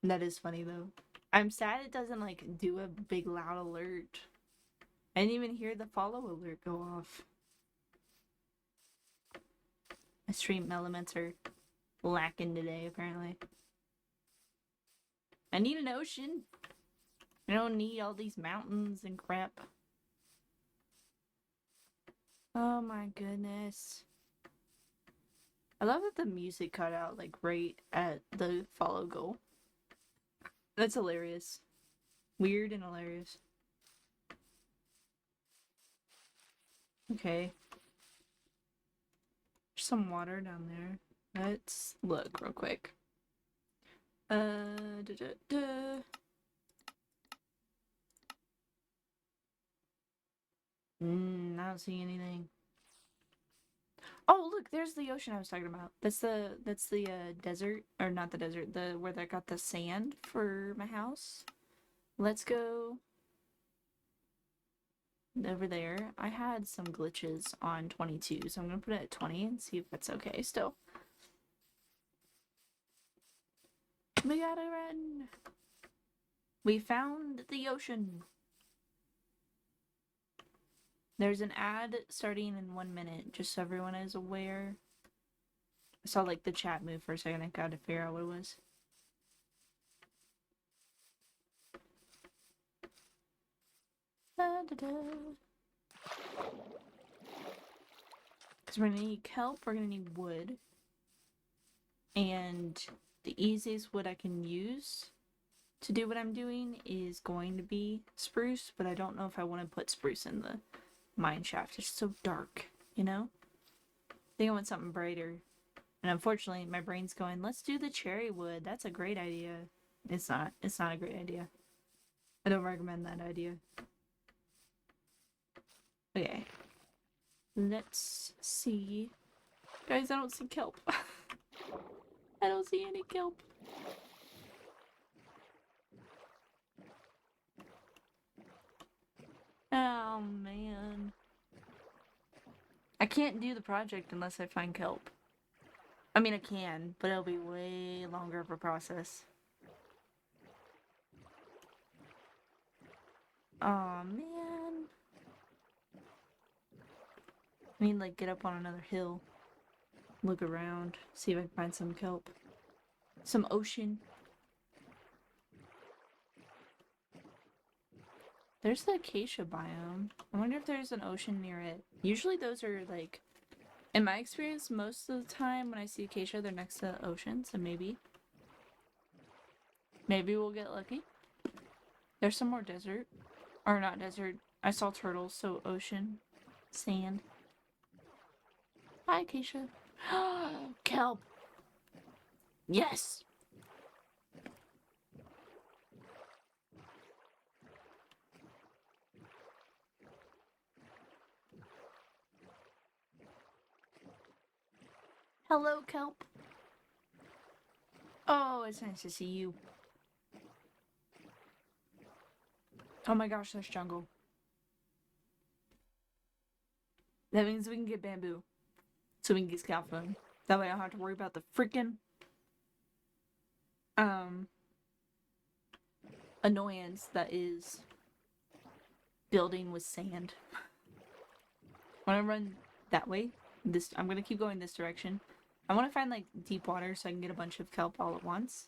Speaker 1: That is funny, though. I'm sad it doesn't, like, do a big loud alert. I didn't even hear the follow alert go off. My stream elements are lacking today, apparently. I need an ocean. I don't need all these mountains and crap. Oh my goodness. I love that the music cut out, like, right at the follow goal. That's hilarious. Weird and hilarious. Okay. There's some water down there. Let's look real quick. I don't see anything. Oh, look, there's the ocean I was talking about. That's the desert, or not the desert, where they got the sand for my house. Let's go over there. I had some glitches on 22, so I'm gonna put it at 20 and see if that's okay still. We gotta run. We found the ocean. There's an ad starting in 1 minute, just so everyone is aware. I saw, like, the chat move for a second. I gotta figure out what it was. Because we're gonna need kelp, we're gonna need wood. And the easiest wood I can use to do what I'm doing is going to be spruce, but I don't know if I want to put spruce in the mine shaft. It's so dark, you know? I think I want something brighter. And unfortunately, my brain's going, let's do the cherry wood. That's a great idea. It's not. It's not a great idea. I don't recommend that idea. Okay. Let's see. Guys, I don't see kelp. I don't see any kelp. Oh, man. I can't do the project unless I find kelp. I mean, I can, but it'll be way longer of a process. Oh, man. I mean, like, get up on another hill. Look around. See if I can find some kelp. Some ocean. There's the acacia biome. I wonder if there's an ocean near it. Usually those are, like... In my experience, most of the time when I see acacia, they're next to the ocean, so maybe. Maybe we'll get lucky. There's some more desert. Or not desert. I saw turtles, so ocean. Sand. Hi, acacia. Kelp. Yes! Hello, kelp. Oh, it's nice to see you. Oh my gosh, there's jungle. That means we can get bamboo. So we can get scaffolding. That way I don't have to worry about the freaking annoyance that is building with sand. I want to run that way. I'm gonna keep going this direction. I want to find, like, deep water so I can get a bunch of kelp all at once.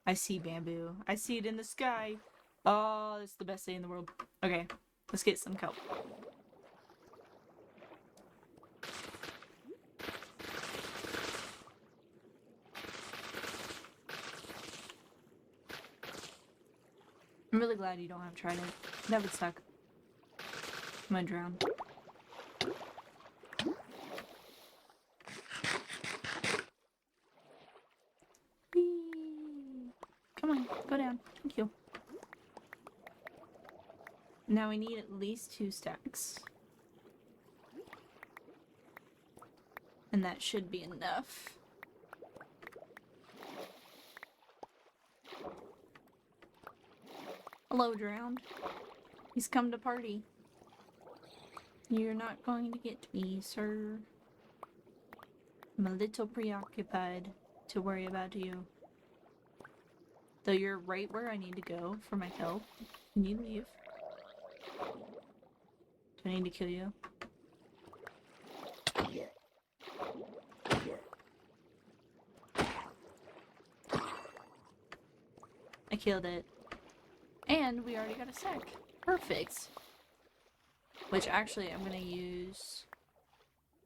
Speaker 1: I see bamboo. I see it in the sky. Oh, it's the best day in the world. Okay, let's get some kelp. I'm really glad you don't have trident. That would suck. I'm gonna drown. Whee! Come on, go down. Thank you. Now we need at least 2 stacks. And that should be enough. Hello, drowned. He's come to party. You're not going to get me, sir. I'm a little preoccupied to worry about you. Though you're right where I need to go for my help. Can you leave? Do I need to kill you? I killed it. And we already got a stack. Perfect. Which actually I'm gonna use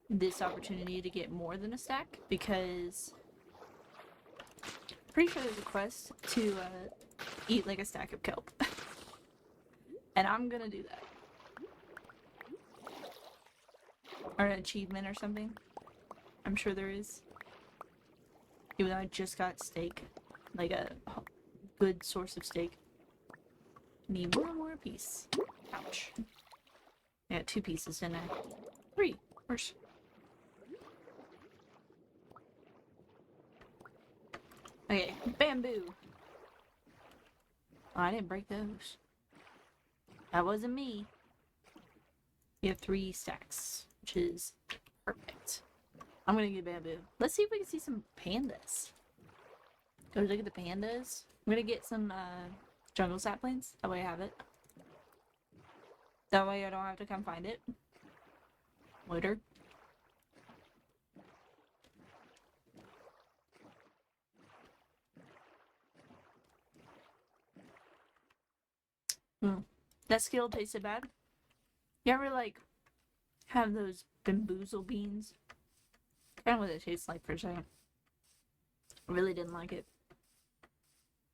Speaker 1: this opportunity to get more than a stack because I'm pretty sure there's a quest to eat like a stack of kelp. And I'm gonna do that. Or an achievement or something. I'm sure there is. Even though I just got steak. Like a good source of steak. Need one more piece. Ouch. I got 2 pieces, didn't I? 3. Where's... Okay, bamboo. Oh, I didn't break those. That wasn't me. We have 3 stacks, which is perfect. I'm gonna get bamboo. Let's see if we can see some pandas. Go look at the pandas. I'm gonna get some jungle saplings. That way I have it. That way I don't have to come find it later. That skill tasted bad. You ever like have those bamboozle beans? Kind of what it tastes like for a second. I really didn't like it.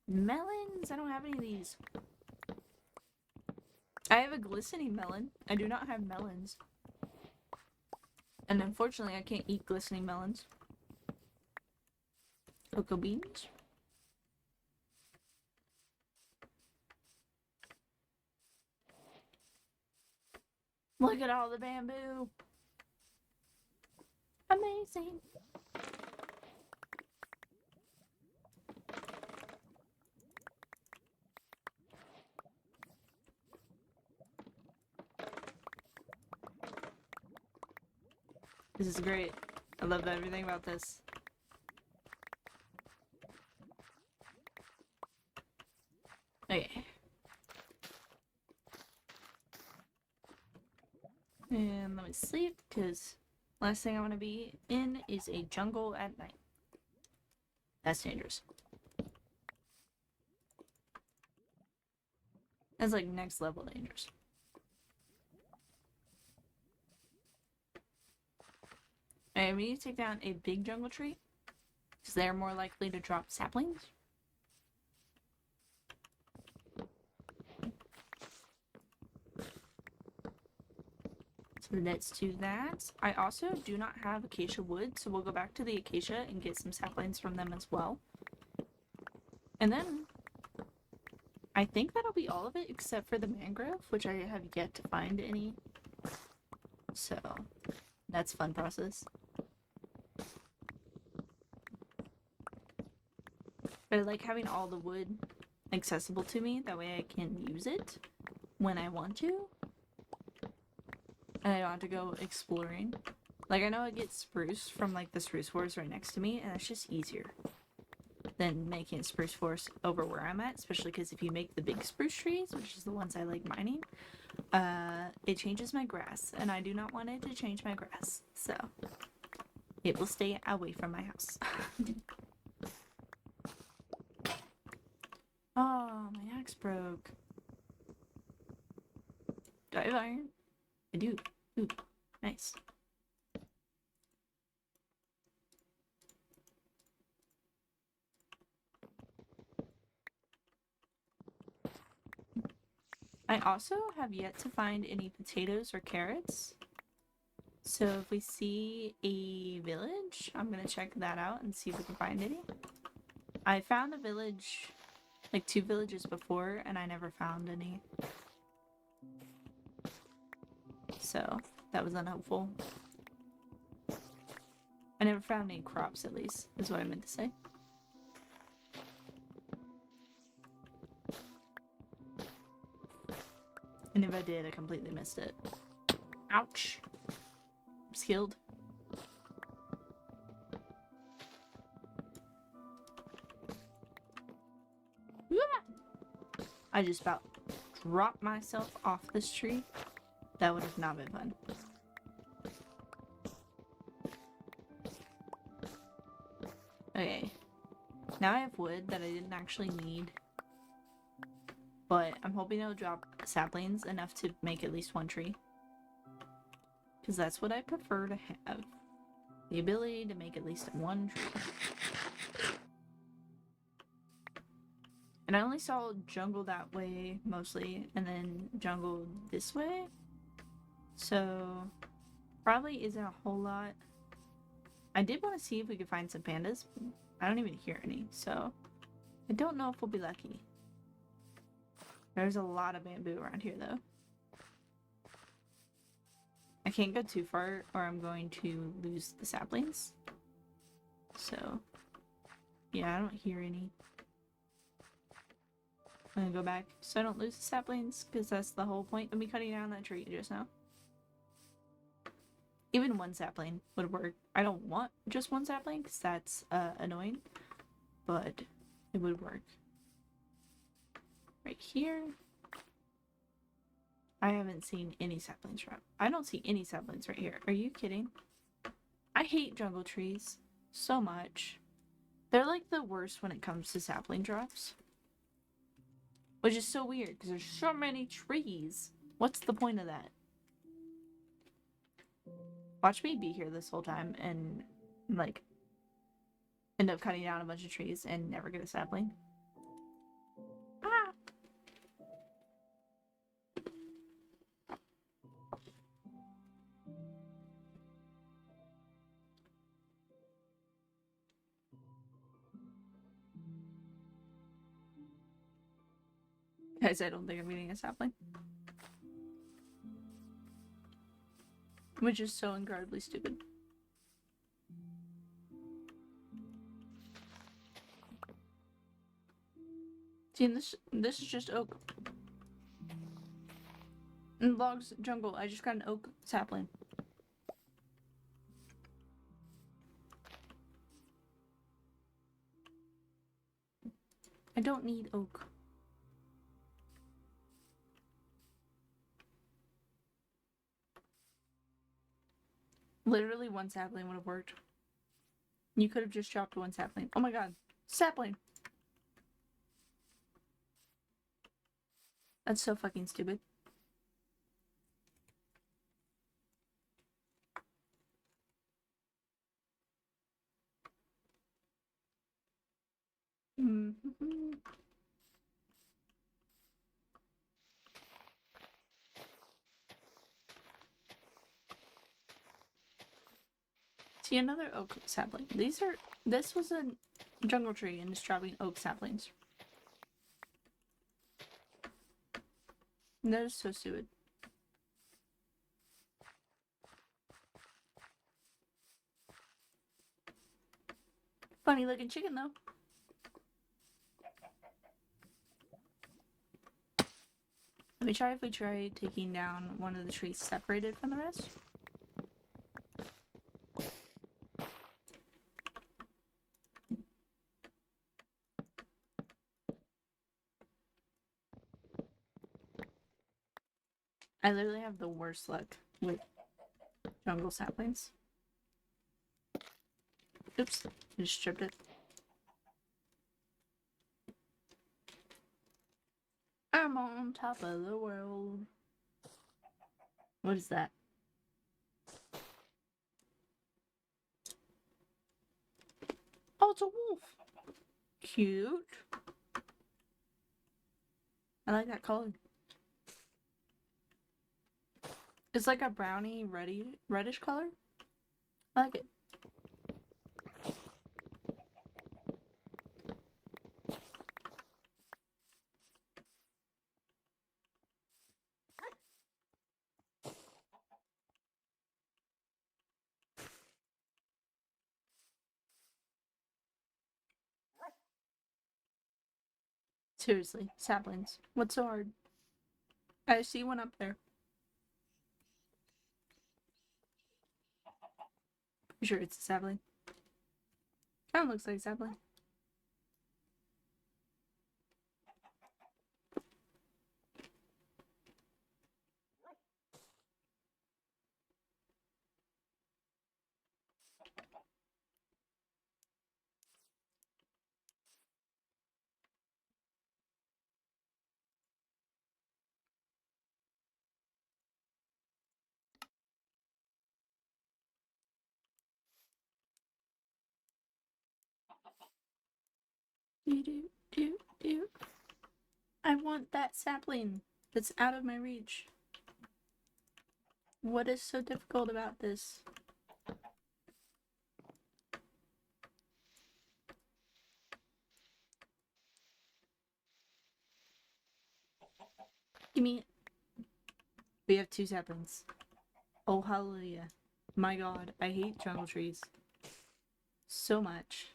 Speaker 1: Melons? I don't have any of these. I have a glistening melon. I do not have melons. And unfortunately, I can't eat glistening melons. Cocoa beans? Look at all the bamboo. Amazing. This is great. I love everything about this. Okay. And let me sleep, because last thing I want to be in is a jungle at night. That's dangerous. That's like next level dangerous. Alright, we need to take down a big jungle tree, because they're more likely to drop saplings. So let's do that. I also do not have acacia wood, so we'll go back to the acacia and get some saplings from them as well. And then I think that'll be all of it except for the mangrove, which I have yet to find any. So that's a fun process. But I like having all the wood accessible to me, that way I can use it when I want to. And I don't have to go exploring. Like, I know I get spruce from, like, the spruce forest right next to me, and it's just easier than making a spruce forest over where I'm at, especially because if you make the big spruce trees, which is the ones I like mining, it changes my grass, and I do not want it to change my grass, so it will stay away from my house. Oh, my axe broke. Do I have iron? I do. Ooh, nice. I also have yet to find any potatoes or carrots. So if we see a village, I'm gonna check that out and see if we can find any. I found a village, like 2 villages before, and I never found any. So that was unhelpful. I never found any crops, at least, is what I meant to say. And if I did, I completely missed it. Ouch. I'm skilled. I just about dropped myself off this tree. That would have not been fun. Okay. Now I have wood that I didn't actually need. But I'm hoping it'll drop saplings enough to make at least 1 tree. Because that's what I prefer to have. The ability to make at least 1 tree. And I only saw jungle that way, mostly, and then jungle this way. So, probably isn't a whole lot. I did want to see if we could find some pandas. I don't even hear any, so I don't know if we'll be lucky. There's a lot of bamboo around here, though. I can't go too far, or I'm going to lose the saplings. So, yeah, I don't hear any. I'm gonna go back so I don't lose the saplings, because that's the whole point of me cutting down that tree just now. Even 1 sapling would work. I don't want just 1 sapling, because that's annoying, but it would work. Right here. I haven't seen any saplings right. I don't see any saplings right here. Are you kidding? I hate jungle trees so much. They're like the worst when it comes to sapling drops. Which is so weird, because there's so many trees. What's the point of that? Watch me be here this whole time and, like, end up cutting down a bunch of trees and never get a sapling. Ah! Guys, I don't think I'm getting a sapling. Which is so incredibly stupid. See, and this is just oak. And logs jungle, I just got an oak sapling. I don't need oak. Literally 1 sapling would have worked. You could have just chopped 1 sapling. Oh my god. Sapling! That's so fucking stupid. Mm-hmm. See, another oak sapling. This was a jungle tree and it's dropping oak saplings. That is so stupid. Funny looking chicken though. Let me try if we try taking down one of the trees separated from the rest. I literally have the worst luck with jungle saplings. Oops, I just stripped it. I'm on top of the world. What is that? Oh, it's a wolf. Cute. I like that color. It's like a brownie reddish color. I like it. Seriously, saplings. What's so hard? I see one up there. Pretty sure it's a sapling. Kind of looks like a sapling. Do. I want that sapling that's out of my reach. What is so difficult about this? Give me it. We have 2 saplings. Oh, hallelujah. My god, I hate jungle trees. So much.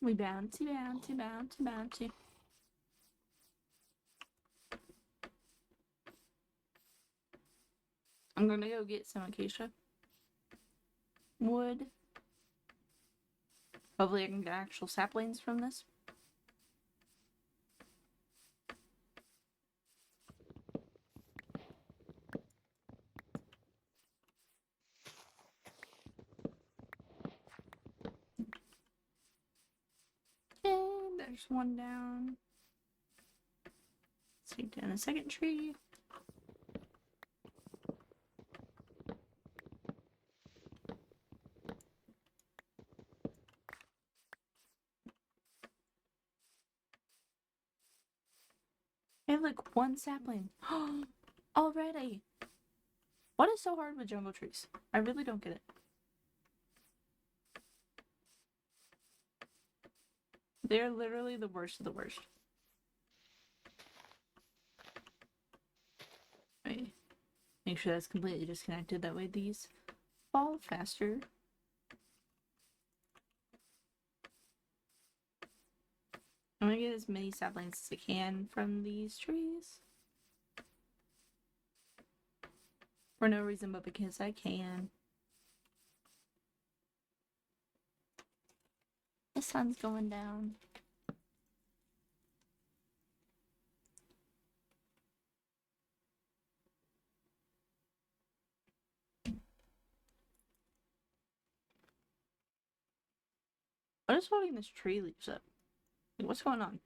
Speaker 1: We bouncy. I'm gonna go get some acacia wood. Hopefully I can get actual saplings from this. Okay, there's one down. Let's take down a second tree. I have like 1 sapling. Already! What is so hard with jungle trees? I really don't get it. They're literally the worst of the worst. Wait. Make sure that's completely disconnected. That way these fall faster. I'm gonna get as many saplings as I can from these trees. For no reason but because I can. The sun's going down. What is holding this tree leaves up? Like, what's going on?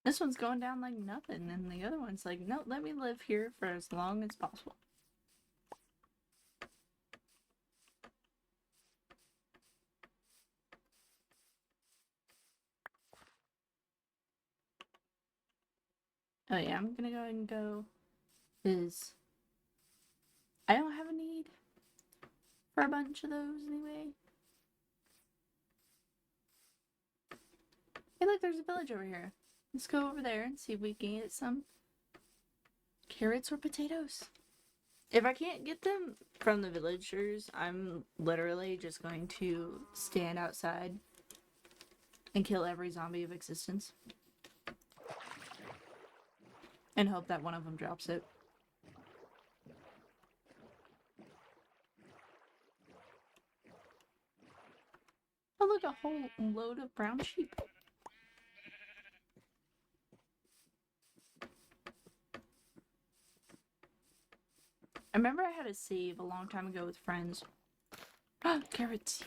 Speaker 1: This one's going down like nothing, and the other one's like, no, let me live here for as long as possible. Oh yeah, I'm gonna go ahead and go, because I don't have a need for a bunch of those anyway. Hey look, there's a village over here. Let's go over there and see if we can get some carrots or potatoes. If I can't get them from the villagers, I'm literally just going to stand outside and kill every zombie of existence. And hope that one of them drops it. Oh look, a whole load of brown sheep. I remember I had a save a long time ago with friends. Carrots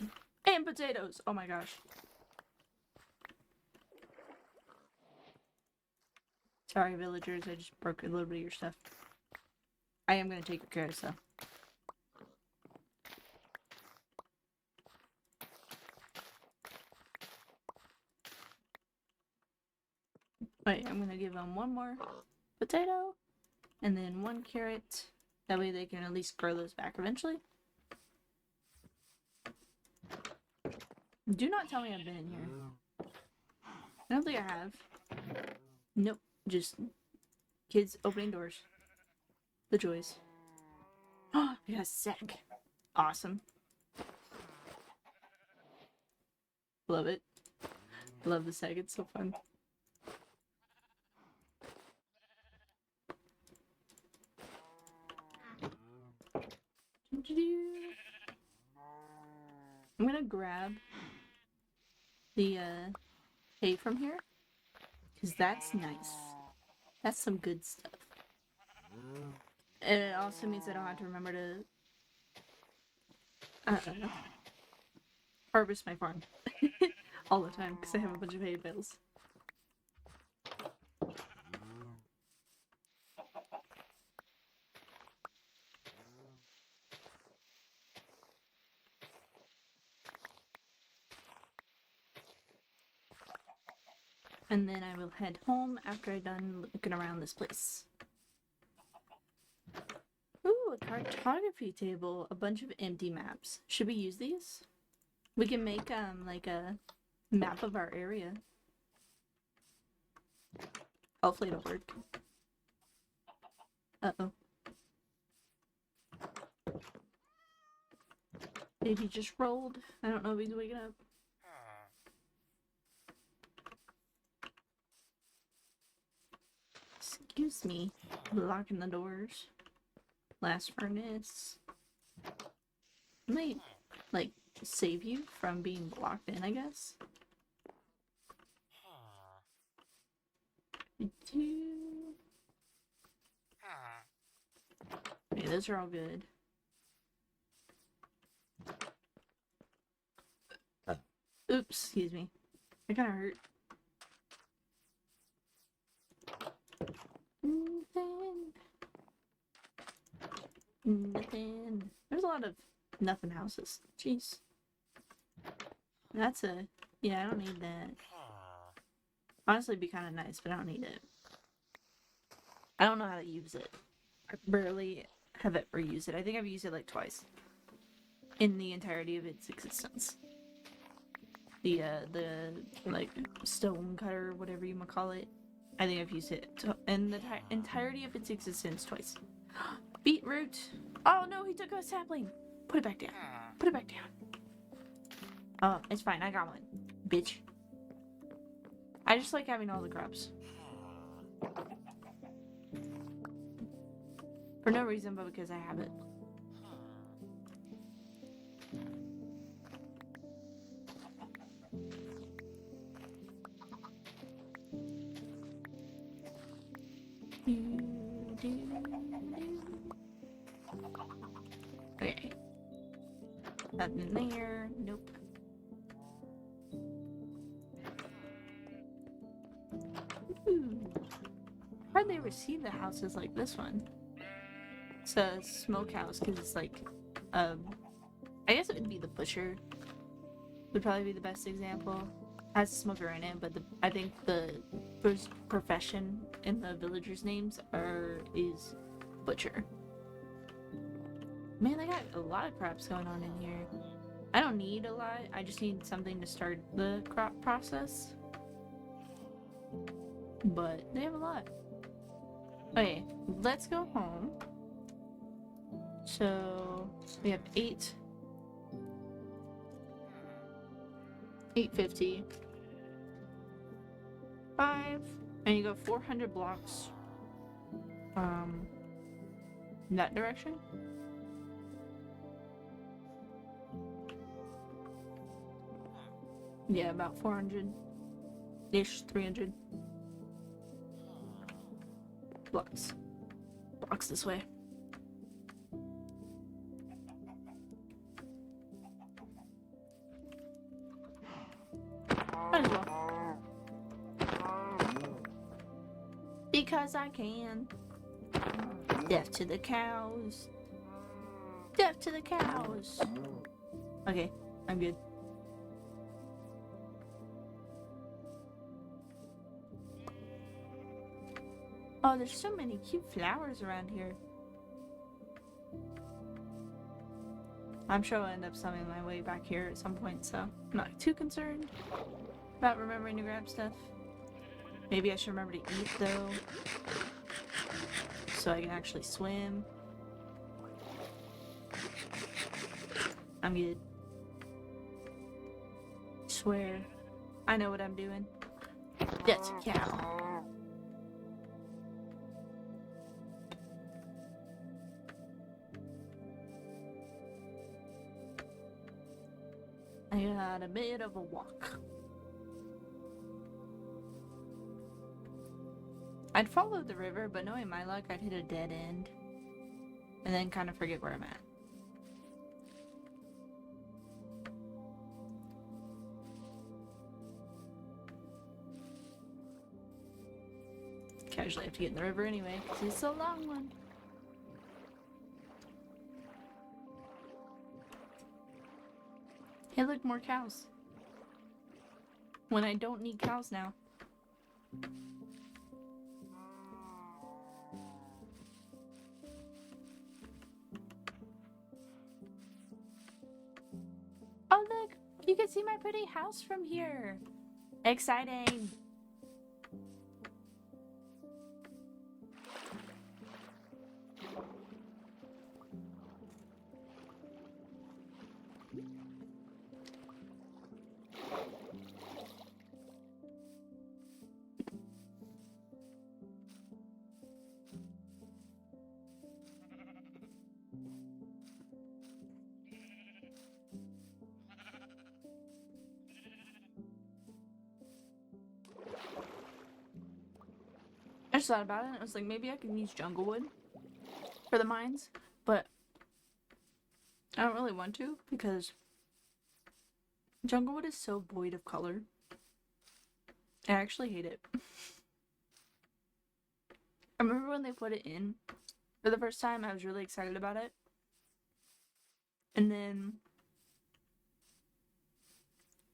Speaker 1: and potatoes. Oh my gosh. Sorry, villagers. I just broke a little bit of your stuff. I am gonna take your carrots though. Wait, I'm gonna give them one more potato and then one carrot. That way they can at least grow those back eventually. Do not tell me I've been in here. I don't think I have. Nope. Just kids opening doors. The joys. Oh, I got a sack. Awesome. Love it. Love the sack. It's so fun. I'm gonna grab the hay from here, because that's nice. That's some good stuff. And it also means I don't have to remember to harvest my farm all the time, because I have a bunch of hay bales. And then I will head home after I'm done looking around this place. Ooh, a cartography table. A bunch of empty maps. Should we use these? We can make, like a map of our area. Hopefully it'll work. Uh-oh. Baby just rolled. I don't know if he's waking up. Excuse me. Locking the doors. Last furnace. Might, like, save you from being blocked in, I guess. Okay, those are all good. Oops, excuse me. That kinda hurt. Nothing. There's a lot of nothing houses. Jeez. That's a... Yeah, I don't need that. Honestly, it'd be kind of nice, but I don't need it. I don't know how to use it. I barely have ever used it. I think I've used it like twice. In the entirety of its existence. The like, stone cutter, whatever you might call it. I think I've used it in the entirety of its existence twice. Beetroot! Oh no, he took a sapling! Put it back down. Put it back down. Oh, it's fine. I got one. Bitch. I just like having all the crops. For no reason, but because I have it. Okay. Nothing there. Nope. Ooh. Hardly ever see the houses like this one. It's a smokehouse because it's like, I guess it would be the butcher. Would probably be the best example. Has a smoker in it, but I think the first profession in the villagers' names is butcher. Man, I got a lot of crops going on in here. I don't need a lot. I just need something to start the crop process. But they have a lot. Okay, let's go home. So we have 850. 5, and you go 400 blocks. In that direction. Yeah, about 400-ish, 300 blocks. Blocks this way. Might as well. Because I can. Death to the cows. Death to the cows. Okay, I'm good. Oh, there's so many cute flowers around here. I'm sure I'll end up summing my way back here at some point, so I'm not too concerned about remembering to grab stuff. Maybe I should remember to eat, though, so I can actually swim. I'm good. Swear. I know what I'm doing. That's a cow. I had a bit of a walk. I'd follow the river, but knowing my luck, I'd hit a dead end. And then kind of forget where I'm at. Casually have to get in the river anyway, because it's a long one. Hey, look, more cows. When I don't need cows now. Oh, look! You can see my pretty house from here. Exciting! I just thought about it and I was like, maybe I can use jungle wood for the mines, but I don't really want to because jungle wood is so void of color. I actually hate it. I remember when they put it in for the first time, I was really excited about it. And then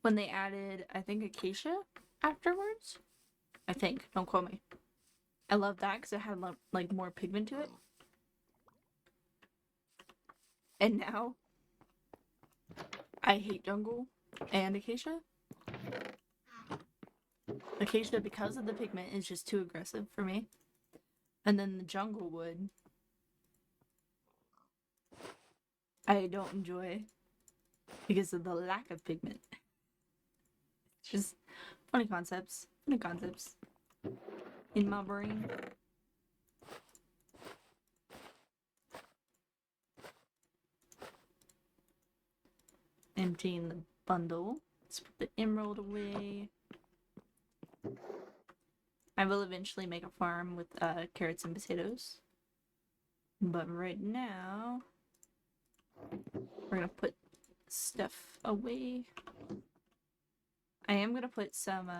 Speaker 1: when they added, I think, acacia afterwards, I think, don't quote me. I love that because it had like more pigment to it. And now I hate jungle and acacia. Acacia, because of the pigment, is just too aggressive for me. And then the jungle wood, I don't enjoy because of the lack of pigment. It's just funny concepts in my brain. Emptying the bundle. Let's put the emerald away. I will eventually make a farm with carrots and potatoes. But right now, we're gonna put stuff away. I am gonna put some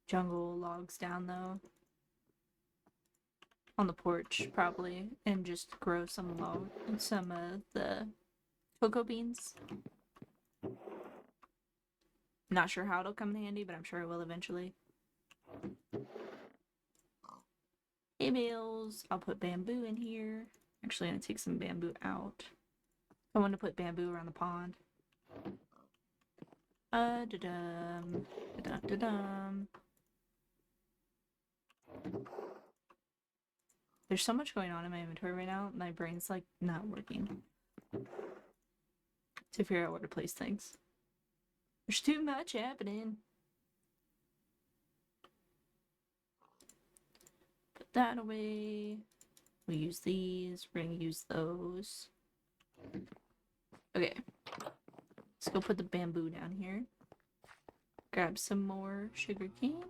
Speaker 1: jungle logs down though. On the porch, probably. And just grow some the cocoa beans. Not sure how it'll come in handy, but I'm sure it will eventually. Hay bales. I'll put bamboo in here. Actually, I'm gonna take some bamboo out. I want to put bamboo around the pond. Da-dum. Da-dum. There's so much going on in my inventory right now. My brain's like not working to figure out where to place things. There's too much happening. Put that away. We use these. We're gonna use those. Okay. Let's go put the bamboo down here. Grab some more sugar cane.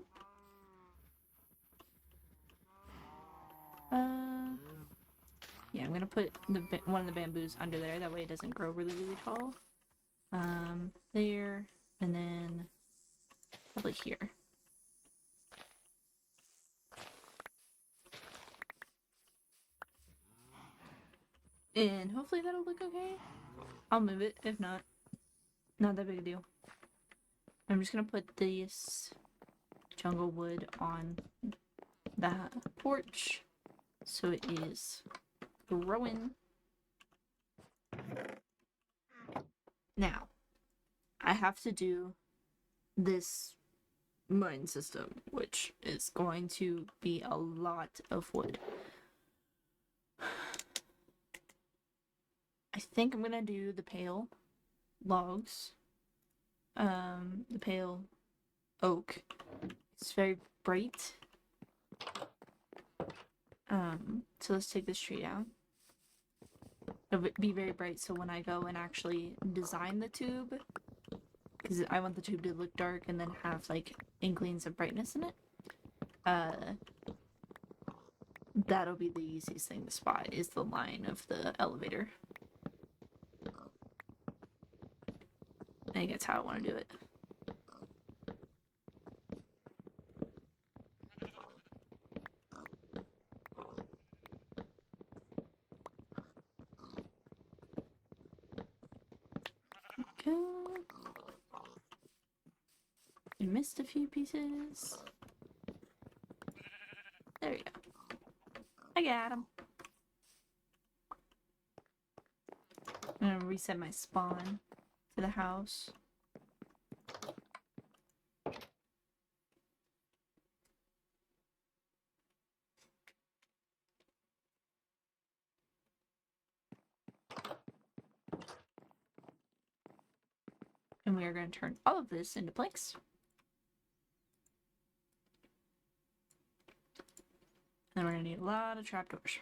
Speaker 1: Yeah, I'm gonna put one of the bamboos under there. That way it doesn't grow really, really tall. There, and then probably here. And hopefully that'll look okay. I'll move it. If not, not that big a deal. I'm just gonna put this jungle wood on the porch so it is growing. Now, I have to do this mine system, which is going to be a lot of wood. I think I'm gonna do the pale logs. The pale oak. It's very bright. So let's take this tree down. It'll be very bright, so when I go and actually design the tube, because I want the tube to look dark and then have like inklings of brightness in it, that'll be the easiest thing to spot, is the line of the elevator. I think that's how I want to do it. Okay. I missed a few pieces. There we go. I got them. I'm gonna reset my spawn to the house. And we are going to turn all of this into planks. And we're going to need a lot of trapdoors.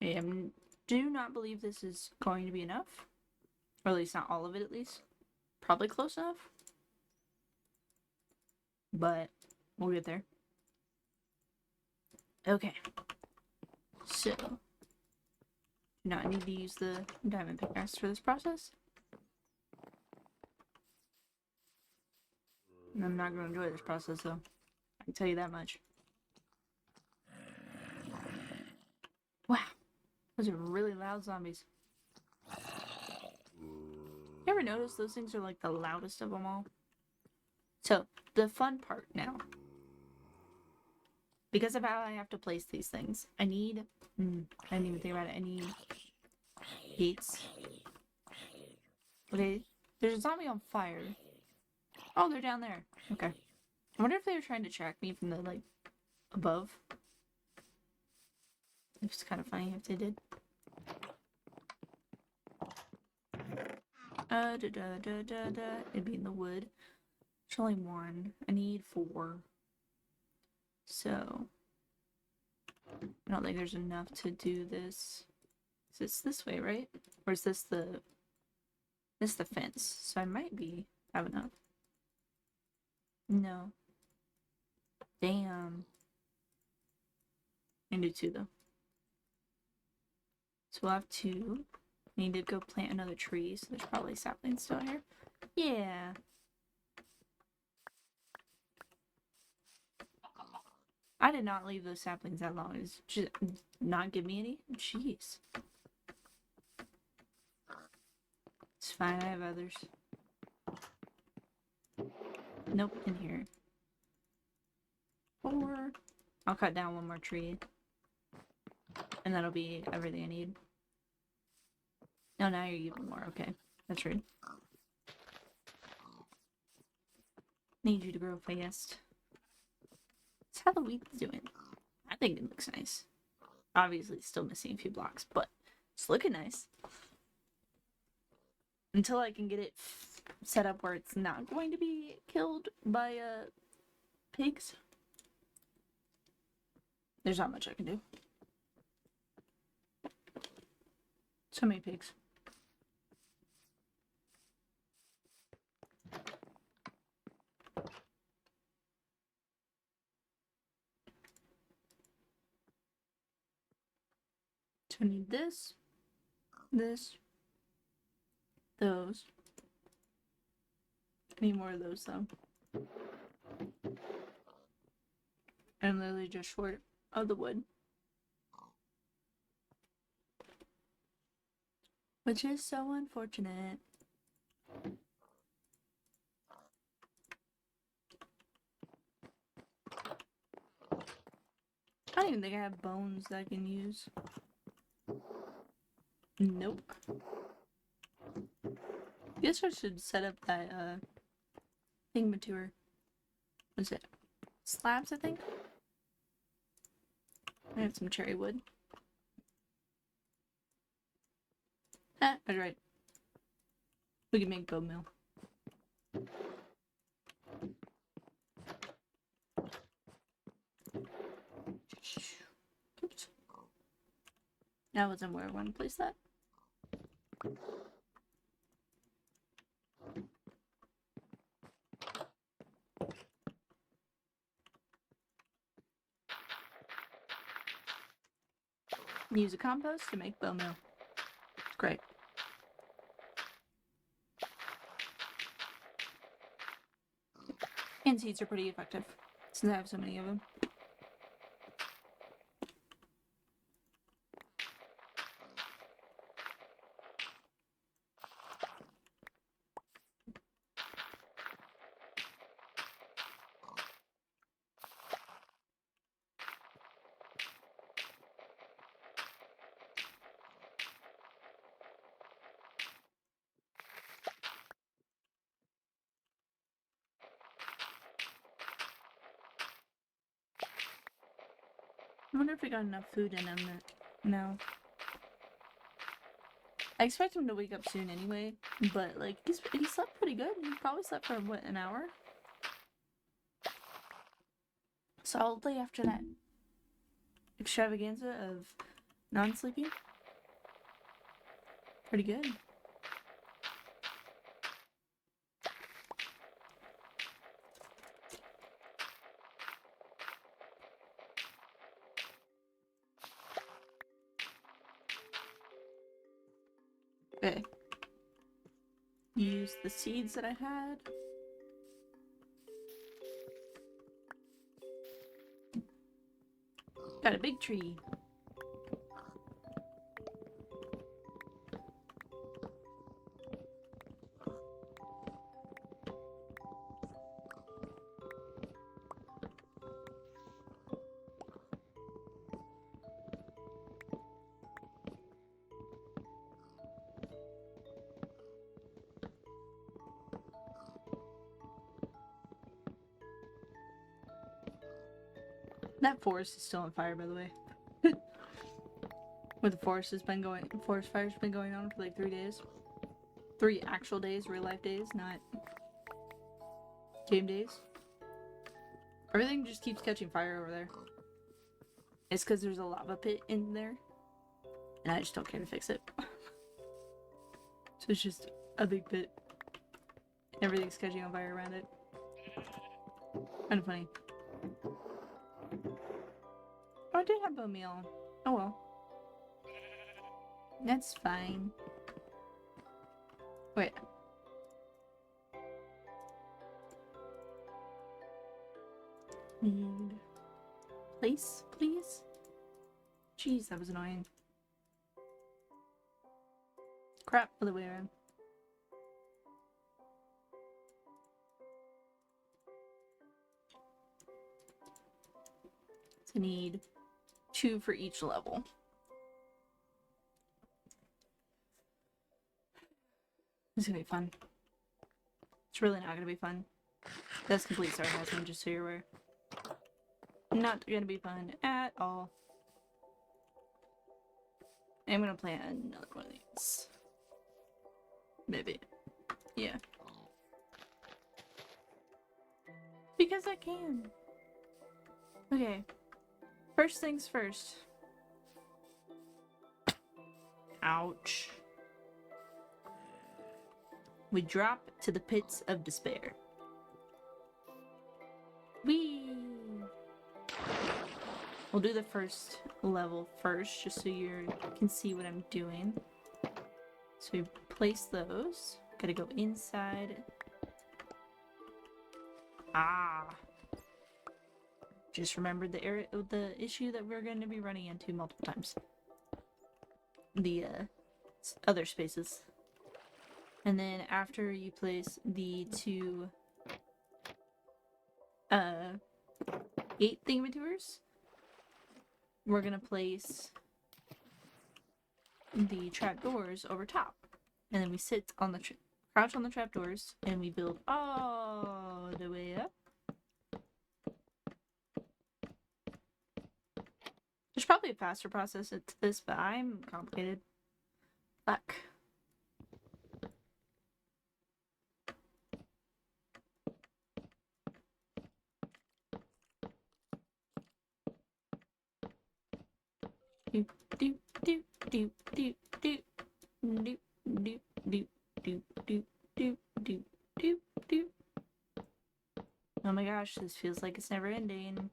Speaker 1: I do not believe this is going to be enough. Or at least not all of it, at least. Probably close enough. But we'll get there. Okay. So, do not need to use the diamond pickaxe for this process. And I'm not going to enjoy this process, though. I can tell you that much. Wow. Those are really loud zombies. You ever notice those things are like the loudest of them all? So, the fun part now. Because of how I have to place these things, I need... I didn't even think about it. I need gates. Okay, there's a zombie on fire. Oh, they're down there. Okay. I wonder if they were trying to track me from the, like, above. It's kind of funny if they did. It'd be in the wood. There's only one. I need 4. So, I don't think there's enough to do this. Is this way, right? Or is this the fence? So I might have enough. No. Damn. I can do 2 though. So we'll have 2. Need to go plant another tree, so there's probably saplings still here. Yeah. I did not leave those saplings that long. It's just not give me any. Jeez. It's fine, I have others. Nope, in here. 4. I'll cut down 1 more tree. And that'll be everything I need. No, now you're even more, okay. That's rude. Need you to grow fast. What's Halloween doing? I think it looks nice. Obviously, still missing a few blocks, but it's looking nice. Until I can get it set up where it's not going to be killed by pigs. There's not much I can do. So many pigs. So I need this, those. I need more of those though. I'm literally just short of the wood. Which is so unfortunate. I don't even think I have bones that I can use. Nope. Guess I should set up that thingamateur. What is it? Slabs, I think? I have some cherry wood. Ah, I was right. We can make bone meal. Oops. That wasn't where I want to place that. Use a compost to make bone meal. It's great. And seeds are pretty effective since I have so many of them. I wonder if we got enough food in him that no. I expect him to wake up soon anyway, but like he slept pretty good. He probably slept for what, an hour? Solidly after that extravaganza of non-sleeping. Pretty good. Okay. Use the seeds that I had. Got a big tree. That forest is still on fire, by the way. Where the forest fire's been going on for like 3 days. 3 actual days, real life days, not game days. Everything just keeps catching fire over there. It's because there's a lava pit in there, and I just don't care to fix it. So it's just a big pit. Everything's catching on fire around it. Kind of funny. Oh, I did have bone meal. Oh well. That's fine. Wait. Need place, please? Jeez, that was annoying. Crap, other way around. So need 2 for each level. It's gonna be fun. It's really not gonna be fun. That's complete sarcasm, just so you're aware. Not gonna be fun at all. I'm gonna plant another one of these. Maybe. Yeah. Because I can. Okay. First things first. Ouch. We drop to the pits of despair. Whee! We'll do the first level first, just so you can see what I'm doing. So we place those. Gotta go inside. Ah! Just remembered the issue that we're going to be running into multiple times. The other spaces. And then after you place the two gate thingamatours, we're gonna place the trapdoors over top. And then we sit on the crouch on the trapdoors and we build all the way up. There's probably a faster process to this, but I'm complicated. Fuck. Doop doop doop doop doop doop doop doop doop doop doop doop doop doop doop. Oh my gosh, this feels like it's never ending.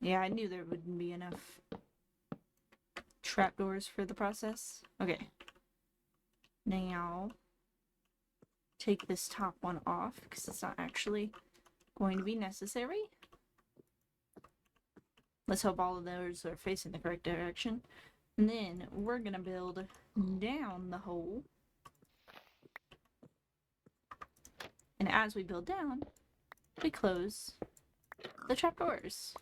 Speaker 1: Yeah, I knew there wouldn't be enough trapdoors for the process. Okay. Now, take this top one off because it's not actually going to be necessary. Let's hope all of those are facing the correct direction. And then we're gonna build down the hole. And as we build down, we close the trapdoors.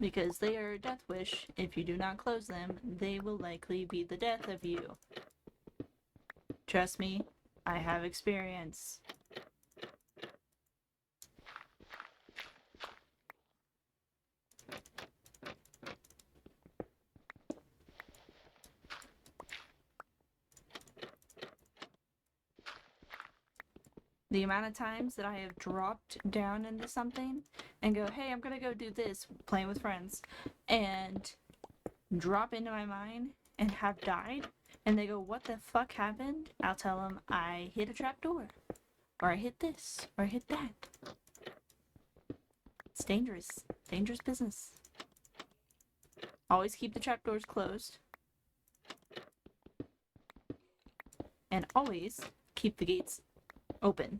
Speaker 1: Because they are a death wish. If you do not close them, they will likely be the death of you. Trust me, I have experience. The amount of times that I have dropped down into something and go, hey, I'm gonna go do this, playing with friends, and drop into my mine and have died, and they go, what the fuck happened? I'll tell them I hit a trapdoor, or I hit this, or I hit that. It's dangerous. Dangerous business. Always keep the trapdoors closed. And always keep the gates open.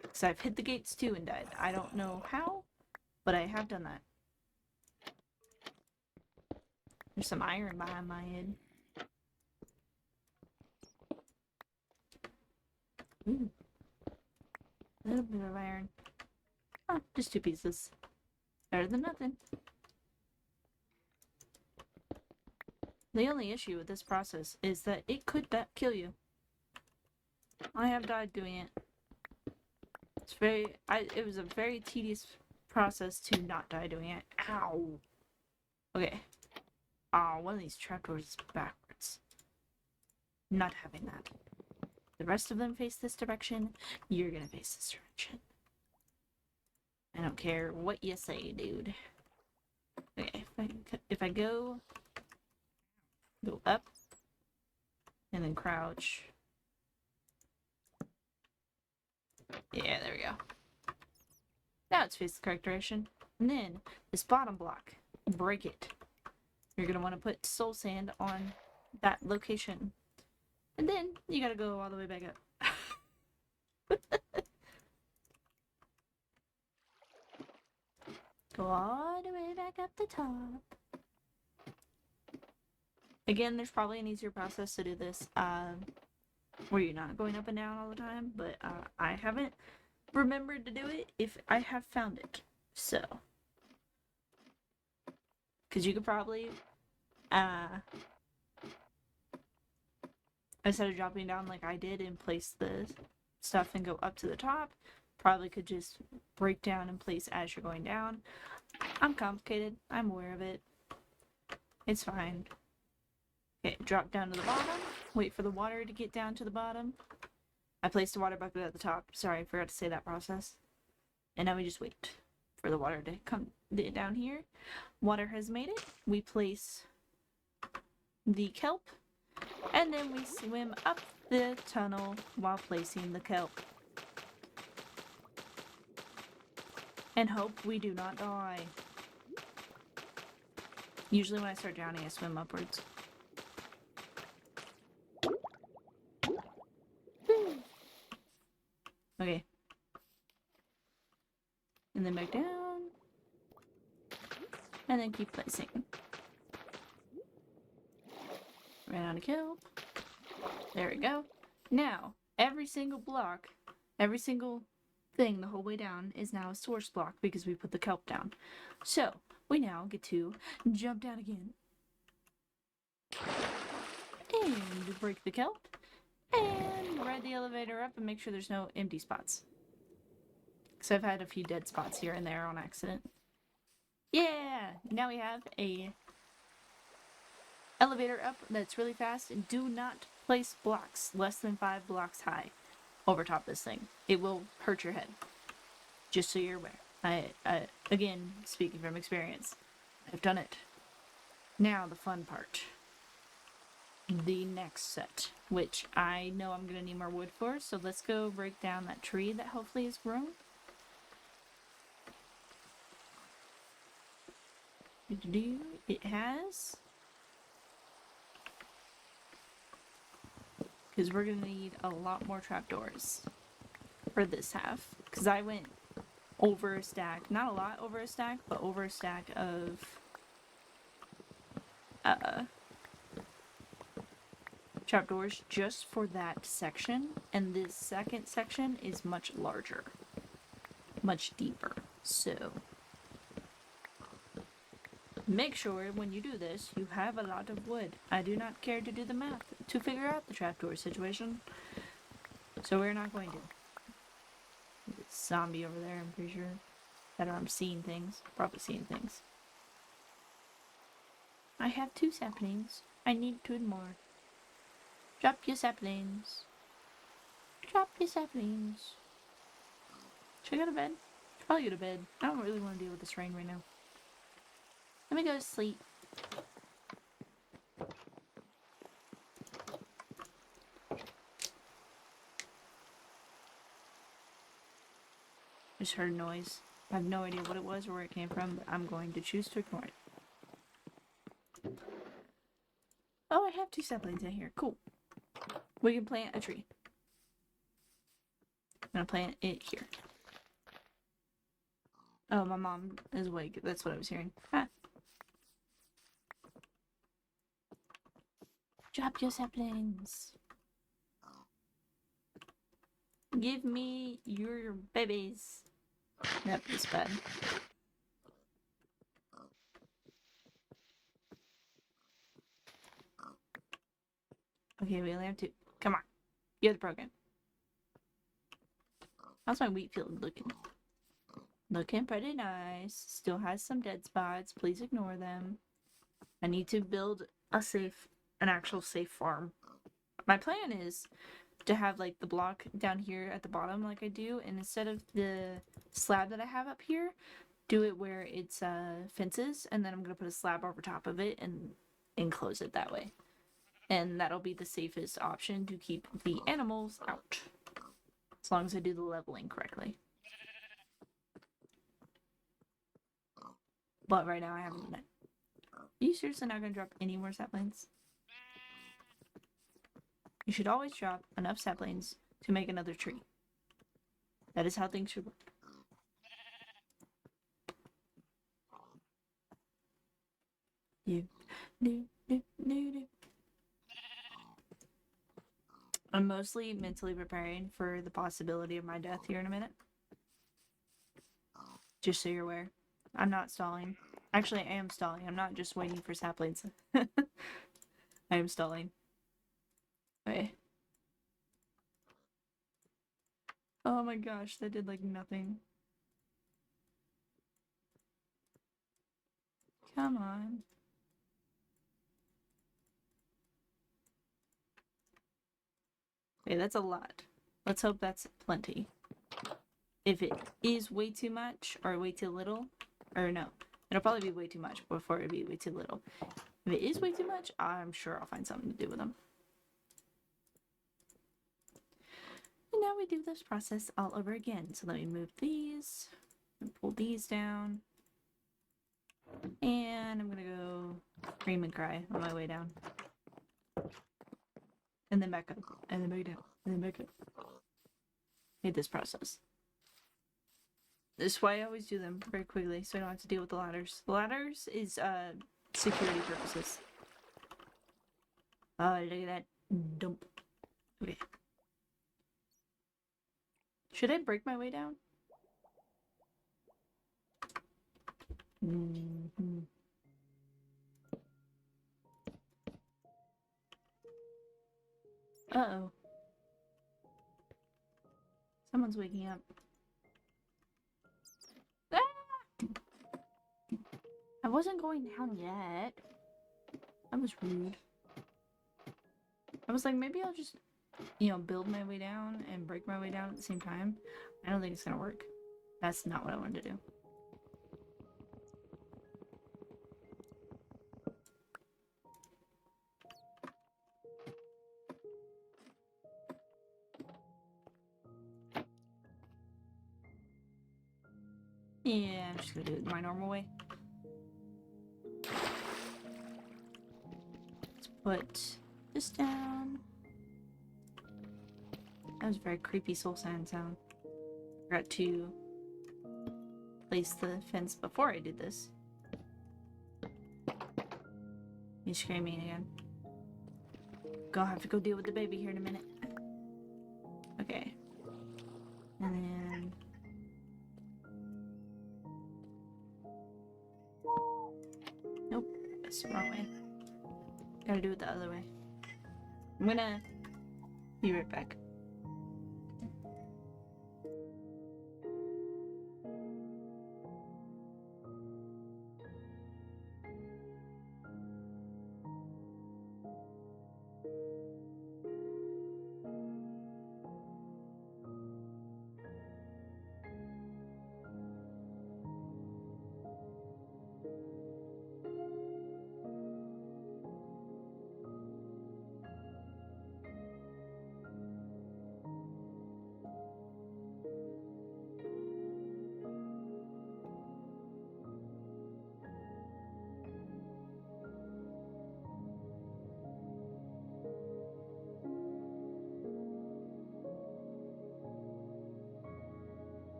Speaker 1: Because I've hit the gates too and died. I don't know how, but I have done that. There's some iron behind my head. Ooh. A little bit of iron. Oh, just 2 pieces. Better than nothing. The only issue with this process is that it could kill you. I have died doing it. It was a very tedious process to not die doing it. Ow! Okay. One of these trapdoors is backwards. Not having that. The rest of them face this direction. You're gonna face this direction. I don't care what you say, dude. Okay, if I go up, and then crouch. Yeah, there we go. Now it's faced the correct direction. And then, this bottom block, break it. You're gonna want to put soul sand on that location. And then, you gotta go all the way back up. Go all the way back up the top. Again, there's probably an easier process to do this, where you're not going up and down all the time, but I haven't remembered to do it if I have found it. So, because you could probably, instead of dropping down like I did and place the stuff and go up to the top, probably could just break down and place as you're going down. I'm complicated. I'm aware of it. It's fine. Okay, drop down to the bottom. Wait for the water to get down to the bottom. I placed a water bucket at the top. Sorry, I forgot to say that process. And now we just wait for the water to come down here. Water has made it. We place the kelp. And then we swim up the tunnel while placing the kelp. And hope we do not die. Usually when I start drowning, I swim upwards. Okay. And then back down. And then keep placing. Ran out of kelp. There we go. Now, every single block, every single thing the whole way down is now a source block because we put the kelp down. So, we now get to jump down again. And break the kelp. And ride the elevator up and make sure there's no empty spots. Because I've had a few dead spots here and there on accident. Yeah! Now we have a elevator up that's really fast. And do not place blocks less than 5 blocks high over top of this thing. It will hurt your head. Just so you're aware. I again, speaking from experience, I've done it. Now the fun part. The next set, which I know I'm gonna need more wood for, so let's go break down that tree that hopefully has grown. It has. Because we're gonna need a lot more trapdoors for this half. Because I went over a stack, not a lot over a stack, but over a stack of trapdoors just for that section, and this second section is much larger, much deeper. So make sure when you do this you have a lot of wood. I do not care to do the math to figure out the trapdoor situation, so we're not going to. Zombie over there, I'm pretty sure that I'm seeing things, probably seeing things. I have 2 saplings. I need 2 more. Drop your saplings. Drop your saplings. Should I go to bed? Should probably go to bed. I don't really want to deal with this rain right now. Let me go to sleep. Just heard a noise. I have no idea what it was or where it came from, but I'm going to choose to ignore it. Oh, I have 2 saplings in here. Cool. We can plant a tree. I'm gonna plant it here. Oh, my mom is awake. That's what I was hearing. Ah. Drop your saplings. Give me your babies. Yep, it's bad. Okay, we only have 2. Come on. You're the program. How's my wheat field looking? Looking pretty nice. Still has some dead spots. Please ignore them. I need to build an actual safe farm. My plan is to have like the block down here at the bottom like I do, and instead of the slab that I have up here, do it where it's fences, and then I'm gonna put a slab over top of it and enclose it that way. And that'll be the safest option to keep the animals out. As long as I do the leveling correctly. But right now I haven't done it. Are you seriously not gonna drop any more saplings? You should always drop enough saplings to make another tree. That is how things should work. I'm mostly mentally preparing for the possibility of my death here in a minute. Just so you're aware. I'm not stalling. Actually, I am stalling. I'm not just waiting for saplings. I am stalling. Okay. Oh my gosh, that did like nothing. Come on. Okay, that's a lot. Let's hope that's plenty. If it is way too much or way too little, or no, it'll probably be way too much before it'll be way too little. If it is way too much, I'm sure I'll find something to do with them. And now we do this process all over again. So let me move these and pull these down. And I'm gonna go scream and cry on my way down. And then back up. And then back down. And then back up. Hate this process. This is why I always do them very quickly so I don't have to deal with the ladders. The ladders is security purposes. Oh, look at that dump. Okay. Should I break my way down? Mm-hmm. Uh-oh. Someone's waking up. Ah! I wasn't going down yet. That was rude. I was like, maybe I'll just, build my way down and break my way down at the same time. I don't think it's gonna work. That's not what I wanted to do. Yeah, I'm just gonna do it my normal way. Let's put this down. That was a very creepy soul sand sound. Forgot to place the fence before I did this. He's screaming again. Gonna have to go deal with the baby here in a minute. Okay. And then... Nope, that's the wrong way. Gotta do it the other way. I'm gonna be right back.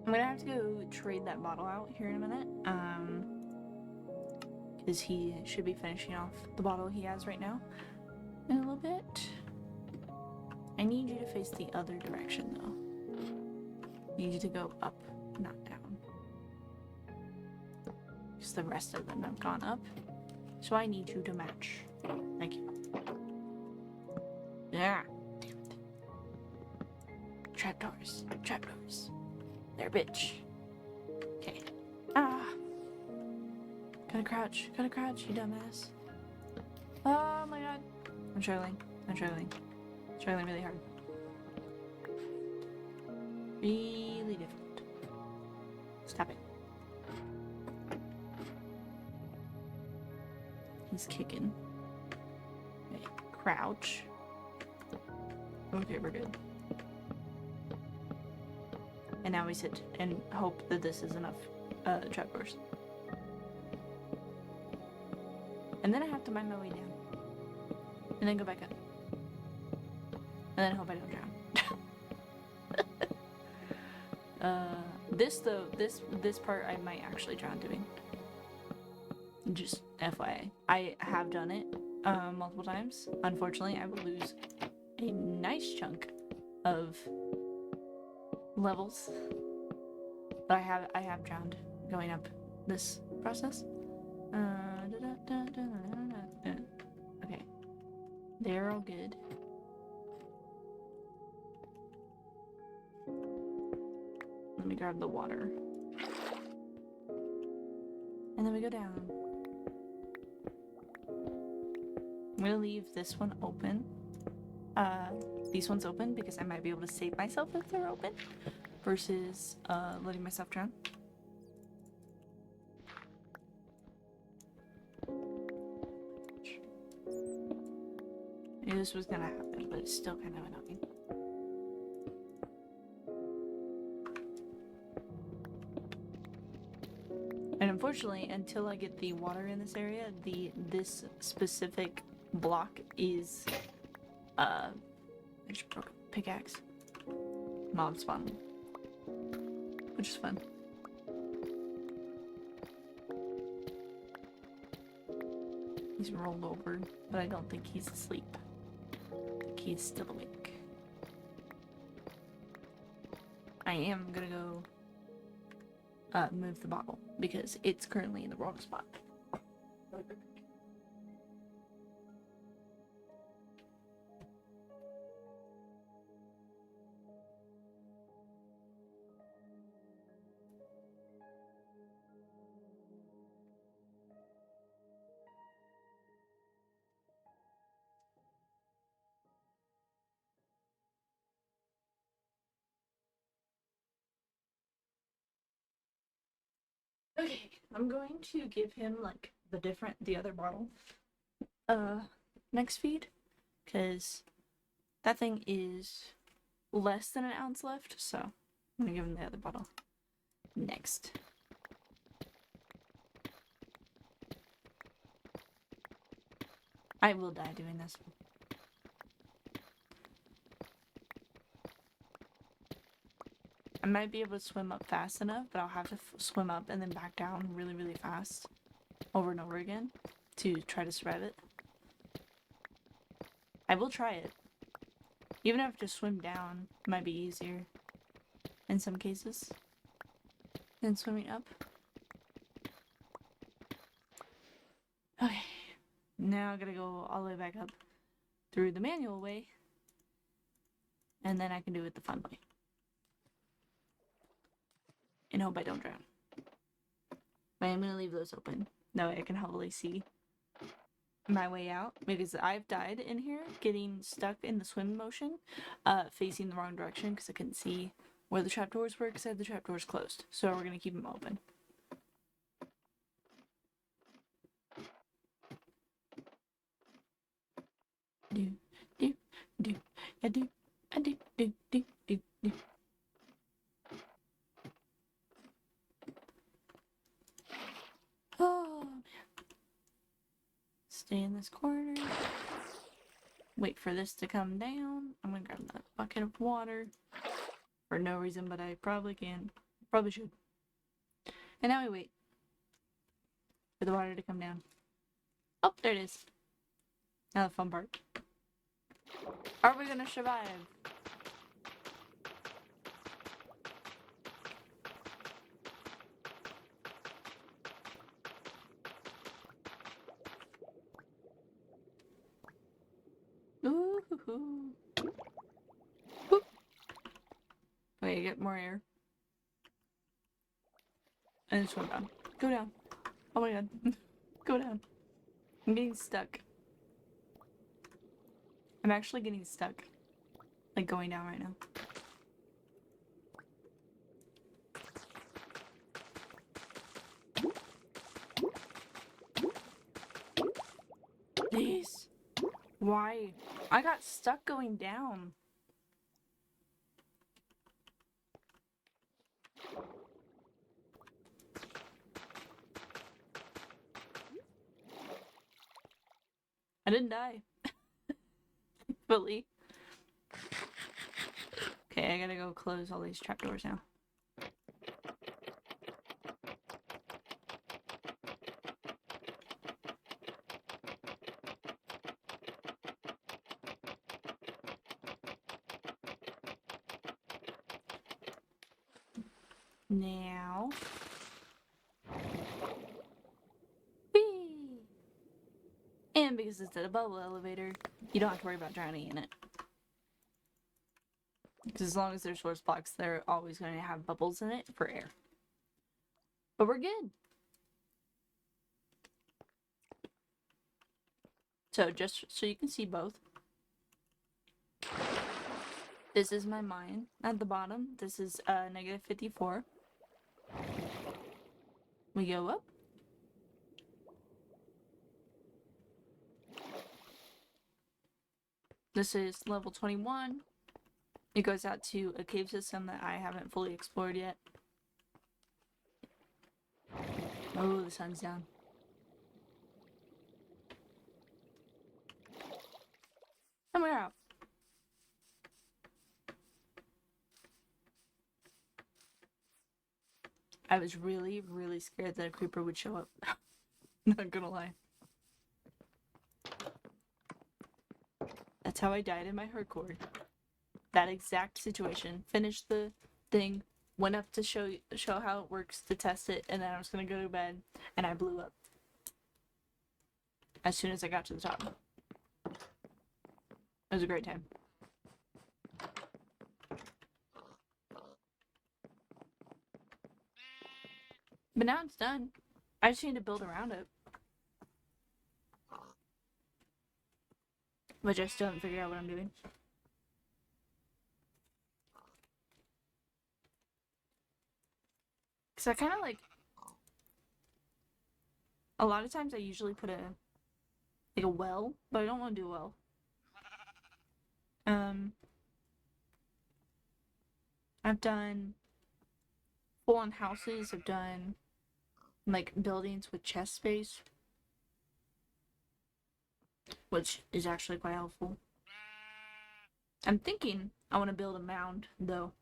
Speaker 1: I'm gonna have to go trade that bottle out here in a minute. Because he should be finishing off the bottle he has right now in a little bit. I need you to face the other direction though. I need you to go up, not down. Because the rest of them have gone up. So I need you to match. Thank you. Yeah. Damn it. Trapdoors. Trapdoors. There, bitch. Okay. Ah. Gotta crouch, you dumbass. Oh my god. I'm struggling. Struggling really hard. Really difficult. Stop it. He's kicking. Okay, crouch. Okay, we're good. And now we sit and hope that this is enough trapdoors. And then I have to mind my way down. And then go back up. And then hope I don't drown. This though, this part I might actually drown doing. Just FYI. I have done it multiple times. Unfortunately, I would lose a nice chunk of levels. But I have drowned going up this process. Okay. They're all good. Let me grab the water. And then we go down. I'm gonna leave this one open. These ones open because I might be able to save myself if they're open versus letting myself drown. I knew this was gonna happen, but it's still kind of annoying. And unfortunately, until I get the water in this area, this specific block is I just broke a pickaxe. Mob spawn. Which is fun. He's rolled over, but I don't think he's asleep. I think he's still awake. I am gonna go move the bottle because it's currently in the wrong spot. Okay, I'm going to give him like the other bottle next feed, because that thing is less than an ounce left, so I'm gonna give him the other bottle next. I will die doing this. I might be able to swim up fast enough, but I'll have to swim up and then back down really, really fast over and over again to try to survive it. I will try it. Even if I have to swim down, it might be easier in some cases than swimming up. Okay, now I gotta go all the way back up through the manual way, and then I can do it the fun way. And hope I don't drown. But I'm gonna leave those open. That way I can hopefully see my way out, because I've died in here getting stuck in the swim motion, facing the wrong direction because I couldn't see where the trapdoors were because I had the trapdoors closed. So we're gonna keep them open. Do do do I do I do do do do do. Oh man. Stay in this corner. Wait for this to come down. I'm gonna grab that bucket of water. For no reason, but I probably can. Probably should. And now we wait for the water to come down. Oh, there it is. Now the fun part. Are we gonna survive? Ooh. Whoop. Wait, get more air. And swim down. Go down. Oh my god. Go down. I'm getting stuck. I'm actually getting stuck. Like going down right now. Please. Why? I got stuck going down. I didn't die. Fully. Okay, I gotta go close all these trapdoors now. Now. Whee! And because it's a bubble elevator, you don't have to worry about drowning in it. Because as long as there's source blocks, they're always going to have bubbles in it for air. But we're good. So just so you can see both. This is my mine at the bottom. This is negative 54. We go up. This is level 21. It goes out to a cave system that I haven't fully explored yet. Oh, the sun's down. And we're out. I was really, really scared that a creeper would show up. Not gonna lie. That's how I died in my hardcore. That exact situation. Finished the thing, went up to show how it works, to test it, and then I was gonna go to bed, and I blew up. As soon as I got to the top. It was a great time. But now it's done. I just need to build around it. Which I still haven't figured out what I'm doing. Because I kind of like... A lot of times I usually put a well, but I don't want to do a well. I've done full-on houses. I've done like buildings with chest space, which is actually quite helpful. I'm thinking I want to build a mound though.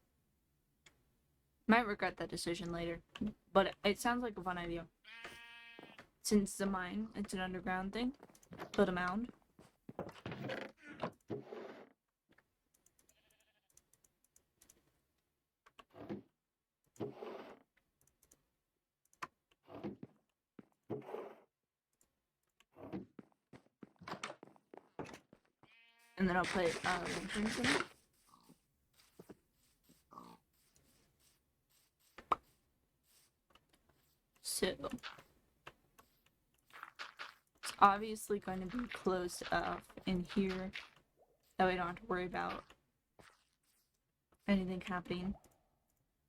Speaker 1: Might regret that decision later, but it sounds like a fun idea. Since it's a mine, it's an underground thing. Build a mound. And then I'll put lanterns in it. So it's obviously going to be closed off in here. That way I don't have to worry about anything happening.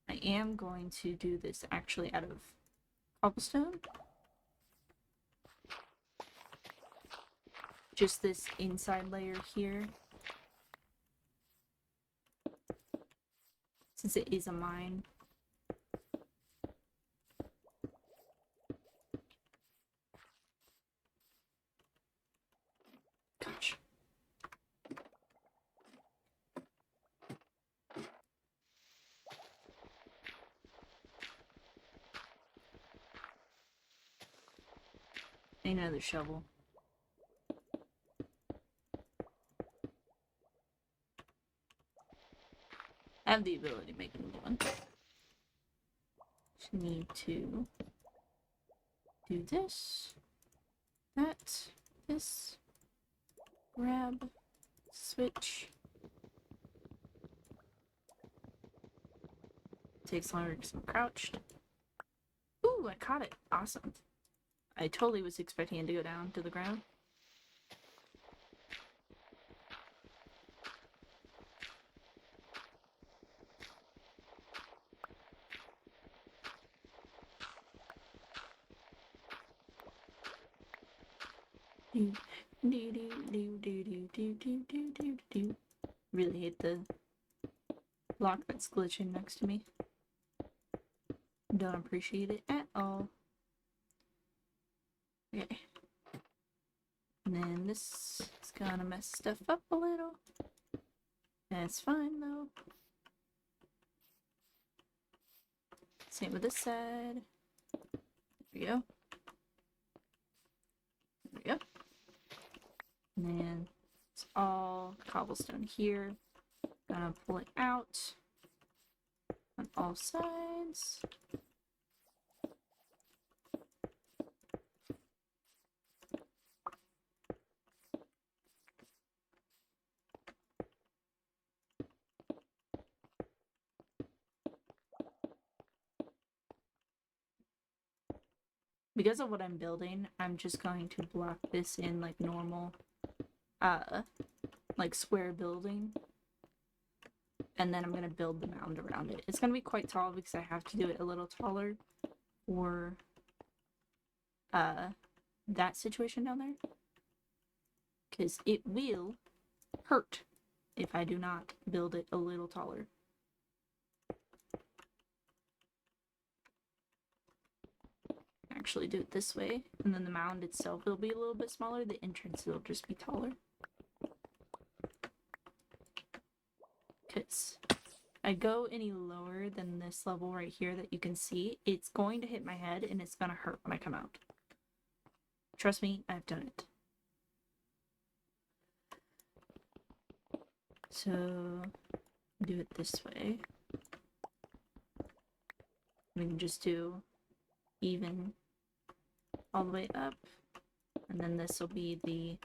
Speaker 1: I am going to do this actually out of cobblestone. Just this inside layer here. Since it is a mine. Gosh. Another shovel. I have the ability to make a new one. Just need to do this, that, this, grab, switch. Takes longer because I'm crouched. Ooh, I caught it. Awesome. I totally was expecting it to go down to the ground. Really hate the block that's glitching next to me. Don't appreciate it at all. Okay. And then this is gonna mess stuff up a little. That's fine though. Same with this side. There we go. There we go. And then it's all cobblestone here. Gonna pull it out on all sides. Because of what I'm building, I'm just going to block this in like normal, like square building. And then I'm going to build the mound around it. It's going to be quite tall because I have to do it a little taller for, that situation down there. Because it will hurt if I do not build it a little taller. Actually do it this way, and then the mound itself will be a little bit smaller. The entrance will just be taller. Because I go any lower than this level right here that you can see, it's going to hit my head and it's going to hurt when I come out. Trust me, I've done it. So, do it this way. We can just do even all the way up, and then this will be the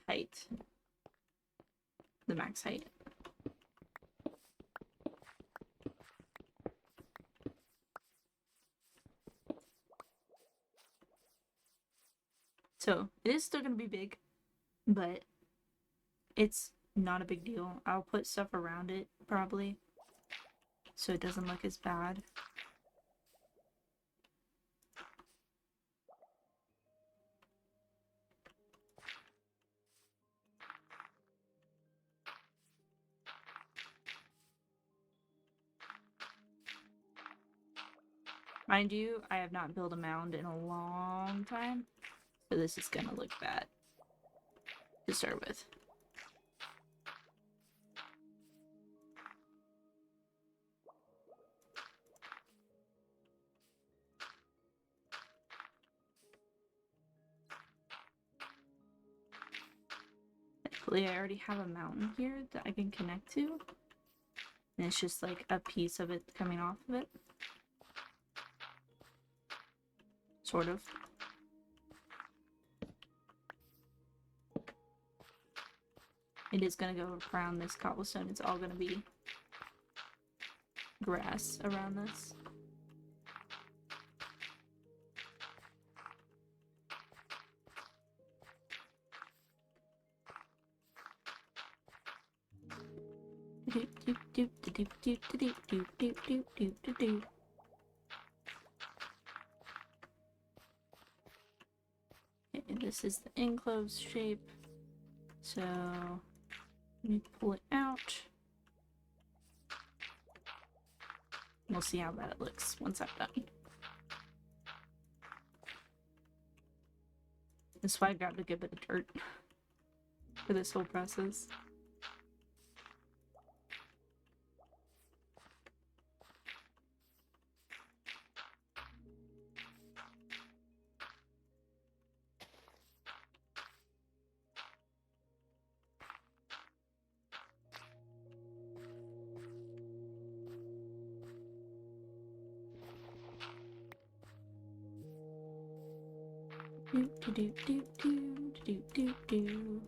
Speaker 1: height, the max height. So it is still going to be big, but it's not a big deal. I'll put stuff around it probably so it doesn't look as bad. Mind you, I have not built a mound in a long time, so this is gonna look bad to start with. Thankfully, I already have a mountain here that I can connect to, and it's just like a piece of it coming off of it. Sort of. It is gonna go around this cobblestone. It's all gonna be grass around this. Okay, this is the enclosed shape. So let me pull it out. We'll see how bad it looks once I'm done. That's why I grabbed a good bit of dirt for this whole process. Do do do do do do do do.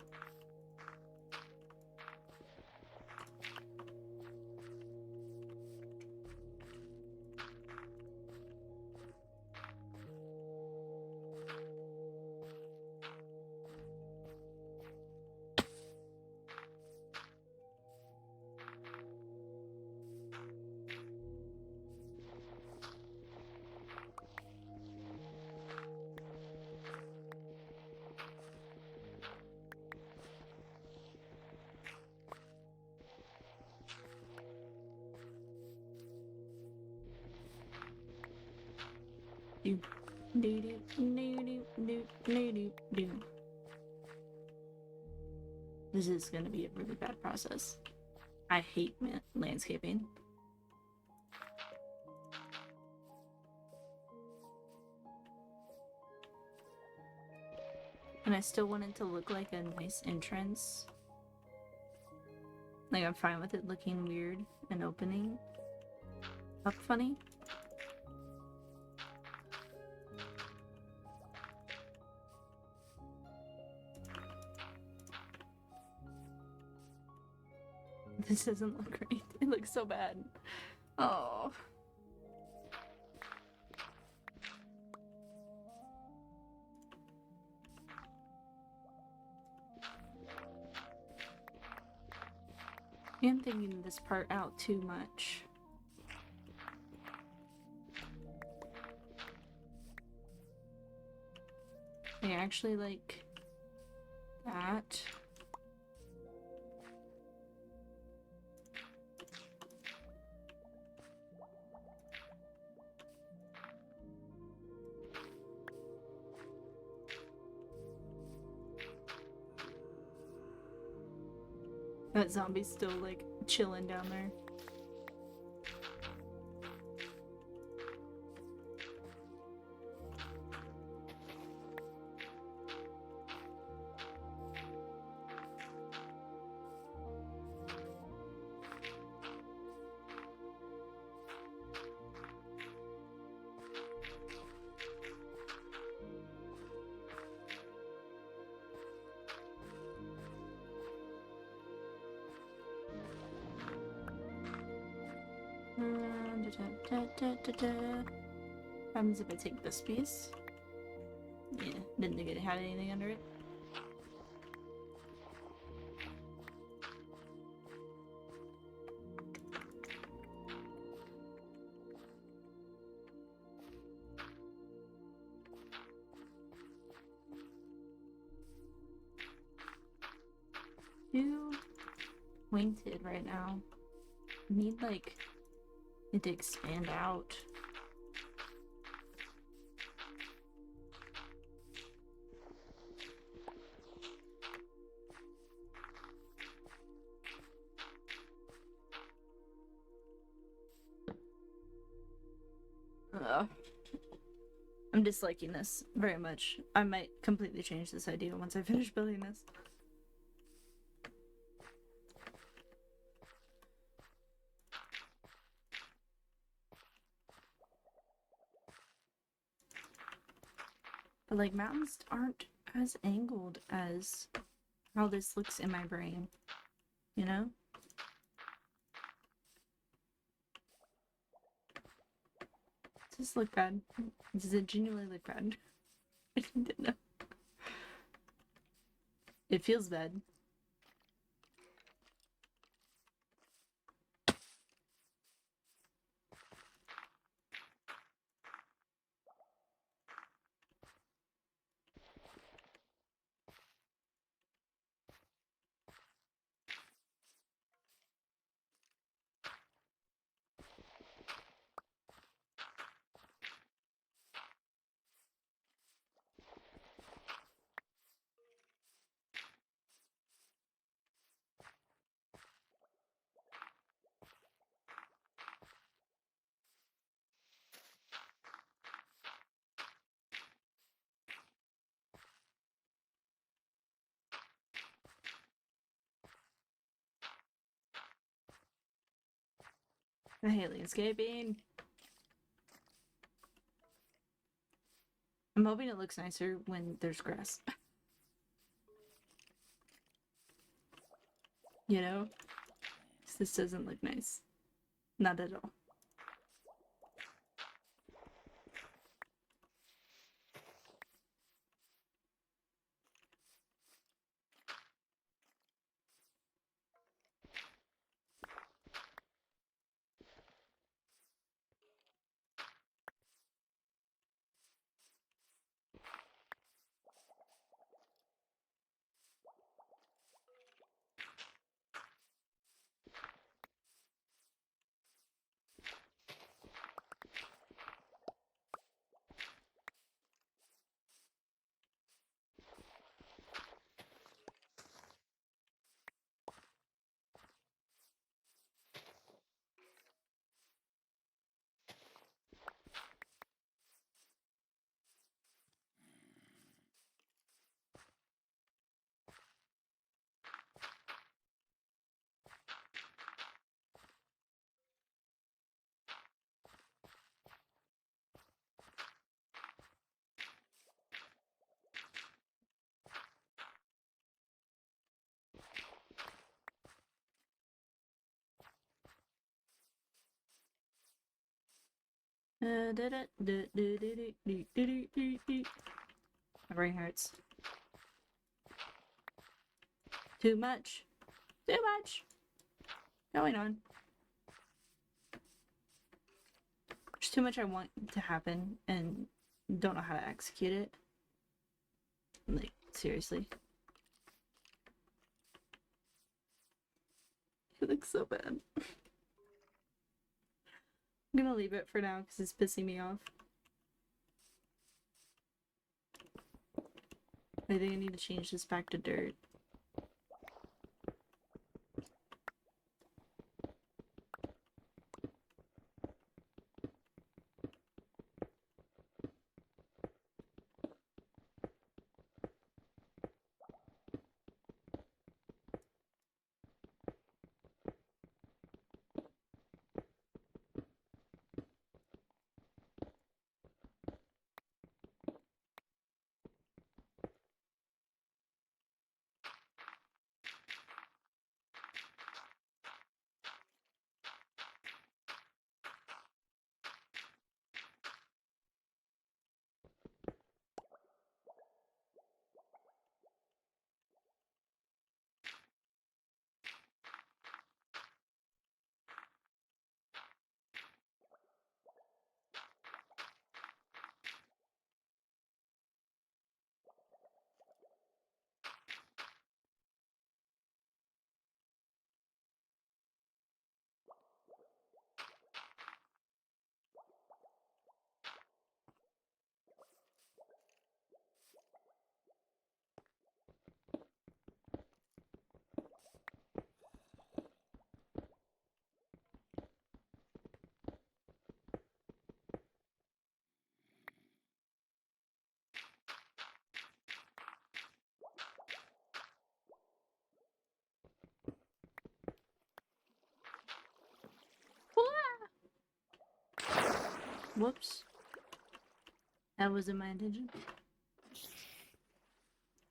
Speaker 1: Do do do do do do do do. This is gonna be a really bad process. I hate landscaping. And I still want it to look like a nice entrance. Like, I'm fine with it looking weird and opening. Up funny? This doesn't look great. It looks so bad. Oh. I'm thinking this part out too much. I actually like that. That zombie's still like chilling down there. Happens if I take this piece? Yeah, didn't think it had anything under it. Too pointed right now. I need like it to expand out. I'm disliking this very much. I might completely change this idea once I finish building this. But like mountains aren't as angled as how this looks in my brain, you know? Does this look bad? Does it genuinely look bad? I didn't know. It feels bad. I hate landscaping. I'm hoping it looks nicer when there's grass. You know? This doesn't look nice. Not at all. My brain hurts. Too much. Too much going on. There's too much I want to happen and don't know how to execute it. Like, seriously. It looks so bad. I'm gonna leave it for now because it's pissing me off. I think I need to change this back to dirt. Whoops. That wasn't my intention.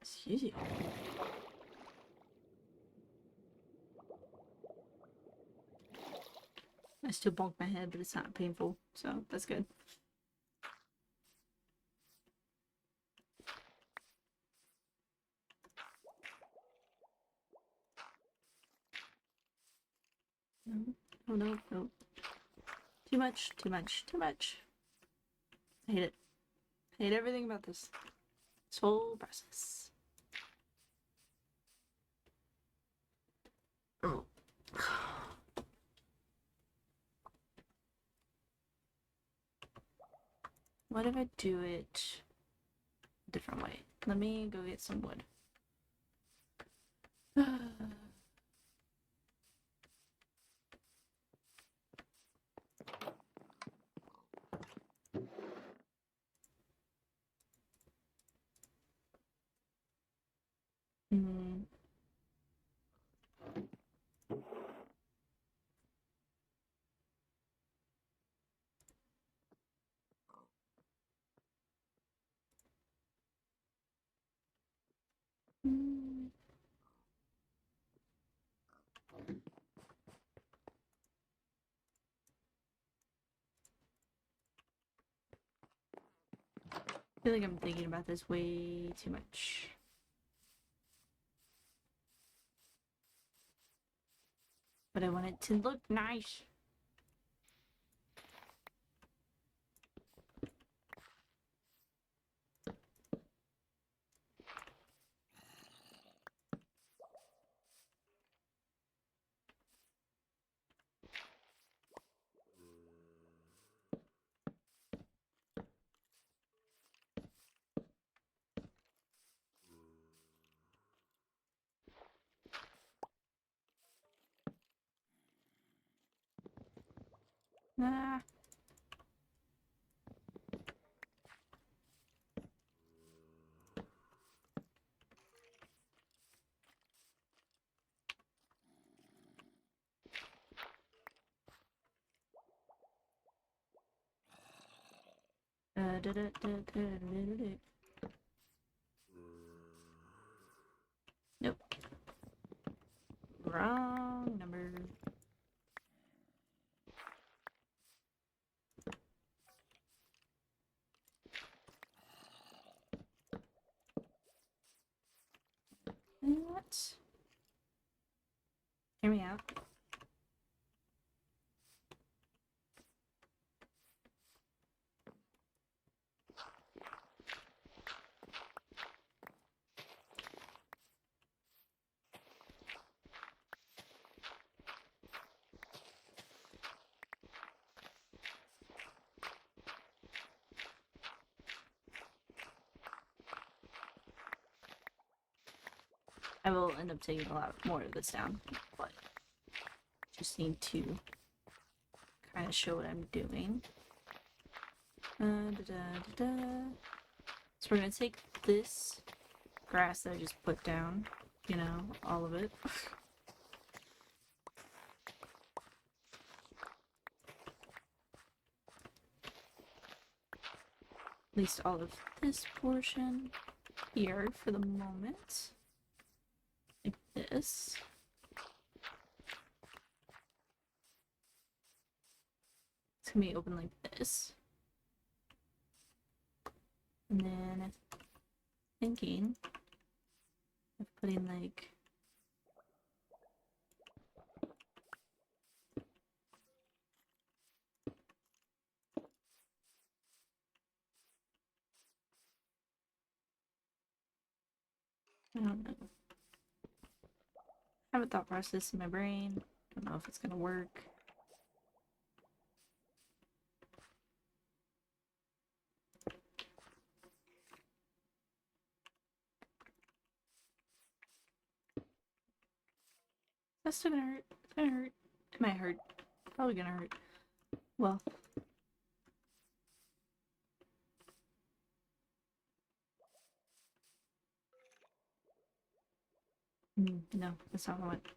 Speaker 1: Excuse you. I still bonk my head, but it's not painful, so that's good. No, oh no, no. Too much, too much, too much. I hate it. I hate everything about this. This whole process. Oh. What if I do it a different way? Let me go get some wood. Hmm. Hmm. I feel like I'm thinking about this way too much. But I want it to look nice. Ah. Nope. Wrong number. What? Hear me out. I will end up taking a lot more of this down, but just need to kind of show what I'm doing. So we're gonna take this grass that I just put down, you know, all of it. At least all of this portion here for the moment. Like this. It's gonna be open like this. And then thinking of putting like I don't know. I have a thought process in my brain. Don't know if it's gonna work. That's still gonna hurt. It's gonna hurt. It might hurt. Probably gonna hurt. Well. No, that's not what I want.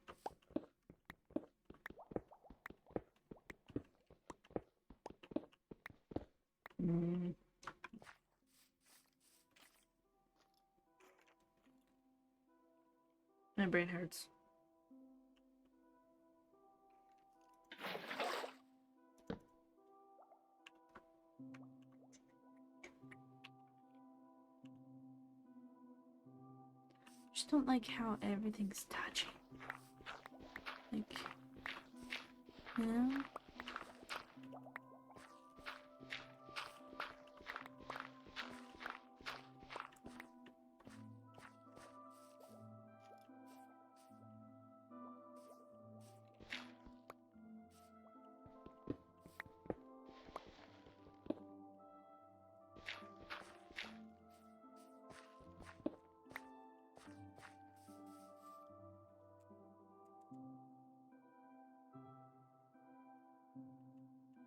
Speaker 1: My brain hurts. Just don't like how everything's touching. Like, you know?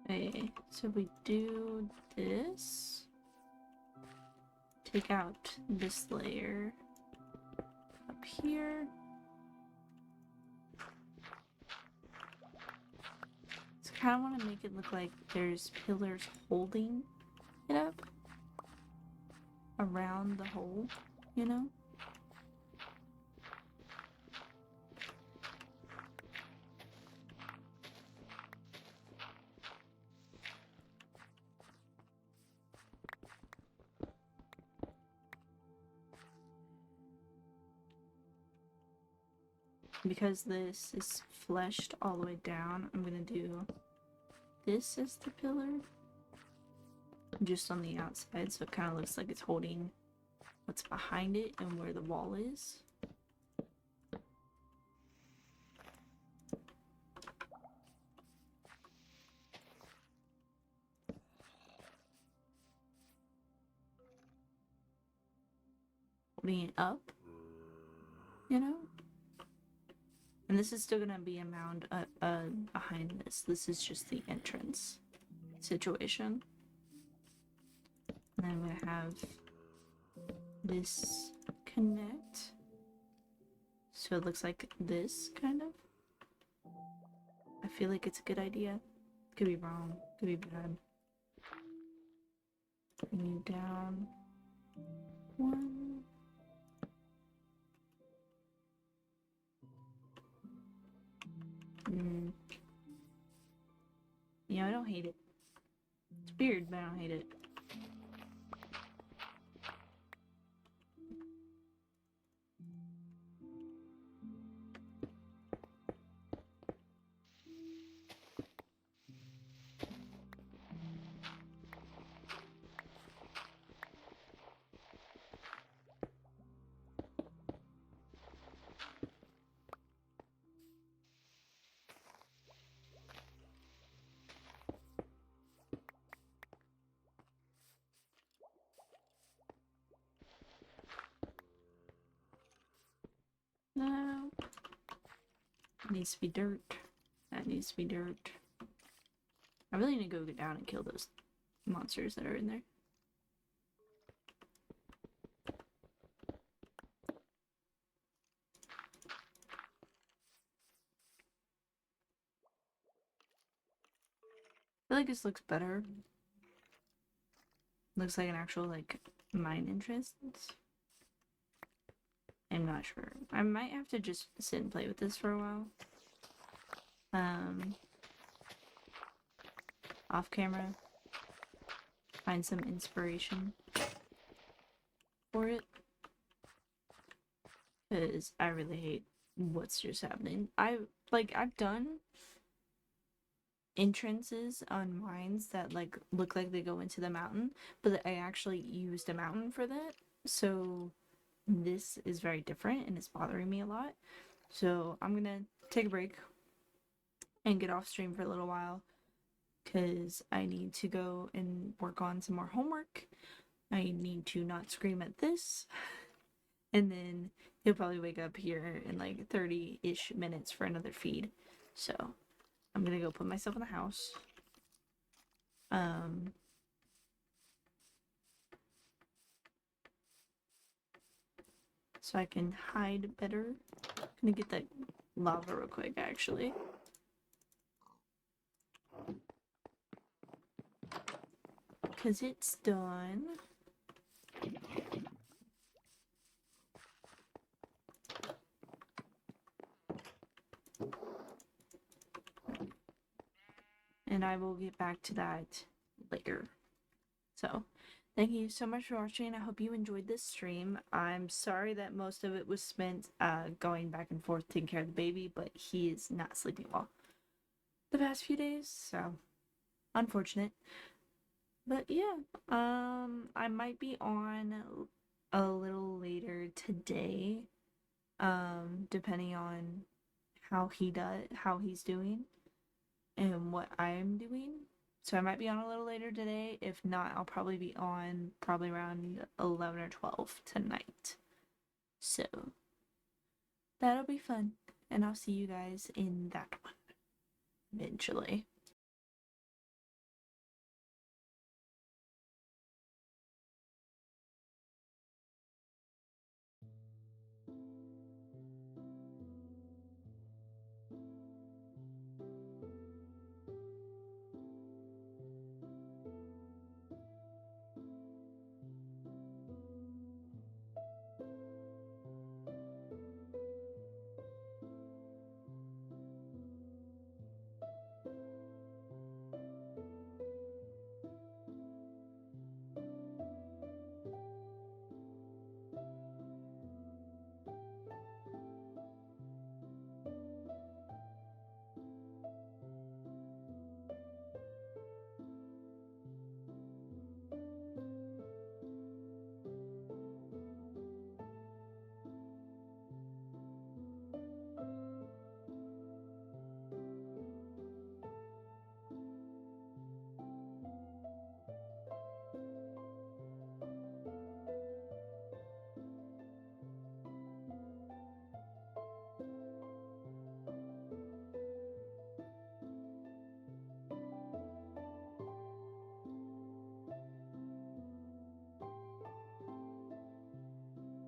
Speaker 1: Okay, so we do this. Take out this layer up here. So I kind of want to make it look like there's pillars holding it up around the hole, you know? Because this is fleshed all the way down, I'm gonna do this as the pillar. Just on the outside, so it kind of looks like it's holding what's behind it and where the wall is. Holding it up, you know? And this is still gonna be a mound behind this. This is just the entrance situation. And then I'm gonna have this connect. So it looks like this, kind of. I feel like it's a good idea. Could be wrong. Could be bad. Bring you down. One. Yeah, I don't hate it. It's weird, but I don't hate it. needs to be dirt. That needs to be dirt. I really need to go get down and kill those monsters that are in there. I feel like this looks better. Looks like an actual, like, mine entrance. I'm not sure. I might have to just sit and play with this for a while. Off camera. Find some inspiration for it. Because I really hate what's just happening. I've done entrances on mines that like look like they go into the mountain, but I actually used a mountain for that. So this is very different and it's bothering me a lot. So I'm gonna take a break and get off stream for a little while because I need to go and work on some more homework. I need to not scream at this. And then he'll probably wake up here in like 30-ish minutes for another feed. So I'm gonna go put myself in the house. So I can hide better. I'm gonna get that lava real quick, actually. Because it's done. And I will get back to that later. So, thank you so much for watching. I hope you enjoyed this stream. I'm sorry that most of it was spent going back and forth taking care of the baby, but he is not sleeping well the past few days, so unfortunate. But yeah, I might be on a little later today, depending on how he's doing and what I'm doing. So I might be on a little later today. If not, I'll probably be on probably around 11 or 12 tonight. So that'll be fun. And I'll see you guys in that one eventually.